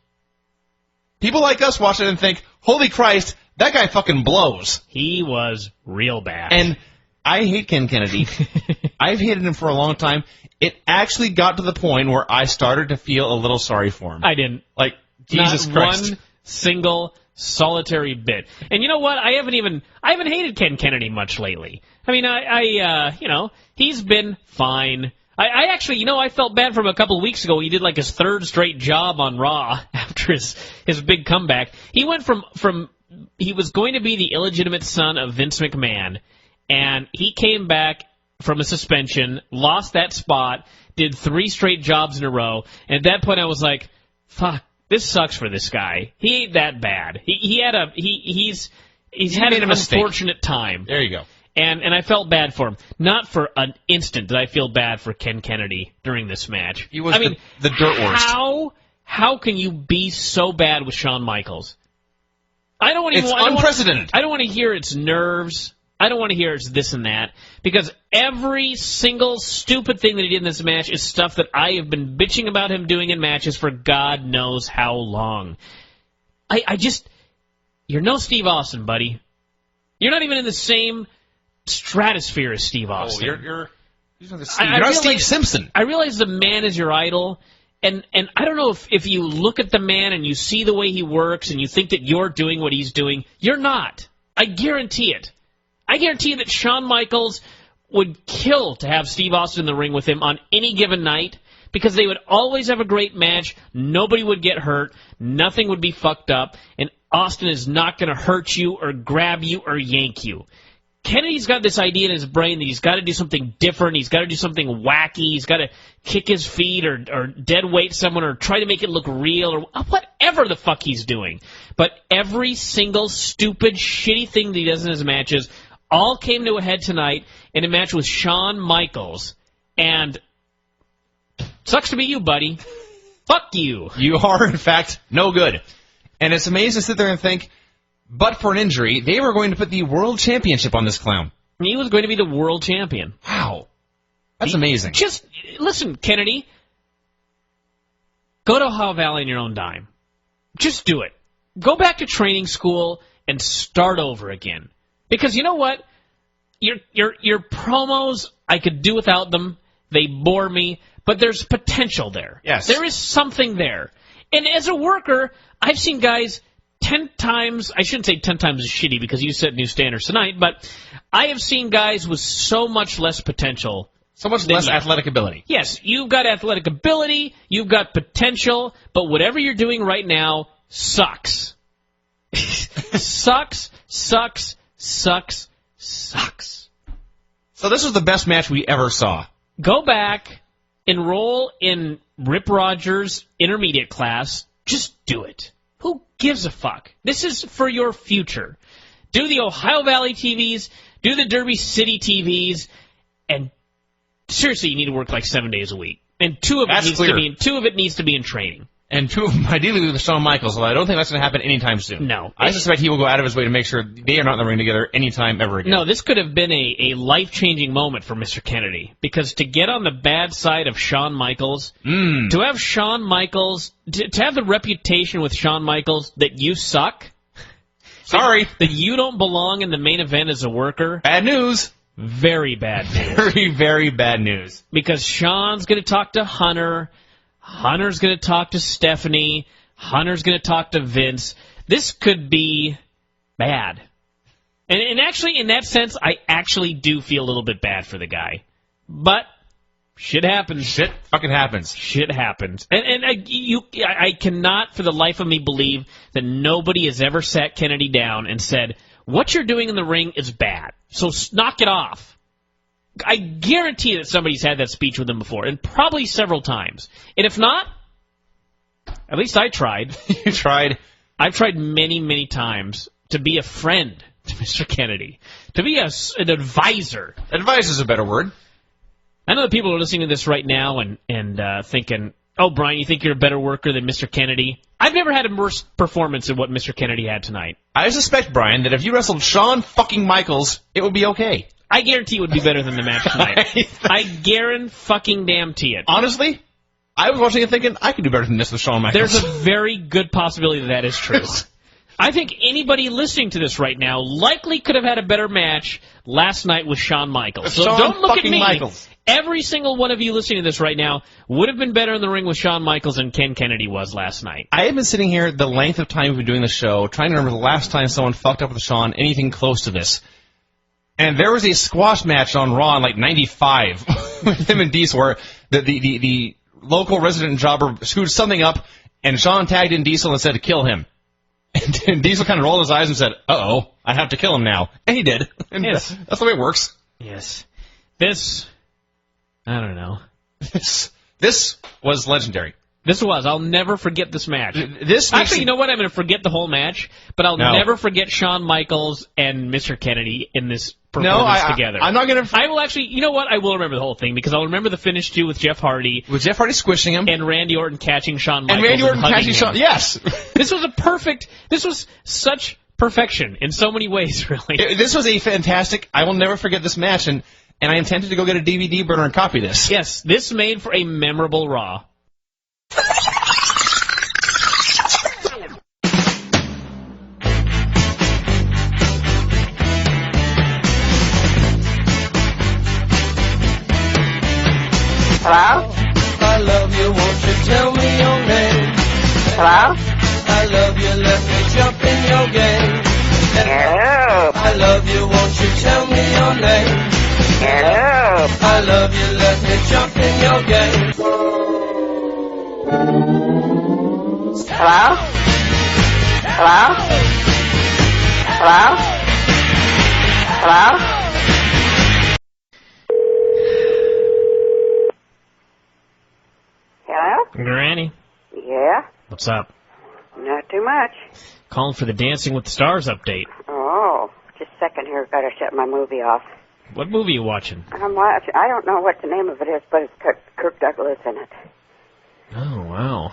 People like us watch it and think, holy Christ, that guy fucking blows. He was real bad. And I hate Ken Kennedy. I've hated him for a long time. It actually got to the point where I started to feel a little sorry for him. I didn't. Like, Jesus Christ. One single solitary bit. And you know what? I haven't hated Ken Kennedy much lately. I mean, he's been fine. I actually, I felt bad for him a couple of weeks ago. He did like his third straight job on Raw after his big comeback. He went from he was going to be the illegitimate son of Vince McMahon, and he came back from a suspension, lost that spot, did 3 straight jobs in a row, and at that point I was like, fuck. This sucks for this guy. He ain't that bad. He's had an unfortunate time. There you go. And I felt bad for him. Not for an instant did I feel bad for Ken Kennedy during this match. He was the dirt worst. How can you be so bad with Shawn Michaels? It's unprecedented. I don't want to hear it's nerves. I don't want to hear it's this and that, because every single stupid thing that he did in this match is stuff that I have been bitching about him doing in matches for God knows how long. You're no Steve Austin, buddy. You're not even in the same stratosphere as Steve Austin. You're not Steve Simpson. I realize the man is your idol, and I don't know if you look at the man and you see the way he works and you think that you're doing what he's doing. You're not. I guarantee it. I guarantee you that Shawn Michaels would kill to have Steve Austin in the ring with him on any given night, because they would always have a great match, nobody would get hurt, nothing would be fucked up, and Austin is not going to hurt you or grab you or yank you. Kennedy's got this idea in his brain that he's got to do something different, he's got to do something wacky, he's got to kick his feet or dead weight someone or try to make it look real or whatever the fuck he's doing. But every single stupid, shitty thing that he does in his matches all came to a head tonight in a match with Shawn Michaels. And sucks to be you, buddy. Fuck you. You are, in fact, no good. And it's amazing to sit there and think, but for an injury, they were going to put the world championship on this clown. He was going to be the world champion. Wow. That's amazing. Just, listen, Kennedy, go to Ohio Valley on your own dime. Just do it. Go back to training school and start over again. Because you know what? Your promos, I could do without them. They bore me. but there's potential there. Yes. There is something there. And as a worker, I've seen guys 10 times, I shouldn't say 10 times as shitty because you set new standards tonight, but I have seen guys with so much less potential. So much less athletic ability. Yes, you've got athletic ability, you've got potential, but whatever you're doing right now sucks. Sucks. So this was the best match we ever saw. Go back, enroll in Rip Rogers' intermediate class, just do it. Who gives a fuck? This is for your future. Do the Ohio Valley TVs, do the Derby City TVs, and seriously, you need to work like 7 days a week. And two of it needs to be in training. And two of them ideally with Shawn Michaels, although I don't think that's going to happen anytime soon. No. I suspect he will go out of his way to make sure they are not in the ring together anytime ever again. No, this could have been a life-changing moment for Mr. Kennedy. Because to get on the bad side of Shawn Michaels, to have Shawn Michaels, to have the reputation with Shawn Michaels that you suck. Sorry. That you don't belong in the main event as a worker. Bad news. Very bad news. Very, very bad news. Because Shawn's going to talk to Hunter. Hunter's going to talk to Stephanie. Hunter's going to talk to Vince. This could be bad. And actually, in that sense, I actually do feel a little bit bad for the guy. But shit happens. Shit fucking happens. Shit happens. And I cannot for the life of me believe that nobody has ever sat Kennedy down and said, what you're doing in the ring is bad, so knock it off. I guarantee that somebody's had that speech with him before, and probably several times. And if not, at least I tried. You tried? I've tried many, many times to be a friend to Mr. Kennedy, to be an advisor. Advisor's a better word. I know that people are listening to this right now and thinking, oh, Brian, you think you're a better worker than Mr. Kennedy? I've never had a worse performance than what Mr. Kennedy had tonight. I suspect, Brian, that if you wrestled Shawn fucking Michaels, it would be okay. I guarantee it would be better than the match tonight. I guarantee it. Honestly, I was watching it thinking, I could do better than this with Shawn Michaels. There's a very good possibility that is true. I think anybody listening to this right now likely could have had a better match last night with Shawn Michaels. So don't look at me. Michaels. Every single one of you listening to this right now would have been better in the ring with Shawn Michaels than Ken Kennedy was last night. I have been sitting here the length of time we've been doing the show, trying to remember the last time someone fucked up with Shawn, anything close to this. And there was a squash match on Raw in like 95 with him and Diesel where the local resident jobber screwed something up and Shawn tagged in Diesel and said to kill him. And Diesel kind of rolled his eyes and said, uh-oh, I have to kill him now. And he did. And yes. That's the way it works. Yes. This, I don't know. This was legendary. This was. I'll never forget this match. Actually, you know what? I'm going to forget the whole match, but I'll never forget Shawn Michaels and Mr. Kennedy in this performance together. I'm not going to... I will actually... You know what? I will remember the whole thing, because I'll remember the finish, too, with Jeff Hardy. With Jeff Hardy squishing him. And Randy Orton catching Shawn Michaels. And Randy Orton catching Shawn... Yes! This was a perfect... This was such perfection in so many ways, really. This was a fantastic... I will never forget this match, and I am tempted to go get a DVD burner and copy this. Yes, this made for a memorable Raw. Hello? I love you, won't you tell me your name? Hello? I love you, let me jump in your game. Hello? I love you, won't you tell me your name? Hello? I love you, let me jump in your game. Hello? Hello? Hello? Hello? Hello? Granny. Yeah? What's up? Not too much. Calling for the Dancing with the Stars update. Oh, just a second here. Gotta shut my movie off. What movie are you watching? I'm watching. I don't know what the name of it is, but it's got Kirk Douglas in it. Oh, wow.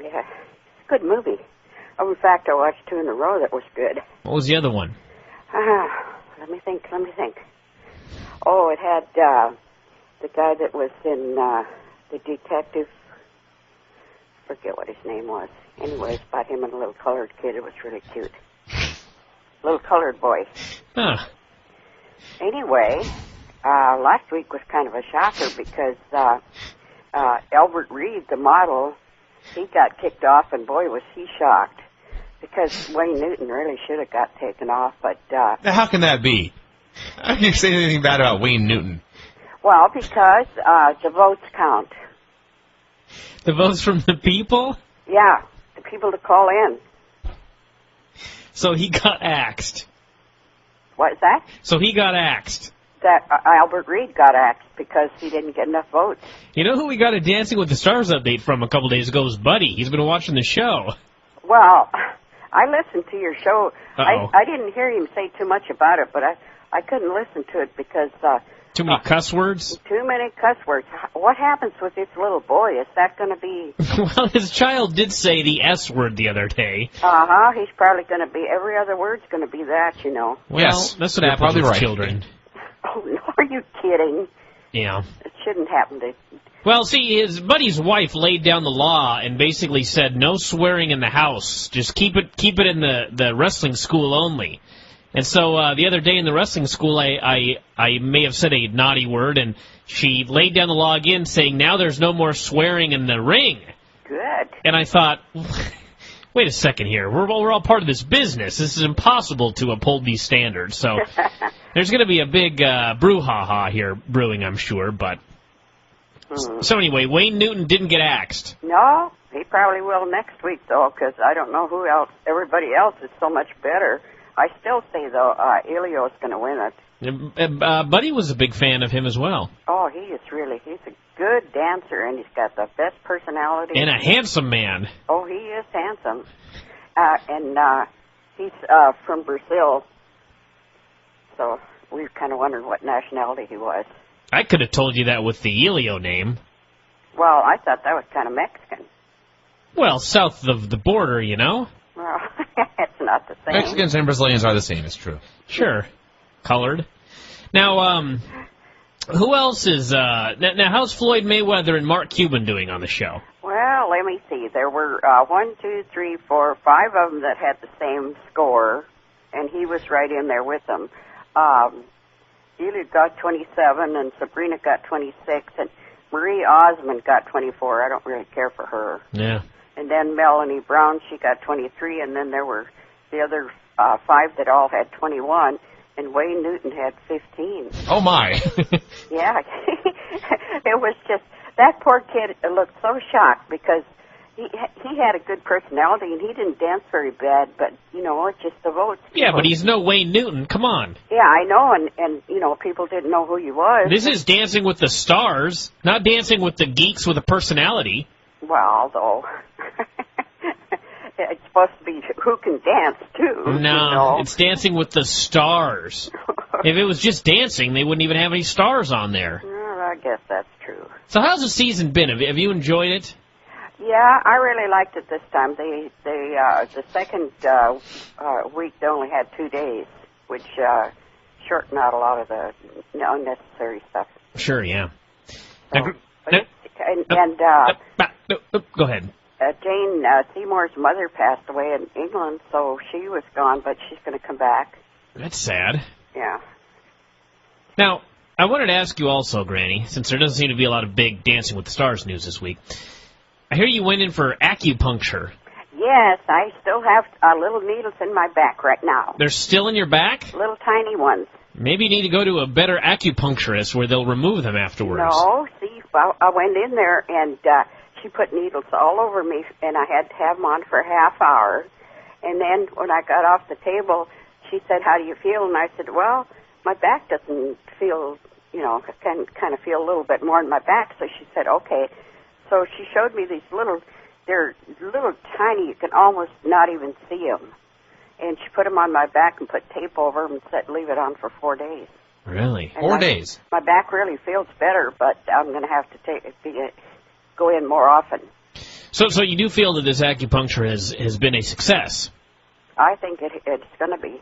Yeah. It's a good movie. Oh, in fact, I watched 2 in a row that was good. What was the other one? Let me think. Oh, it had the guy that was in the detective. Forget what his name was. Anyways, about him and a little colored kid. It was really cute. Little colored boy. Huh. Anyway, last week was kind of a shocker because Albert Reed, the model, he got kicked off, and boy, was he shocked. Because Wayne Newton really should have got taken off, but... Now, how can that be? How can you say anything bad about Wayne Newton? Well, because the votes count. The votes from the people? Yeah, the people to call in. So he got axed. What's that? So he got axed. That Albert Reed got axed because he didn't get enough votes. You know who we got a Dancing with the Stars update from a couple days ago was Buddy. He's been watching the show. Well, I listened to your show. Uh-oh. I didn't hear him say too much about it, but I couldn't listen to it because... Too many cuss words? Too many cuss words. What happens with this little boy? Is that going to be... Well, his child did say the S word the other day. Uh-huh. He's probably going to be... Every other word's going to be that, you know. Well, yes, that's what happens with children. Oh, no, are you kidding? Yeah. It shouldn't happen to... Well, see, his buddy's wife laid down the law and basically said no swearing in the house. Just keep it in the wrestling school only. And so the other day in the wrestling school, I may have said a naughty word, and she laid down the law again, saying now there's no more swearing in the ring. Good. And I thought, wait a second here. We're all part of this business. This is impossible to uphold these standards. So there's going to be a big brouhaha here brewing, I'm sure. But so anyway, Wayne Newton didn't get axed. No, he probably will next week, though, because I don't know who else. Everybody else is so much better. I still say, though, Elio's going to win it. Buddy was a big fan of him as well. Oh, he's a good dancer, and he's got the best personality. And a handsome man. Oh, he is handsome. And he's from Brazil, so we were kind of wondering what nationality he was. I could have told you that with the Elio name. Well, I thought that was kind of Mexican. Well, south of the border, you know. Well, it's not the same. Mexicans and Brazilians are the same, it's true. Sure. Colored. Now, who else is... Now, how's Floyd Mayweather and Mark Cuban doing on the show? Well, let me see. There were 1, 2, 3, 4, 5 of them that had the same score, and he was right in there with them. Julia got 27, and Sabrina got 26, and Marie Osmond got 24. I don't really care for her. Yeah. And then Melanie Brown, she got 23, and then there were the other 5 that all had 21, and Wayne Newton had 15. Oh, my. Yeah. It was just, that poor kid looked so shocked because he had a good personality, and he didn't dance very bad, but, you know, it's just the votes. Yeah, but he's no Wayne Newton. Come on. Yeah, I know, and you know, people didn't know who he was. This is Dancing with the Stars, not Dancing with the Geeks with a Personality. Well, though, it's supposed to be who can dance, too. No, you know? It's Dancing with the Stars. If it was just dancing, they wouldn't even have any stars on there. Well, I guess that's true. So how's the season been? Have you enjoyed it? Yeah, I really liked it this time. The second week they only had 2 days, which shortened out a lot of the unnecessary stuff. Sure, yeah. So, Go ahead. Jane Seymour's mother passed away in England, so she was gone, but she's going to come back. That's sad. Yeah. Now, I wanted to ask you also, Granny, since there doesn't seem to be a lot of big Dancing with the Stars news this week. I hear you went in for acupuncture. Yes, I still have little needles in my back right now. They're still in your back? Little tiny ones. Maybe you need to go to a better acupuncturist where they'll remove them afterwards. No, see, I went in there and she put needles all over me, and I had to have them on for a half hour. And then when I got off the table, she said, "How do you feel?" And I said, "Well, my back doesn't feel, you know, kind of feel a little bit more in my back." So she said, "Okay." So she showed me these they're little tiny, you can almost not even see them. And she put them on my back and put tape over them and said, leave it on for 4 days. Really? And 4 days? My back really feels better, but I'm going to have to go in more often. So you do feel that this acupuncture has been a success? I think it's going to be.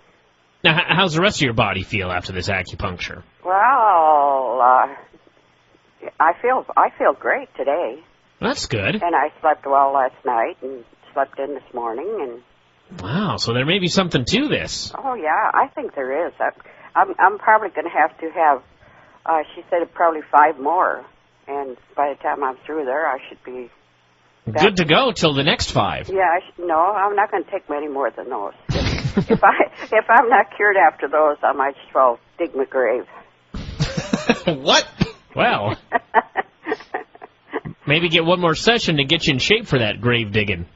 Now, how's the rest of your body feel after this acupuncture? Well, I feel great today. That's good. And I slept well last night and slept in this morning. And wow, so there may be something to this. Oh, yeah, I think there is. I'm probably going to have, she said probably 5 more. And by the time I'm through there, I should be back. Good to go till the next 5. Yeah, no, I'm not going to take many more than those. if I'm not cured after those, I might as well dig my grave. What? Well, maybe get one more session to get you in shape for that grave digging.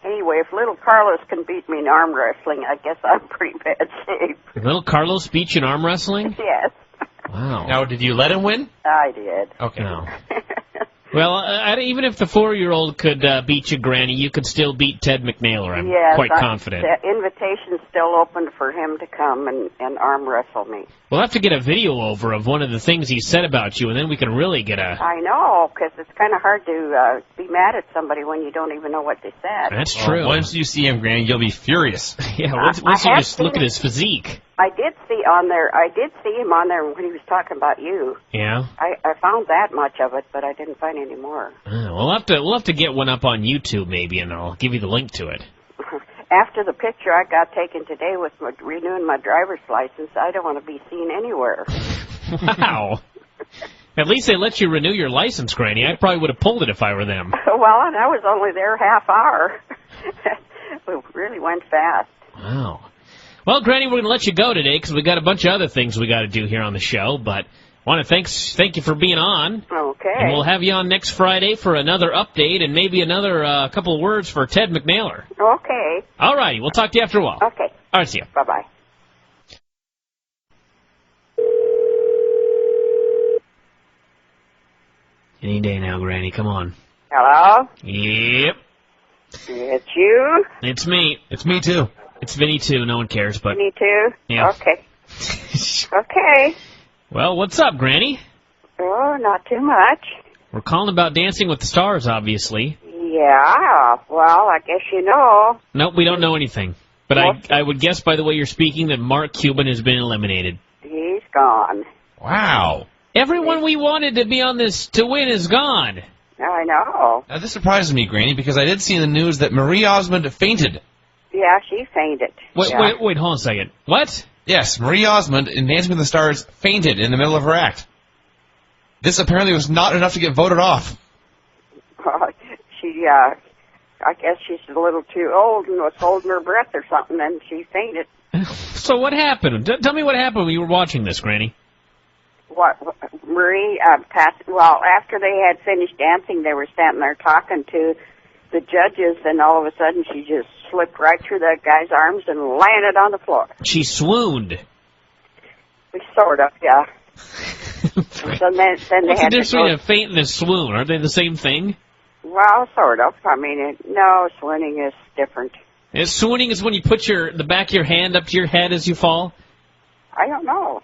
Anyway, if little Carlos can beat me in arm wrestling, I guess I'm pretty bad shape. Little Carlos beat you in arm wrestling? Yes. Wow. Now, did you let him win? I did. Okay. No. Well, even if the 4-year-old could beat you, Granny, you could still beat Ted McNailer. I'm quite confident. The invitation's still open for him to come and arm wrestle me. We'll have to get a video over of one of the things he said about you, and then we can really get a... I know, because it's kind of hard to be mad at somebody when you don't even know what they said. That's true. Once you see him, Granny, you'll be furious. Yeah, once you just look at his physique. I did see him on there when he was talking about you. Yeah? I found that much of it, but I didn't find any more. We'll have to get one up on YouTube maybe, and I'll give you the link to it. After the picture I got taken today with renewing my driver's license, I don't want to be seen anywhere. Wow. At least they let you renew your license, Granny. I probably would have pulled it if I were them. Well, and I was only there half hour. It really went fast. Wow. Well, Granny, we're going to let you go today because we got a bunch of other things we got to do here on the show, but I want to thank you for being on. Okay. And we'll have you on next Friday for another update and maybe another couple of words for Ted McNailer. Okay. All righty. We'll talk to you after a while. Okay. All right, see you. Bye-bye. Any day now, Granny. Come on. Hello? Yep. It's you? It's me. It's me, too. It's Vinny, too. No one cares, but... Me, too? Yeah. Okay. Okay. Well, what's up, Granny? Oh, not too much. We're calling about Dancing with the Stars, obviously. Yeah, well, I guess you know. Nope, we don't know anything. But I would guess by the way you're speaking that Mark Cuban has been eliminated. He's gone. Wow. Everyone we wanted to be on this to win is gone. I know. Now, this surprises me, Granny, because I did see in the news that Marie Osmond fainted. Yeah, she fainted. Wait, hold on a second. What? Yes, Marie Osmond in Dancing with the Stars fainted in the middle of her act. This apparently was not enough to get voted off. I guess she's a little too old and was holding her breath or something, and she fainted. So what happened? Tell me what happened when you were watching this, Granny. What, Marie passed, well, after they had finished dancing, they were standing there talking to the judges, and all of a sudden she just slipped right through that guy's arms and landed on the floor. She swooned. Sort of, yeah. So then they What's the had difference to between go, a faint and a swoon? Aren't they the same thing? well, sort of. I mean, no, swooning is different. And swooning is when you put the back of your hand up to your head as you fall? I don't know.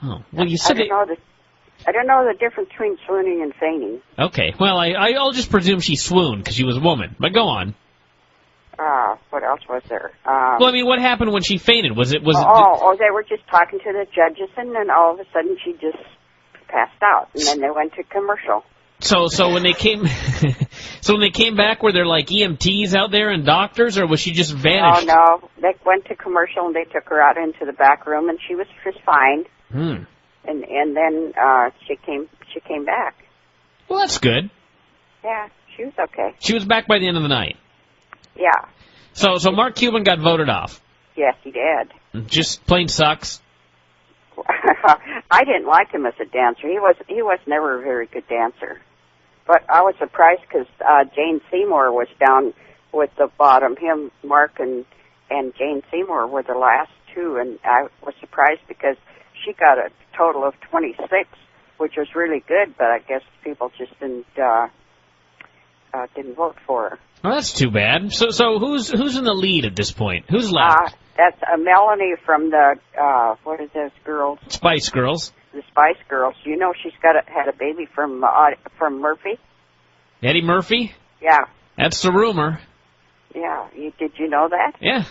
Oh, well, you said I don't know the difference between swooning and fainting. Okay, well, I'll just presume she swooned because she was a woman. But go on. What else was there? Well, I mean, what happened when she fainted? Was it? They were just talking to the judges, and then all of a sudden she just passed out, and then they went to commercial. So when they came, back, were there like EMTs out there and doctors, or was she just vanished? Oh no, they went to commercial and they took her out into the back room, and she was just fine. Hmm. And then she came back. Well, that's good. Yeah, she was okay. She was back by the end of the night. Yeah. So Mark Cuban got voted off. Yes, he did. Just plain sucks. I didn't like him as a dancer. He was never a very good dancer. But I was surprised because Jane Seymour was down with the bottom. Him, Mark, and Jane Seymour were the last two, and I was surprised because she got a total of 26, which was really good. But I guess people just didn't vote for her. Well, that's too bad. So who's in the lead at this point? Who's left? That's Melanie from the what is those girls? Spice Girls. The Spice Girls. You know she's had a baby from Murphy. Eddie Murphy? Yeah. That's the rumor. Yeah. Did you know that? Yeah.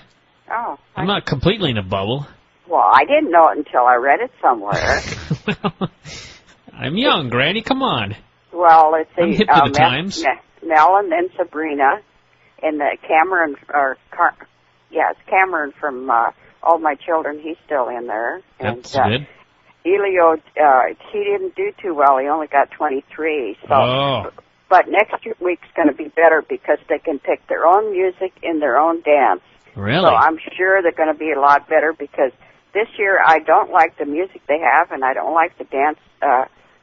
Oh. I'm not completely in a bubble. Well, I didn't know it until I read it somewhere. Well, I'm young, Granny. Come on. Well, let's see. I'm hip to the times. Mel and then Sabrina, and Cameron it's Cameron from All My Children. He's still in there. That's and, good. Elio, he didn't do too well. He only got 23. So, Oh. But next week's going to be better because they can pick their own music in their own dance. Really? So I'm sure they're going to be a lot better because this year I don't like the music they have and I don't like the dance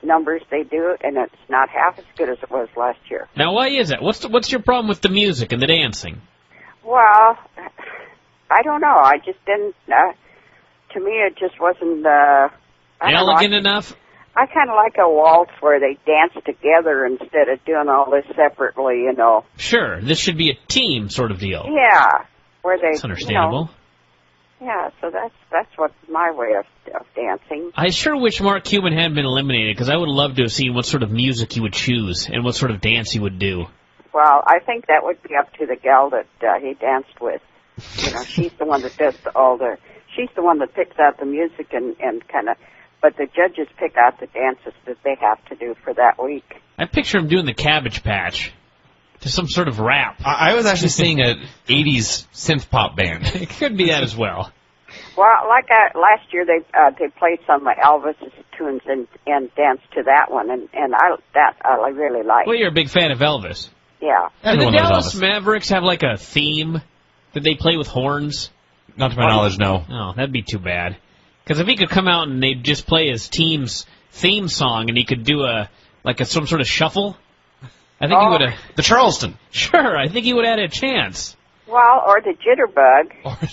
numbers they do, and it's not half as good as it was last year. Now, why is that? What's your problem with the music and the dancing? Well, I don't know. I just didn't. To me, it just wasn't Elegant enough? I kind of like a waltz where they dance together instead of doing all this separately, you know. Sure, this should be a team sort of deal. Yeah, where they. That's understandable. You know, yeah, so that's what's my way of dancing. I sure wish Mark Cuban hadn't been eliminated, because I would love to have seen what sort of music he would choose and what sort of dance he would do. Well, I think that would be up to the gal that he danced with. You know, she's the one that does she's the one that picks out the music and kind of, but the judges pick out the dances that they have to do for that week. I picture him doing the Cabbage Patch to some sort of rap. I was actually seeing an 80s synth pop band. It could be that as well. Well, like last year, they played some of Elvis's tunes and danced to that one, and I really like. Well, you're a big fan of Elvis. Yeah. Do the Everyone loves Dallas Elvis. Mavericks have like a theme that they play with horns? Not to my knowledge, no. Oh, that'd be too bad. Because if he could come out and they'd just play his team's theme song and he could do some sort of shuffle, I think he would have. The Charleston. Sure, I think he would have had a chance. Well, or the Jitterbug.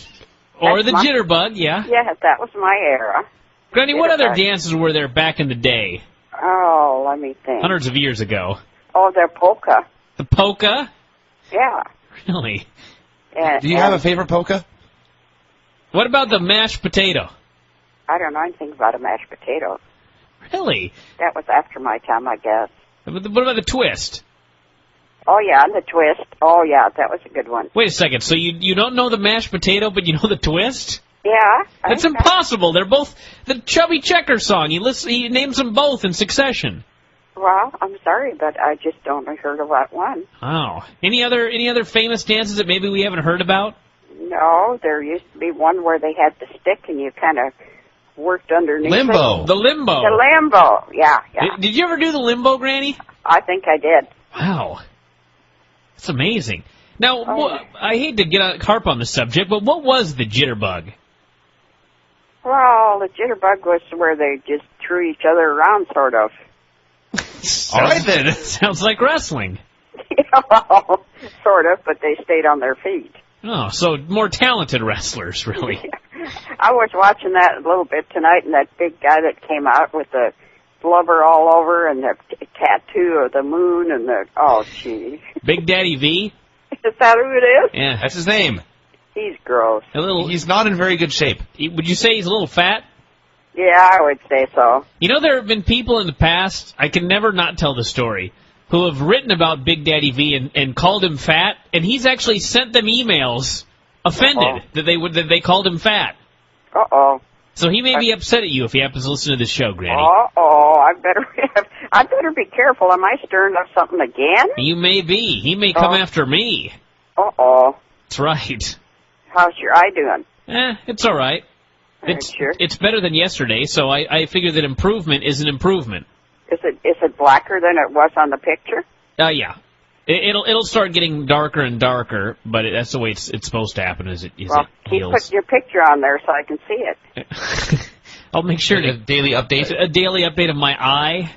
Or the Jitterbug, yeah. Yeah, that was my era. Granny, what other Jitterbug. dances were there back in the day? Oh, let me think. Hundreds of years ago. Oh, they're polka. The polka? Yeah. Really? And, Do you have a favorite polka? What about the mashed potato? I don't know anything about a mashed potato. Really? That was after my time, I guess. What about the twist? Oh, yeah, and the twist. Oh, yeah, that was a good one. Wait a second, so you don't know the mashed potato, but you know the twist? Yeah. That's impossible. They're both the Chubby Checker song. He names them both in succession. Well, I'm sorry, but I just don't heard of that one. Oh. Any other famous dances that maybe we haven't heard about? No, there used to be one where they had the stick and you kind of worked underneath Limbo. it. The limbo. The limbo, yeah. Did you ever do the limbo, Granny? I think I did. Wow. That's amazing. Now, I hate to harp on the subject, but what was the jitterbug? Well, the jitterbug was where they just threw each other around, sort of. All right, then. Sounds like wrestling. Well, sort of, but they stayed on their feet. Oh, so more talented wrestlers, really. I was watching that a little bit tonight, and that big guy that came out with the blubber all over and the tattoo of the moon and the, oh, gee. Big Daddy V? Is that who it is? Yeah. That's his name. He's gross. He's not in very good shape. Would you say he's a little fat? Yeah, I would say so. You know, there have been people in the past, I can never not tell the story, who have written about Big Daddy V and called him fat, and he's actually sent them emails offended that they called him fat. Uh-oh. So he may be upset at you if he happens to listen to this show, Granny. Uh-oh, I better be careful. Am I stirring up something again? You may be. He may come after me. Uh-oh. That's right. How's your eye doing? It's all right. It's better than yesterday, so I figure that improvement is an improvement. Is it blacker than it was on the picture? Yeah. It'll start getting darker and darker, but that's the way it's supposed to happen. It Keep heals. putting your picture on there so I can see it. I'll make sure a daily update. A daily update of my eye.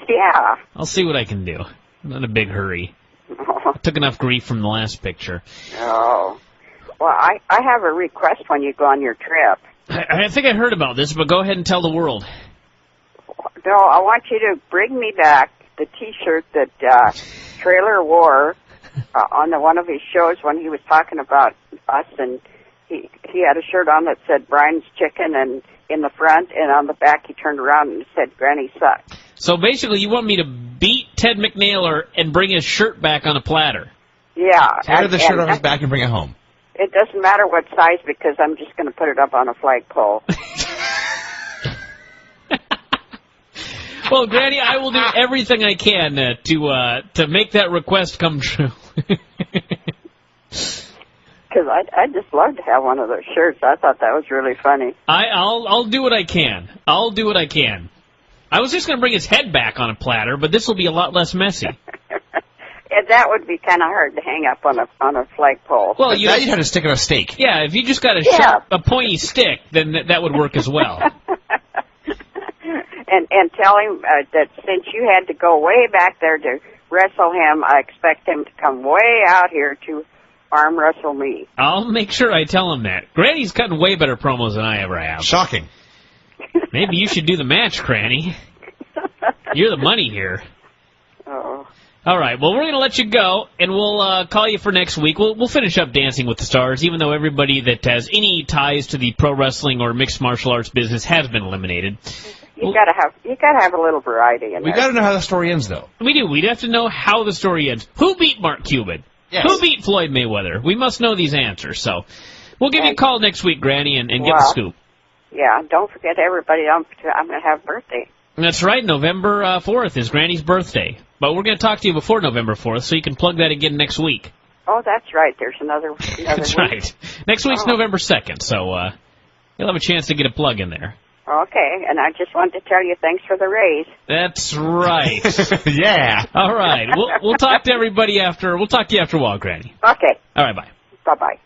Yeah. I'll see what I can do. I'm not in a big hurry. I took enough grief from the last picture. Oh. Well, I have a request when you go on your trip. I think I heard about this, but go ahead and tell the world. No, I want you to bring me back the T-shirt that Trailer wore on one of his shows when he was talking about us, and he had a shirt on that said Bryan's Chicken, and in the front, and on the back he turned around and said Granny sucked. So basically you want me to beat Ted Mcnailer and bring his shirt back on a platter? Yeah. Tear the shirt off his back and bring it home. It doesn't matter what size because I'm just going to put it up on a flagpole. Well, Granny, I will do everything I can to make that request come true. Because I'd just love to have one of those shirts. I thought that was really funny. I'll do what I can. I'll do what I can. I was just going to bring his head back on a platter, but this will be a lot less messy. And that would be kind of hard to hang up on a flagpole. Well, you'd have to stick on a stake. Yeah, if you just got a pointy stick, then that would work as well. And tell him that since you had to go way back there to wrestle him, I expect him to come way out here to arm wrestle me. I'll make sure I tell him that. Granny's cutting way better promos than I ever have. Shocking. Maybe you should do the match, Granny. You're the money here. Oh. All right, well, we're going to let you go, and we'll call you for next week. We'll finish up Dancing with the Stars, even though everybody that has any ties to the pro wrestling or mixed martial arts business has been eliminated. You gotta have a little variety in We there. got to know how the story ends, though. We do. We'd have to know how the story ends. Who beat Mark Cuban? Yes. Who beat Floyd Mayweather? We must know these answers. So we'll give you a call next week, Granny, and get the scoop. Yeah, don't forget everybody. I'm going to have a birthday. That's right. November 4th is Granny's birthday. But we're going to talk to you before November 4th, so you can plug that again next week. Oh, that's right. There's another That's week. right. Next week's November 2nd, so you'll have a chance to get a plug in there. Okay, and I just wanted to tell you thanks for the raise. That's right. Yeah. All right. We'll talk to everybody after. We'll talk to you after a while, Granny. Okay. All right. Bye. Bye-bye.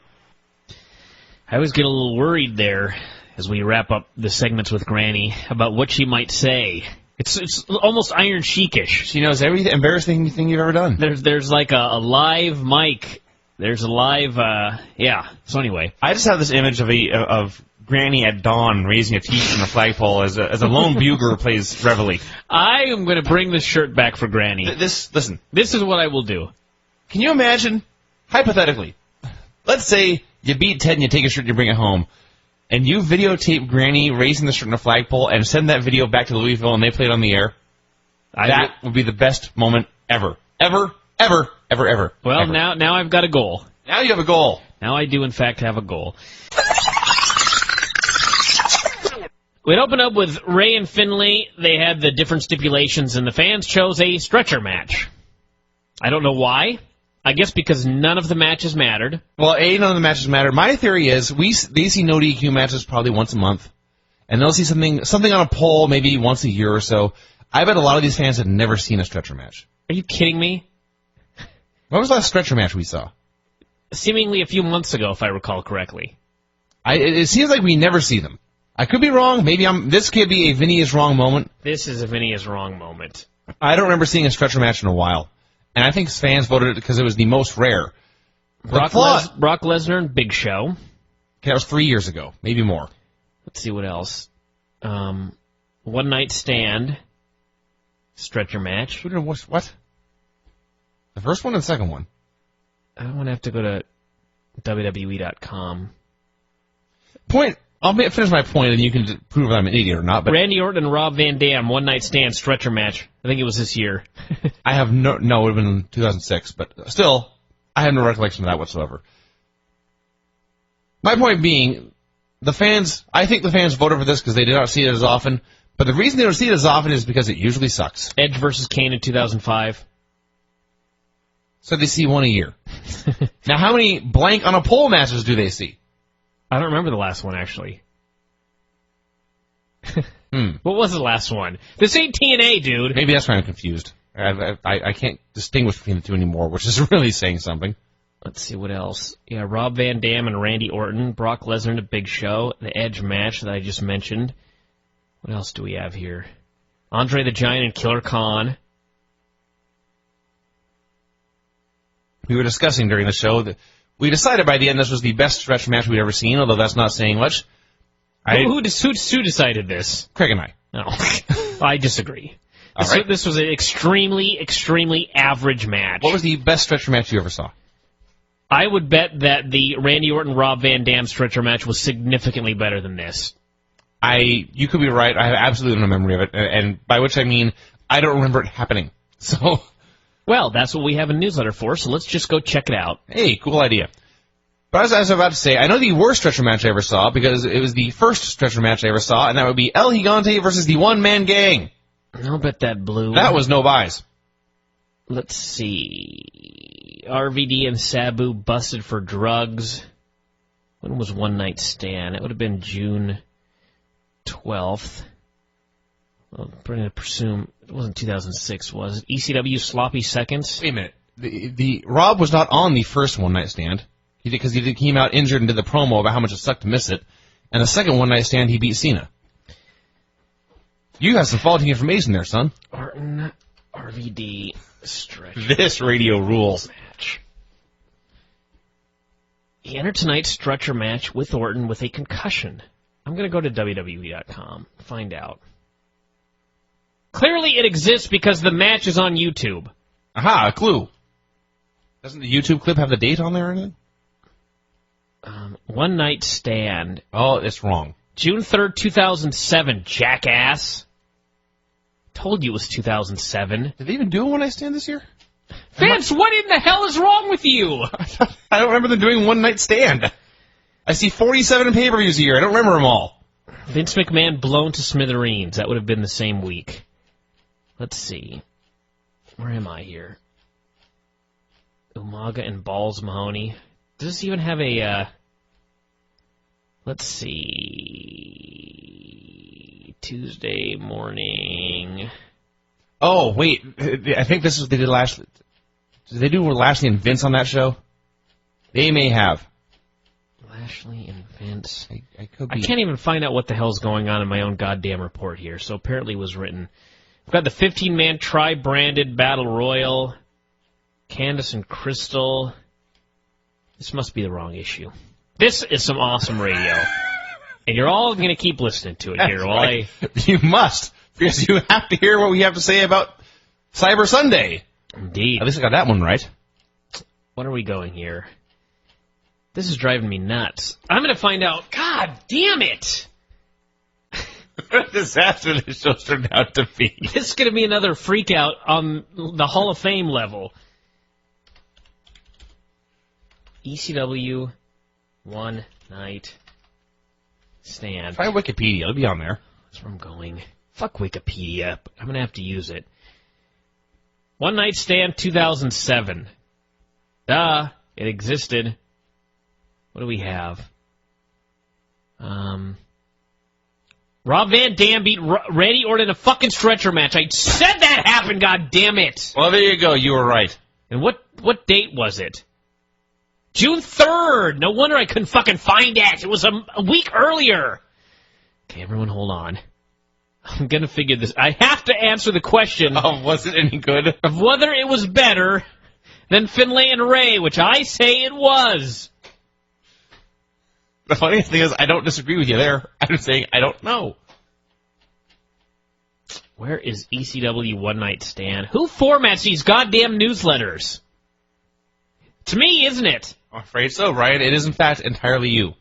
I always get a little worried there as we wrap up the segments with Granny about what she might say. It's almost Iron Sheik-ish. She knows every embarrassing thing you've ever done. There's like a live mic. There's a live yeah. So anyway, I just have this image of Granny at dawn raising a teeth from a flagpole as a lone bugler plays reveille. I am going to bring this shirt back for Granny. Listen. This is what I will do. Can you imagine, hypothetically, let's say you beat Ted and you take a shirt and you bring it home, and you videotape Granny raising the shirt on a flagpole and send that video back to Louisville and they play it on the air? That would be the best moment ever. Ever. Well, ever. Now I've got a goal. Now you have a goal. Now I do, in fact, have a goal. We'd open up with Ray and Finlay. They had the different stipulations, and the fans chose a stretcher match. I don't know why. I guess because none of the matches mattered. Well, none of the matches matter. My theory is they see no DQ matches probably once a month, and they'll see something on a poll maybe once a year or so. I bet a lot of these fans have never seen a stretcher match. Are you kidding me? When was the last stretcher match we saw? Seemingly a few months ago, if I recall correctly. It seems like we never see them. I could be wrong. Maybe this could be a Vinny is wrong moment. This is a Vinny is wrong moment. I don't remember seeing a stretcher match in a while. And I think fans voted it because it was the most rare. Brock Lesnar and Big Show. Okay, that was 3 years ago. Maybe more. Let's see what else. One Night Stand. Stretcher match. What? The first one or the second one? I'm going to have to go to WWE.com. I'll finish my point, and you can prove I'm an idiot or not. But Randy Orton and Rob Van Dam, One Night Stand stretcher match. I think it was this year. I have no, it would have been 2006, but still, I have no recollection of that whatsoever. My point being, I think the fans voted for this because they did not see it as often, but the reason they don't see it as often is because it usually sucks. Edge versus Kane in 2005. So they see one a year. Now, how many blank on a pole matches do they see? I don't remember the last one, actually. What was the last one? This ain't TNA, dude. Maybe that's why I'm confused. I can't distinguish between the two anymore, which is really saying something. Let's see what else. Yeah, Rob Van Dam and Randy Orton, Brock Lesnar and a Big Show, the Edge match that I just mentioned. What else do we have here? Andre the Giant and Killer Khan. We were discussing during the show that we decided by the end this was the best stretch match we'd ever seen, although that's not saying much. Who decided this? Craig and I. No, I disagree. Right. This was an extremely, extremely average match. What was the best stretcher match you ever saw? I would bet that the Randy Orton-Rob Van Dam stretcher match was significantly better than this. You could be right. I have absolutely no memory of it, and by which I mean I don't remember it happening. So, well, that's what we have a newsletter for, so let's just go check it out. Hey, cool idea. But as I was about to say, I know the worst stretcher match I ever saw because it was the first stretcher match I ever saw, and that would be El Gigante versus the One Man Gang. I'll bet that blew. That was no buys. Let's see. RVD and Sabu busted for drugs. When was One Night Stand? It would have been June 12th. Well, I'm going to presume it wasn't 2006, was it? ECW Sloppy Seconds? Wait a minute. The Rob was not on the first One Night Stand. He did because he came out injured and did the promo about how much it sucked to miss it. And the second One Night Stand, he beat Cena. You have some faulty information there, son. Orton, RVD, stretch. This radio rules. Match. He entered tonight's stretcher match with Orton with a concussion. I'm going to go to WWE.com, find out. Clearly it exists because the match is on YouTube. Aha, a clue. Doesn't the YouTube clip have the date on there or anything? One Night Stand. Oh, it's wrong. June 3rd, 2007, jackass. Told you it was 2007. Did they even do a One Night Stand this year? Vince, what in the hell is wrong with you? I don't remember them doing One Night Stand. I see 47 pay-per-views a year. I don't remember them all. Vince McMahon blown to smithereens. That would have been the same week. Let's see. Where am I here? Umaga and Balls Mahoney. Does this even have a, let's see, Tuesday morning. Oh, wait. I think this is what they did last. Did they do Lashley and Vince on that show? They may have. Lashley and Vince. I could be. I can't even find out what the hell's going on in my own goddamn report here, so apparently it was written. We've got the 15-man tri-branded Battle Royal. Candace and Crystal. This must be the wrong issue. This is some awesome radio. And you're all going to keep listening to it here. Right. You must, because you have to hear what we have to say about Cyber Sunday. Indeed. At least I got that one right. What are we going here? This is driving me nuts. I'm going to find out. God damn it! What a disaster this show turned out to be. This is going to be another freak out on the Hall of Fame level. ECW One Night Stand. Try Wikipedia. It'll be on there. That's where I'm going. Fuck Wikipedia, but I'm going to have to use it. One Night Stand 2007. Duh. It existed. What do we have? Rob Van Dam beat Randy Orton in a fucking stretcher match. I said that happened, god damn it. Well, there you go. You were right. And what date was it? June 3rd. No wonder I couldn't fucking find it. It was a week earlier. Okay, everyone hold on. I'm going to figure this. I have to answer the question. Oh, was it any good? Of whether it was better than Finlay and Ray, which I say it was. The funniest thing is I don't disagree with you there. I'm saying I don't know. Where is ECW One Night Stand? Who formats these goddamn newsletters? To me, isn't it? I'm afraid so, Ryan. It is, in fact, entirely you.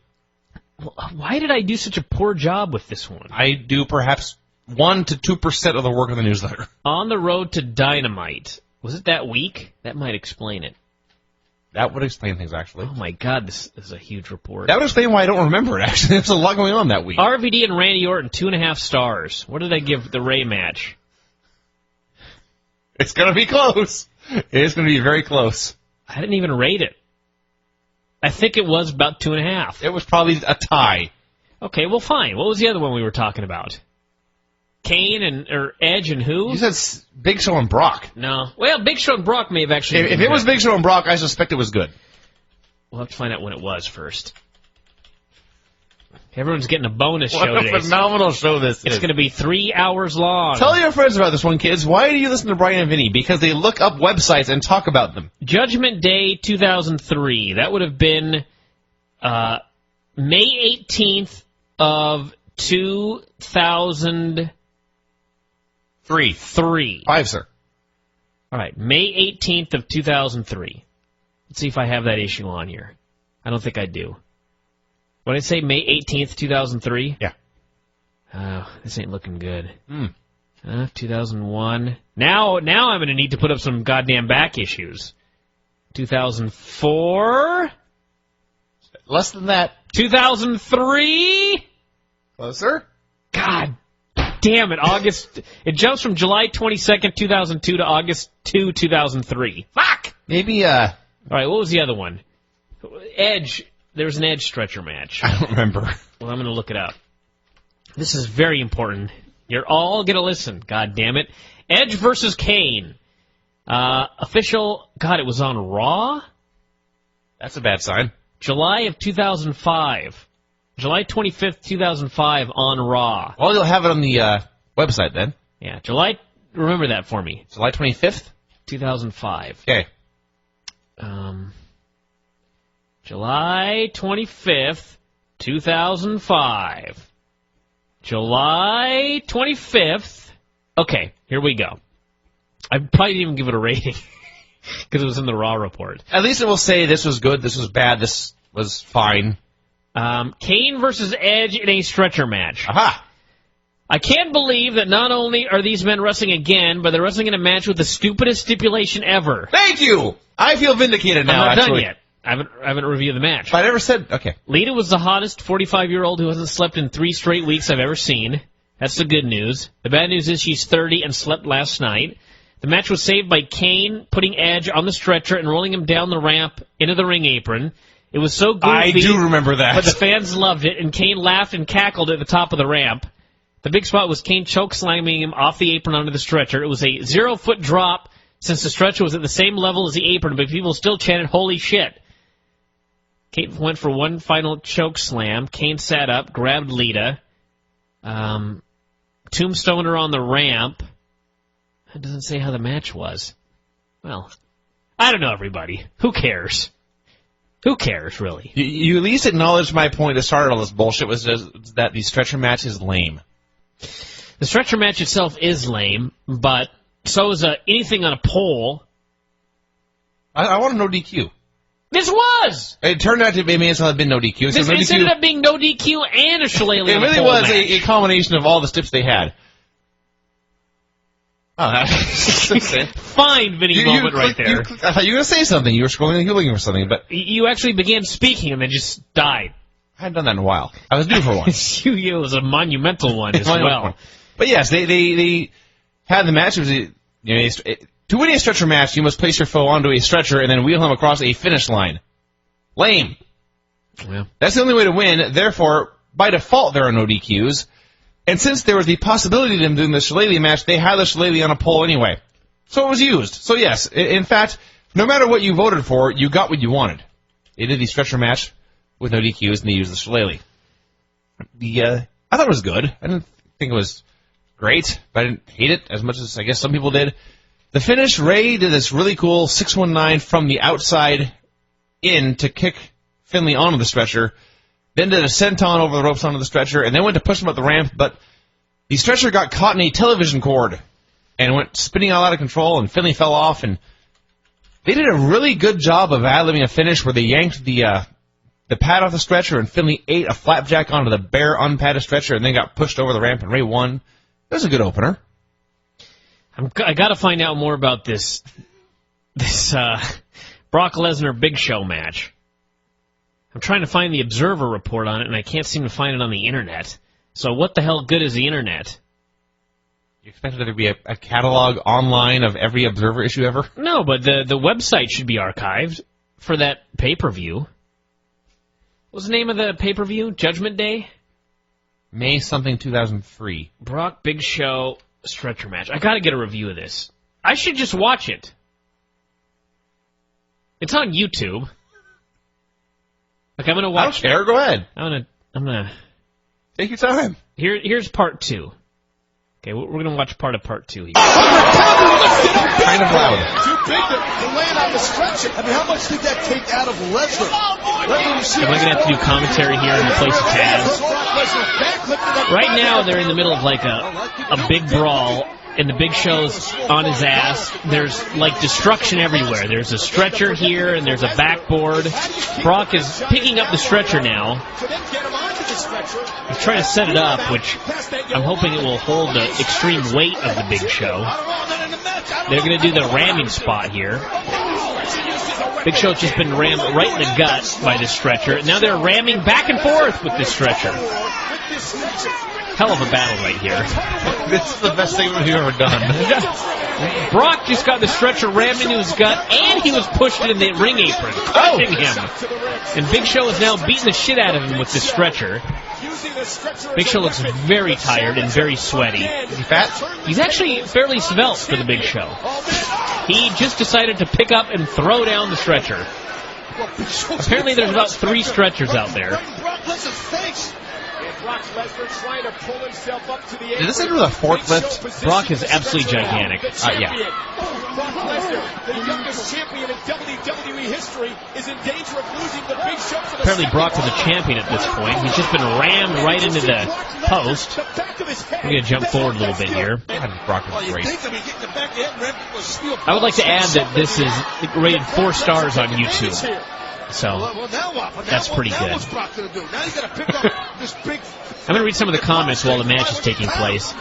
Well, why did I do such a poor job with this one? I do perhaps 1 to 2% of the work of the newsletter. On the Road to Dynamite. Was it that week? That might explain it. That would explain things, actually. Oh, my God, this is a huge report. That would explain why I don't remember it, actually. There's a lot going on that week. RVD and Randy Orton, 2.5 stars. What did I give the Ray match? It's going to be close. It is going to be very close. I didn't even rate it. I think it was about 2.5. It was probably a tie. Okay, well, fine. What was the other one we were talking about? Kane or Edge and who? You said Big Show and Brock. No. Well, Big Show and Brock may have actually... If it was Big Show and Brock, I suspect it was good. We'll have to find out when it was first. Everyone's getting a bonus show What today. a phenomenal show this is. It's going to be 3 hours long. Tell your friends about this one, kids. Why do you listen to Bryan and Vinny? Because they look up websites and talk about them. Judgment Day 2003. That would have been May 18th of 2003. 5, sir. All right, May 18th of 2003. Let's see if I have that issue on here. I don't think I do. What did I say, May 18th, 2003? Yeah. This ain't looking good. 2001. Now I'm going to need to put up some goddamn back issues. 2004. Less than that. 2003. Closer. God damn it. August. It jumps from July 22nd, 2002 to August 2, 2003. Fuck! Maybe, All right, what was the other one? Edge. There's an Edge stretcher match. I don't remember. Well, I'm going to look it up. This is very important. You're all going to listen. God damn it. Edge versus Kane. Official. God, it was on Raw? That's a bad sign. July of 2005. July 25th, 2005 on Raw. Well, you'll have it on the website then. Yeah, July. Remember that for me. July 25th? 2005. Okay. July 25th, 2005. July 25th. Okay, here we go. I probably didn't even give it a rating because it was in the Raw report. At least it will say this was good, this was bad, this was fine. Kane versus Edge in a stretcher match. Aha! I can't believe that not only are these men wrestling again, but they're wrestling in a match with the stupidest stipulation ever. Thank you! I feel vindicated now, I'm not actually. done yet. I haven't reviewed the match. But I never said... Okay. Lita was the hottest 45-year-old who hasn't slept in 3 straight weeks I've ever seen. That's the good news. The bad news is she's 30 and slept last night. The match was saved by Kane putting Edge on the stretcher and rolling him down the ramp into the ring apron. It was so goofy. I do remember that. But the fans loved it, and Kane laughed and cackled at the top of the ramp. The big spot was Kane chokeslamming him off the apron onto the stretcher. It was a 0-foot drop since the stretcher was at the same level as the apron, but people still chanted, "Holy shit." Kane went for one final choke slam. Kane sat up, grabbed Lita, tombstoned her on the ramp. It doesn't say how the match was. Well, I don't know, everybody. Who cares? Who cares, really? You at least acknowledged my point that started all this bullshit was just that the stretcher match is lame. The stretcher match itself is lame, but so is anything on a pole. I want to know DQ. This was! It turned out to be, it may as well have been no DQ. This ended up being no DQ and a shillelagh. It really was a combination of all the steps they had. Oh, that's fine, Vinny moment right there. I thought you were going to say something. You were scrolling and looking for something, but you actually began speaking and then just died. I hadn't done that in a while. I was due for one. It was a monumental one as well. But yes, they had the match. It was to win a stretcher match, you must place your foe onto a stretcher and then wheel him across a finish line. Lame. Yeah. That's the only way to win. Therefore, by default, there are no DQs. And since there was the possibility of them doing the shillelagh match, they had the shillelagh on a pole anyway. So it was used. So yes, in fact, no matter what you voted for, you got what you wanted. They did the stretcher match with no DQs, and they used the shillelagh. I thought it was good. I didn't think it was great, but I didn't hate it as much as I guess some people did. The finish, Ray did this really cool 619 from the outside in to kick Finley onto the stretcher, then did a senton over the ropes onto the stretcher, and then went to push him up the ramp, but the stretcher got caught in a television cord and went spinning all out of control, and Finley fell off, and they did a really good job of ad-libbing a finish where they yanked the pad off the stretcher, and Finley ate a flapjack onto the bare, unpadded stretcher, and then got pushed over the ramp, and Ray won. It was a good opener. I got to find out more about this Brock Lesnar Big Show match. I'm trying to find the Observer report on it, and I can't seem to find it on the internet. So what the hell good is the internet? You expected there to be a catalog online of every Observer issue ever? No, but the website should be archived for that pay-per-view. What was the name of the pay-per-view? Judgment Day? May something 2003. Brock Big Show stretcher match. I got to get a review of this. I should just watch it. It's on YouTube. Like, I'm gonna watch. I don't care. Go ahead. I'm gonna take your time. Here's part 2. Okay, we're gonna watch part of part 2 here. Kind of loud. Too big to land on the stretcher. I mean, how much did that take out of Lesnar? Am I gonna have to do commentary here in the place of Taz? Right now, they're in the middle of like a big brawl. And the Big Show's on his ass. There's, like, destruction everywhere. There's a stretcher here, and there's a backboard. Brock is picking up the stretcher now. He's trying to set it up, which I'm hoping it will hold the extreme weight of the Big Show. They're going to do the ramming spot here. Big Show's just been rammed right in the gut by this stretcher. Now they're ramming back and forth with this stretcher. hell of a battle right here. This is the best thing we've ever done. Brock just got the stretcher rammed into his gut, and he was pushed in the ring apron, crushing him. And Big Show is now beating the shit out of him with this stretcher. Big Show looks very tired and very sweaty. Is he fat? He's actually fairly svelte for the Big Show. He just decided to pick up and throw down the stretcher. Apparently there's about 3 stretchers out there. Did this end with a forklift? Brock is absolutely gigantic. Yeah. Brock Lesnar, the youngest champion in WWE history, is in danger of losing the Big Show for the Apparently Brock is a champion at this point. He's just been rammed right into the post. We're going to jump forward a little bit here. Brock is great. I would like to add that this is rated 4 stars on YouTube. So, that's pretty good. I'm going to read some of the comments while the match is taking place.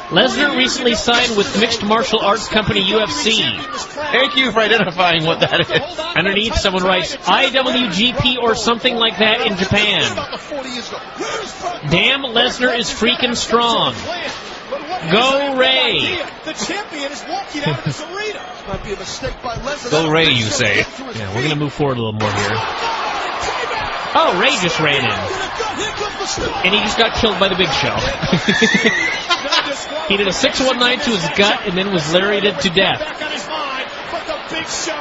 Lesnar recently signed with mixed martial arts company UFC. Thank you for identifying what that is. Underneath, someone writes, IWGP or something like that in Japan. Damn, Lesnar is freaking strong. Go Ray. The champion is walking out of this arena. Might be a mistake by Lesnar. Go Ray, you say. Yeah, we're going to move forward a little more here. Oh, Ray just ran in. And he just got killed by the Big Show. He did a 619 to his gut and then was lariated to death.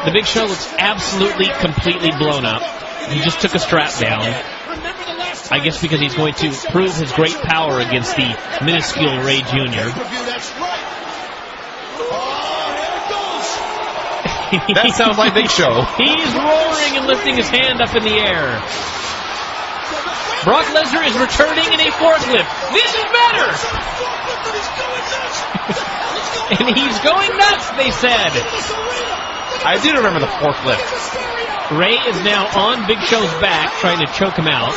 The Big Show looks absolutely, completely blown up. He just took a strap down. I guess because he's going to prove his great power against the minuscule Ray Jr. That sounds like Big Show. He's roaring and lifting his hand up in the air. Brock Lesnar is returning in a forklift. This is better! And he's going nuts, they said. I do remember the forklift. Ray is now on Big Show's back, trying to choke him out.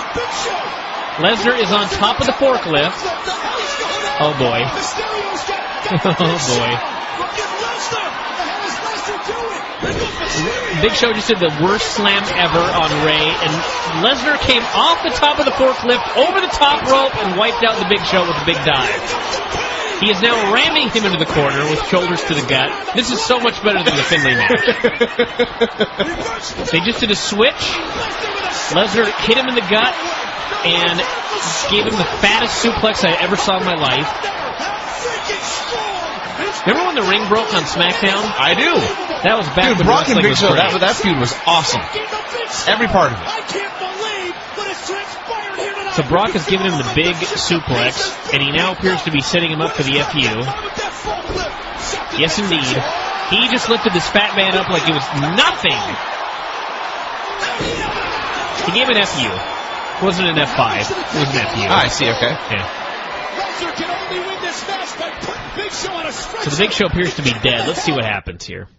Lesnar is on top of the forklift. Oh, boy. Oh, boy. Big Show just did the worst slam ever on Ray, and Lesnar came off the top of the forklift, over the top rope, and wiped out the Big Show with a big dive. He is now ramming him into the corner with shoulders to the gut. This is so much better than the Finlay match. They just did a switch. Lesnar hit him in the gut and gave him the fattest suplex I ever saw in my life. Remember when the ring broke on SmackDown? I do. That was back when Brock and wrestling Big was Show, great. that feud was awesome. Every part of it. So Brock has given him the big suplex, and he now appears to be setting him up for the FU. Yes, indeed. He just lifted this fat man up like it was nothing. He gave an FU. It wasn't an F5. It was an FU. I see, okay. Yeah. So the Big Show appears to be dead. Let's see what happens here.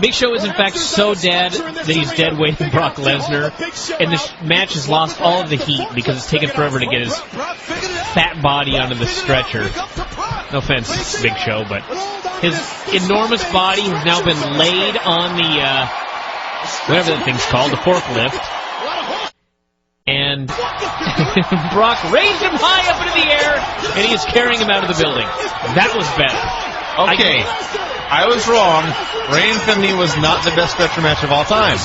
Big Show is in fact so dead that he's dead weight than Brock Lesnar, and this match has lost all of the heat because it's taken forever to get his fat body onto the stretcher. No offense, Big Show, but his enormous body has now been laid on the, whatever that thing's called, the forklift. And Brock raised him high up into the air, and he is carrying him out of the building. That was better. Okay, I was wrong. Ray and Finlay was not the best stretcher match of all time.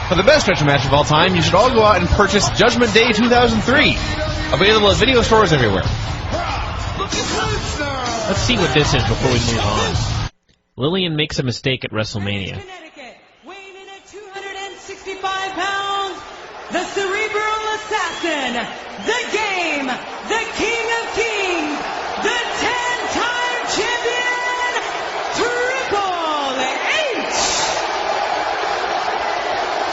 For the best stretcher match of all time, you should all go out and purchase Judgment Day 2003. Available at video stores everywhere. Let's see what this is before we move on. Lillian makes a mistake at WrestleMania. Weighing in at 265 pounds, the Cerebral Assassin, the Game, the King of Kings, the 10-time champion, Triple H.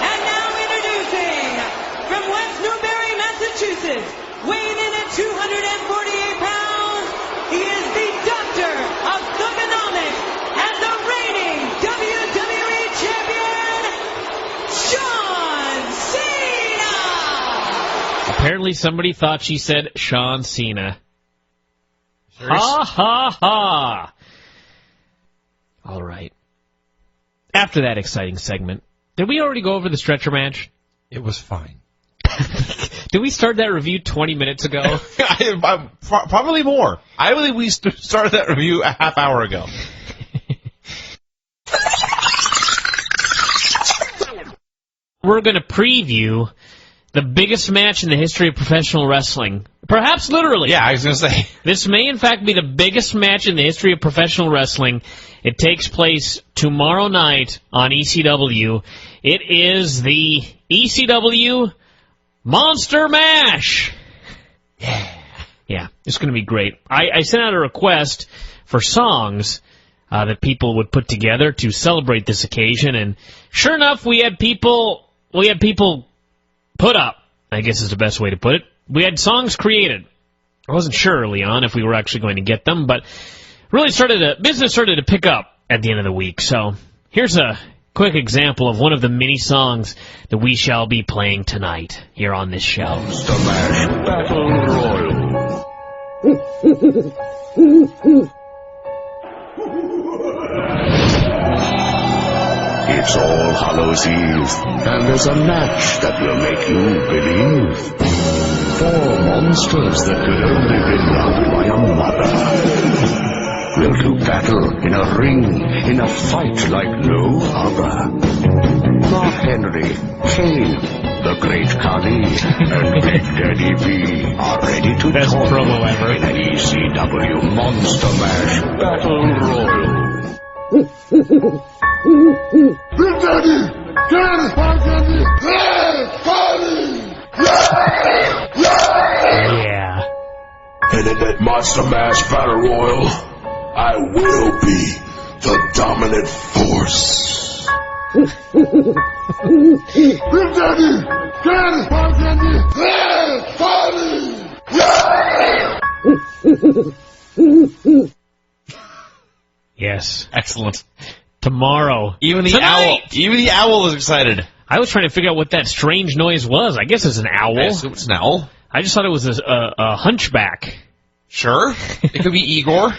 And now introducing, from West Newbury, Massachusetts, weighing in at 248 pounds, he is the Doctor of Thugonomics and the reigning WWE champion, John Cena! Apparently somebody thought she said Sean Cena. Ha ha ha! All right. After that exciting segment, did we already go over the stretcher match? It was fine. Did we start that review 20 minutes ago? Probably more. I believe we started that review a half hour ago. We're going to preview the biggest match in the history of professional wrestling. Perhaps literally. Yeah, I was going to say. This may, in fact, be the biggest match in the history of professional wrestling. It takes place tomorrow night on ECW. It is the ECW Monster Mash. Yeah, it's going to be great. I sent out a request for songs that people would put together to celebrate this occasion, and sure enough, we had people put up, I guess is the best way to put it. We had songs created. I wasn't sure early on if we were actually going to get them, but really business started to pick up at the end of the week. So here's a quick example of one of the many songs that we shall be playing tonight here on this show. Monster Mash Battle Royal. It's All Hallows Eve, and there's a match that will make you believe. 4 monsters that could only be loved by a mother will do battle in a ring, in a fight like no other. Mark Henry, Kane, the Great Khali, and Big Daddy V are ready to Best promo ever. in an ECW Monster Mash Battle Royal. Big Daddy! Daddy! Yeah. And in that Monster Mash Battle Royal, I will be the dominant force. Big Daddy! Daddy! Yes. Excellent. Tomorrow. Even the Tonight! owl is excited. I was trying to figure out what that strange noise was. I guess it's an owl. I assume it's an owl. I just thought it was a hunchback. Sure. It could be Igor.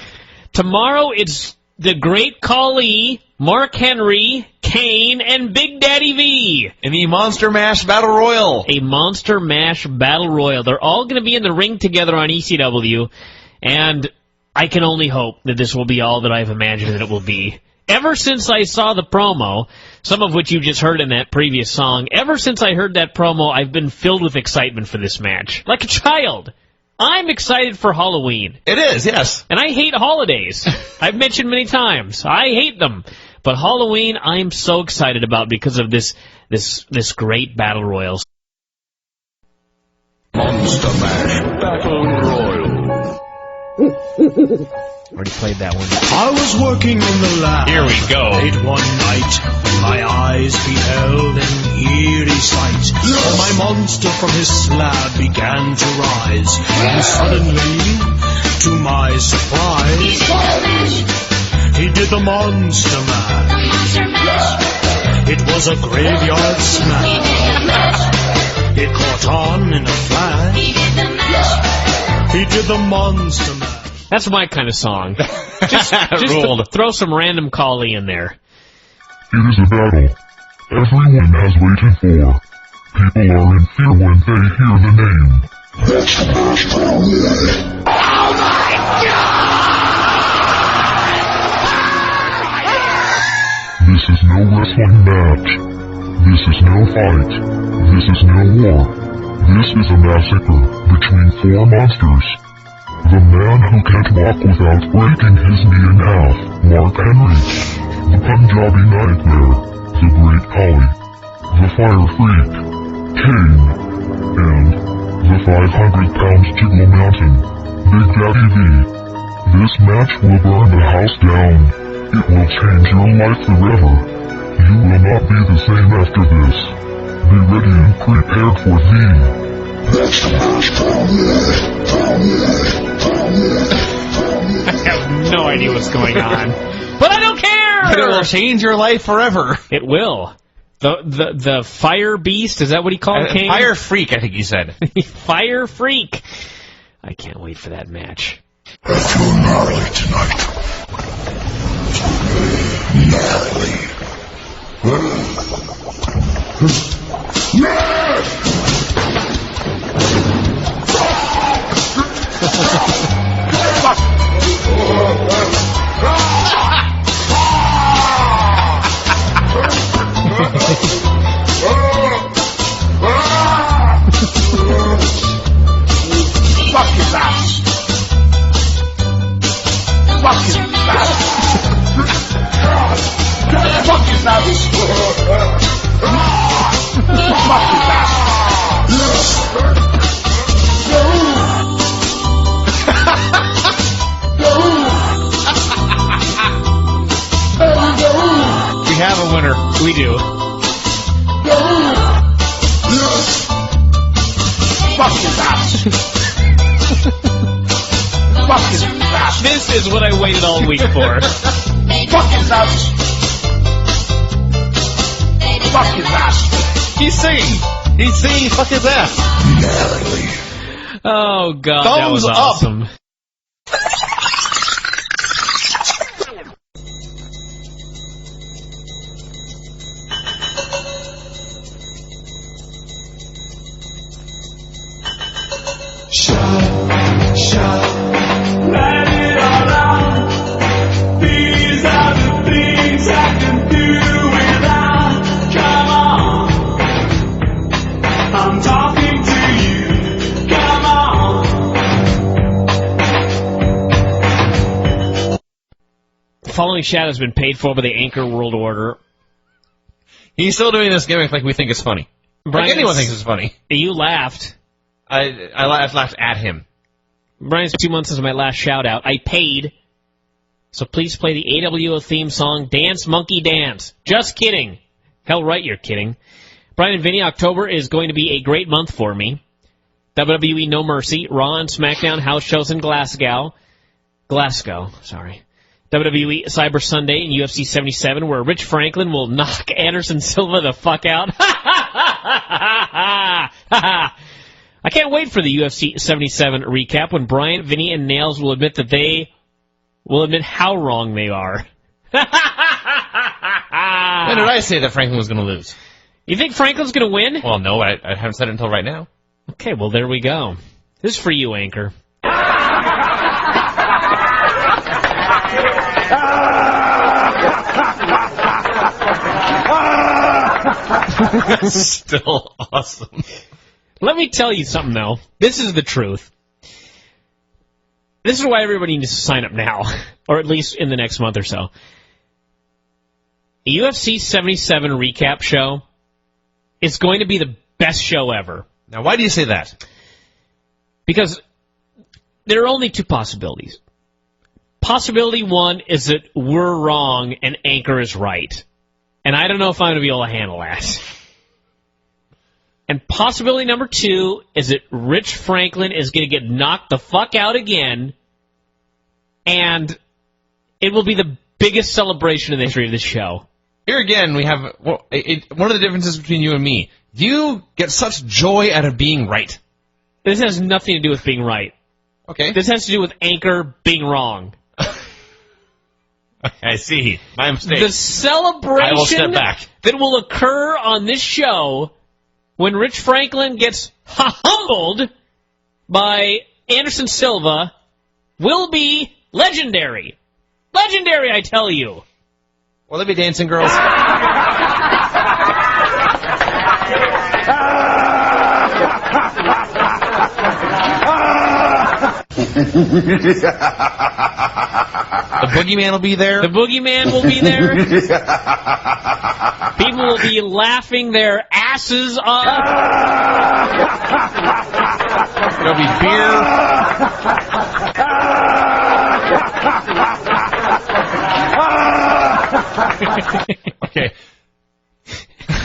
Tomorrow it's the Great Khali, Mark Henry, Kane, and Big Daddy V. In the Monster Mash Battle Royal. A Monster Mash Battle Royal. They're all going to be in the ring together on ECW, and I can only hope that this will be all that I've imagined that it will be. Ever since I saw the promo, some of which you just heard in that previous song, ever since I heard that promo, I've been filled with excitement for this match. Like a child. I'm excited for Halloween. It is, yes. And I hate holidays. I've mentioned many times. I hate them. But Halloween, I'm so excited about because of this great battle royal. Monster Mash Battle Royal. Already played that one. I was working in the lab. Here we go. Late one night, my eyes beheld an eerie sight. For my monster from his slab began to rise. And suddenly, to my surprise, he did the monster mash. It was a graveyard smash. It caught on in a flash. He did the monster mash. That's my kind of song. Just to throw some random Khali in there. It is a battle everyone has waited for. People are in fear when they hear the name. Oh my God! This is no wrestling match. This is no fight. This is no war. This is a massacre between 4 monsters. The man who can't walk without breaking his knee in half, Mark Henry. The Punjabi Nightmare, the Great Khali. The Fire Freak, Kane. And the 500-pound Jiggle Mountain, Big Daddy V. This match will burn the house down. It will change your life forever. You will not be the same after this. Be ready and prepared for the I have no idea what's going on. But I don't care! But it will change your life forever. It will. The Fire Beast, is that what he called Kane? Fire Freak, I think he said. Fire Freak. I can't wait for that match. I feel gnarly tonight. Gnarly. Fuck his ass. Fuck his ass. Fuck his ass. Fuck his We have a winner. We do. Fuck his ass. Fuck his ass. This is what I waited all week for. Fuck his ass. Fuck his ass. He's singing. He's singing fuck his ass. Oh, God, Thumbs that was up. awesome. Let it all out. These are the things I can do without. Come on. I'm talking to you. Come on. Following Shadow has been paid for by the Anchor World Order. He's still doing this gimmick like we think it's funny. Brian, like anyone thinks it's funny. You laughed. I laughed at him. Brian's 2 months since my last shout-out. I paid. So please play the AWO theme song, Dance Monkey Dance. Just kidding. Hell right, you're kidding. Bryan and Vinny, October is going to be a great month for me. WWE No Mercy, Raw and SmackDown house shows in Glasgow, sorry. WWE Cyber Sunday and UFC 77, where Rich Franklin will knock Anderson Silva the fuck out. I can't wait for the UFC 77 recap when Bryan, Vinny, and Nails will admit how wrong they are. When did I say that Franklin was going to lose? You think Franklin's going to win? Well, no, I haven't said it until right now. Okay, well, there we go. This is for you, Anchor. That's still awesome. Let me tell you something, though. This is the truth. This is why everybody needs to sign up now, or at least in the next month or so. The UFC 77 recap show is going to be the best show ever. Now, why do you say that? Because there are only two possibilities. Possibility one is that we're wrong and Anchor is right. And I don't know if I'm going to be able to handle that. And possibility number two is that Rich Franklin is going to get knocked the fuck out again, and it will be the biggest celebration in the history of the show. Here again, we have one of the differences between you and me. You get such joy out of being right. This has nothing to do with being right. Okay. This has to do with Anchor being wrong. I see. My mistake. The celebration I will step back. that will occur on this show when Rich Franklin gets humbled by Anderson Silva will be legendary. Legendary, I tell you. Will there be dancing girls? The boogeyman will be there. The boogeyman will be there. People will be laughing their asses off. There'll be beer. Okay.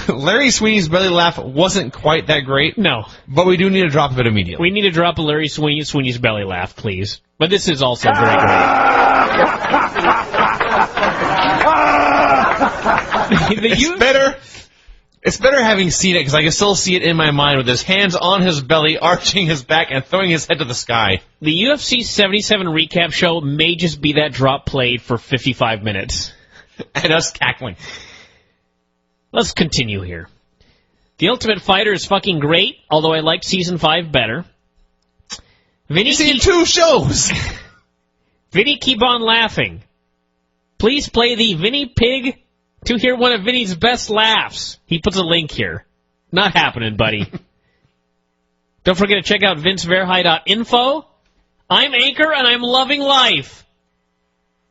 Larry Sweeney's belly laugh wasn't quite that great. No. But we do need to drop it immediately. We need to drop a Larry Sweeney's belly laugh, please. But this is also very great. It's better having seen it, because I can still see it in my mind with his hands on his belly, arching his back, and throwing his head to the sky. The UFC 77 recap show may just be that drop played for 55 minutes. And us cackling. Let's continue here. The Ultimate Fighter is fucking great, although I liked Season 5 better. Vinny, You've seen 2 shows. Vinny, keep on laughing. Please play the Vinny Pig to hear one of Vinny's best laughs. He puts a link here. Not happening, buddy. Don't forget to check out vinceverhey.info. I'm Anchor, and I'm loving life.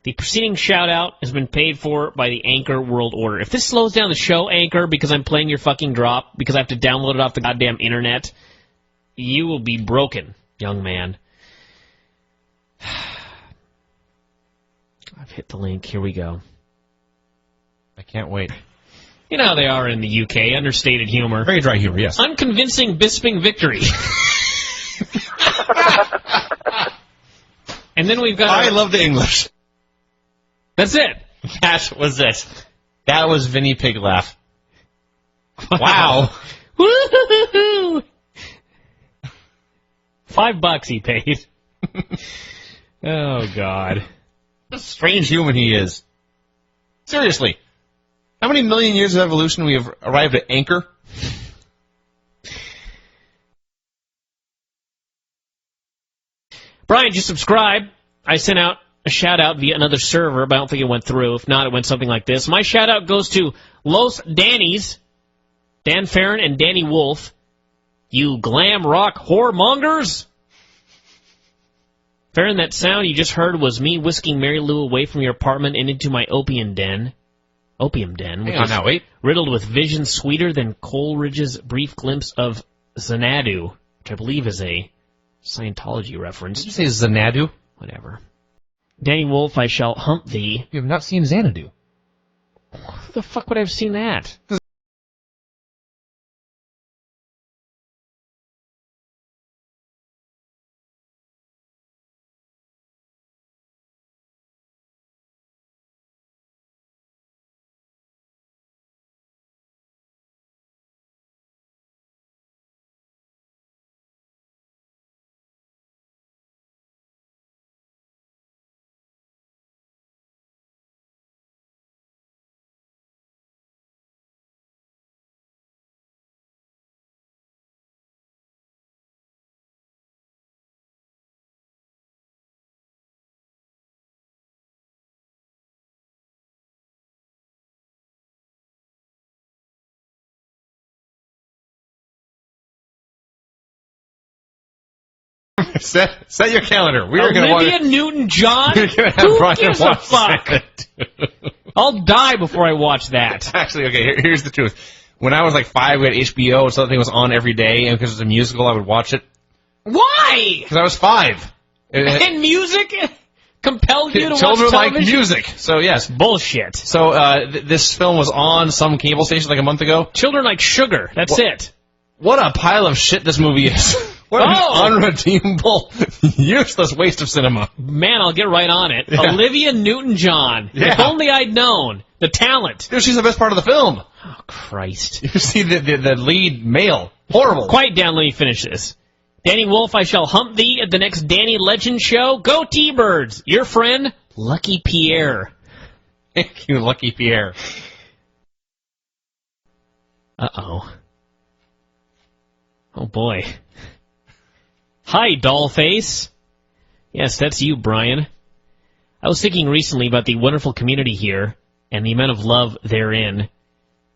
The preceding shout-out has been paid for by the Anchor World Order. If this slows down the show, Anchor, because I'm playing your fucking drop, because I have to download it off the goddamn internet, you will be broken, young man. I've hit the link. Here we go. I can't wait. You know how they are in the UK, understated humor. Very dry humor, yes. Unconvincing Bisping victory. And then we've got... I love the English. That's it. That was it. That was Vinny Pig laugh. Wow. Woo-hoo-hoo-hoo. $5 he paid. Oh, God. What a strange human he is. Seriously. How many million years of evolution we have arrived at Anchor? Bryan, just subscribe. I sent out a shout-out via another server, but I don't think it went through. If not, it went something like this. My shout-out goes to Los Dannies, Dan Farron and Danny Wolf. You glam rock whoremongers! Farron, that sound you just heard was me whisking Mary Lou away from your apartment and into my opium den. Opium den, which is riddled with visions sweeter than Coleridge's brief glimpse of Xanadu, which I believe is a Scientology reference. Did you say Xanadu? Whatever. Danny Wolf, I shall hump thee. You have not seen Xanadu. Who the fuck would I have seen that? Set your calendar. We are going to Olivia Newton-John? We're gonna have Who Bryan gives a watch fuck? that. I'll die before I watch that. Actually, okay, here's the truth. When I was like 5, we had HBO, and something was on every day, and because it was a musical, I would watch it. Why? Because I was 5. And music compelled you to watch Children television? like music, so yes. Bullshit. So this film was on some cable station like a month ago. Children like sugar. That's it. What a pile of shit this movie is. What an unredeemable, useless waste of cinema. Man, I'll get right on it. Yeah. Olivia Newton-John. Yeah. If only I'd known. The talent. Dude, she's the best part of the film. Oh, Christ. You see the lead male. Horrible. Quiet down, let me finish this. Danny Wolf, I shall hump thee at the next Danny Legend show. Go T-Birds. Your friend, Lucky Pierre. Thank you, Lucky Pierre. Uh-oh. Oh, boy. Hi, Dollface. Yes, that's you, Bryan. I was thinking recently about the wonderful community here and the amount of love therein.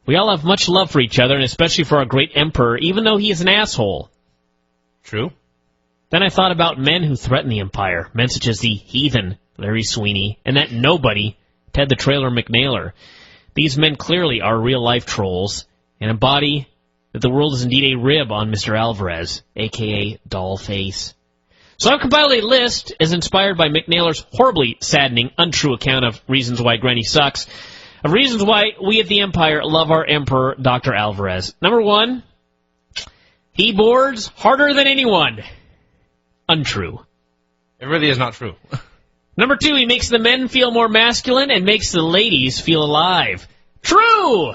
We all have much love for each other, and especially for our great emperor, even though he is an asshole. True. Then I thought about men who threaten the empire, men such as the heathen, Larry Sweeney, and that nobody, Ted the Trailer McNailer. These men clearly are real-life trolls and embody that the world is indeed a rib on Mr. Alvarez, a.k.a. Dollface. So I've compiled a list, as inspired by McNailer's horribly saddening, untrue account of reasons why Granny sucks, of reasons why we at the Empire love our Emperor, Dr. Alvarez. Number 1, he boards harder than anyone. Untrue. It really is not true. Number 2, he makes the men feel more masculine and makes the ladies feel alive. True!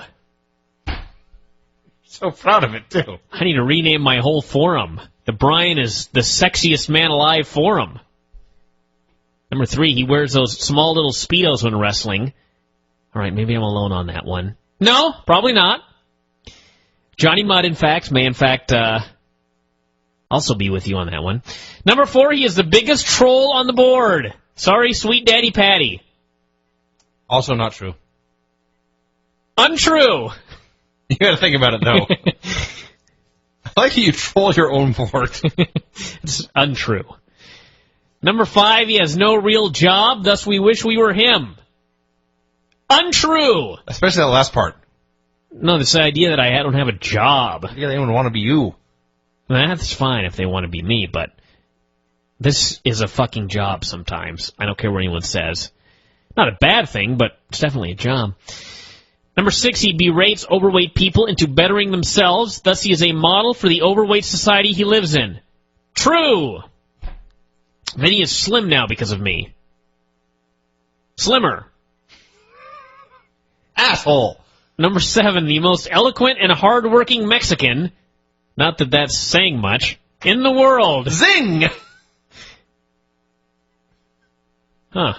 So proud of it, too. I need to rename my whole forum. The Bryan is the sexiest man alive forum. Number 3, he wears those small little Speedos when wrestling. All right, maybe I'm alone on that one. No, probably not. Johnny Mudd, in fact, may in fact Also be with you on that one. Number 4, he is the biggest troll on the board. Sorry, sweet daddy Patty. Also not true. Untrue. You got to think about it, though. I like how you troll your own board. It's untrue. Number 5, he has no real job, thus we wish we were him. Untrue. Especially that last part. No, this idea that I don't have a job. Yeah, they don't want to be you. That's fine if they want to be me, but this is a fucking job sometimes. I don't care what anyone says. Not a bad thing, but it's definitely a job. Number 6, he berates overweight people into bettering themselves. Thus, he is a model for the overweight society he lives in. True. Vinny is slim now because of me. Slimmer. Asshole. Number 7, the most eloquent and hard-working Mexican, not that that's saying much, in the world. Zing! Huh.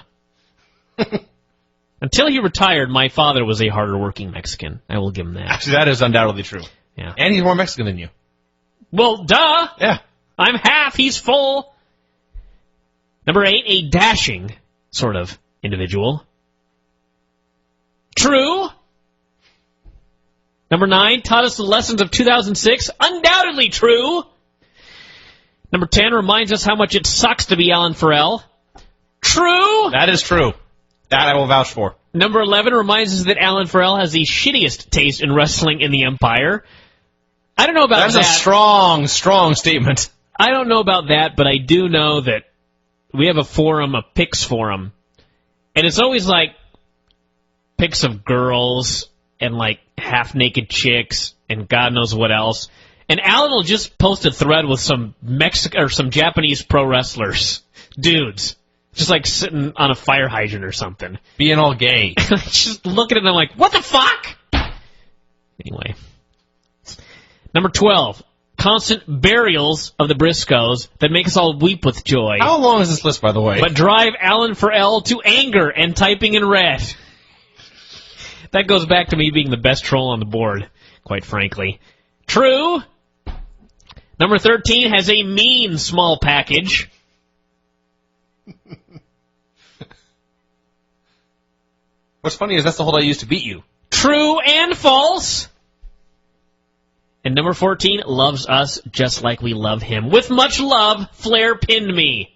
Until he retired, my father was a harder-working Mexican. I will give him that. Actually, that is undoubtedly true. Yeah. And he's more Mexican than you. Well, duh! Yeah. I'm half, he's full. Number 8, a dashing sort of individual. True. Number 9, taught us the lessons of 2006. Undoubtedly true. Number 10, reminds us how much it sucks to be Alan Farrell. True. That is true. That I will vouch for. Number 11, reminds us that Alan Farrell has the shittiest taste in wrestling in the Empire. I don't know about that. That's a strong, strong statement. I don't know about that, but I do know that we have a forum, a pics forum, and it's always like pics of girls and like half-naked chicks and God knows what else. And Alan will just post a thread with some Mexican or some Japanese pro wrestlers, dudes, just like sitting on a fire hydrant or something, being all gay. Just looking at them like, what the fuck? Anyway, number 12. Constant burials of the Briscoes that make us all weep with joy. How long is this list, by the way? But drive Alan Farrell to anger and typing in red. That goes back to me being the best troll on the board, quite frankly. True. Number 13 has a mean small package. What's funny is that's the whole I used to beat you. True and false. And number 14 loves us just like we love him. With much love, Flair pinned me.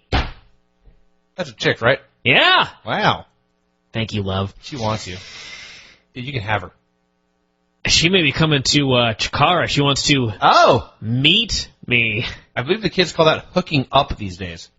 That's a chick, right? Yeah. Wow. Thank you, love. She wants you. Dude, you can have her. She may be coming to Chikara. She wants to meet me. I believe the kids call that hooking up these days.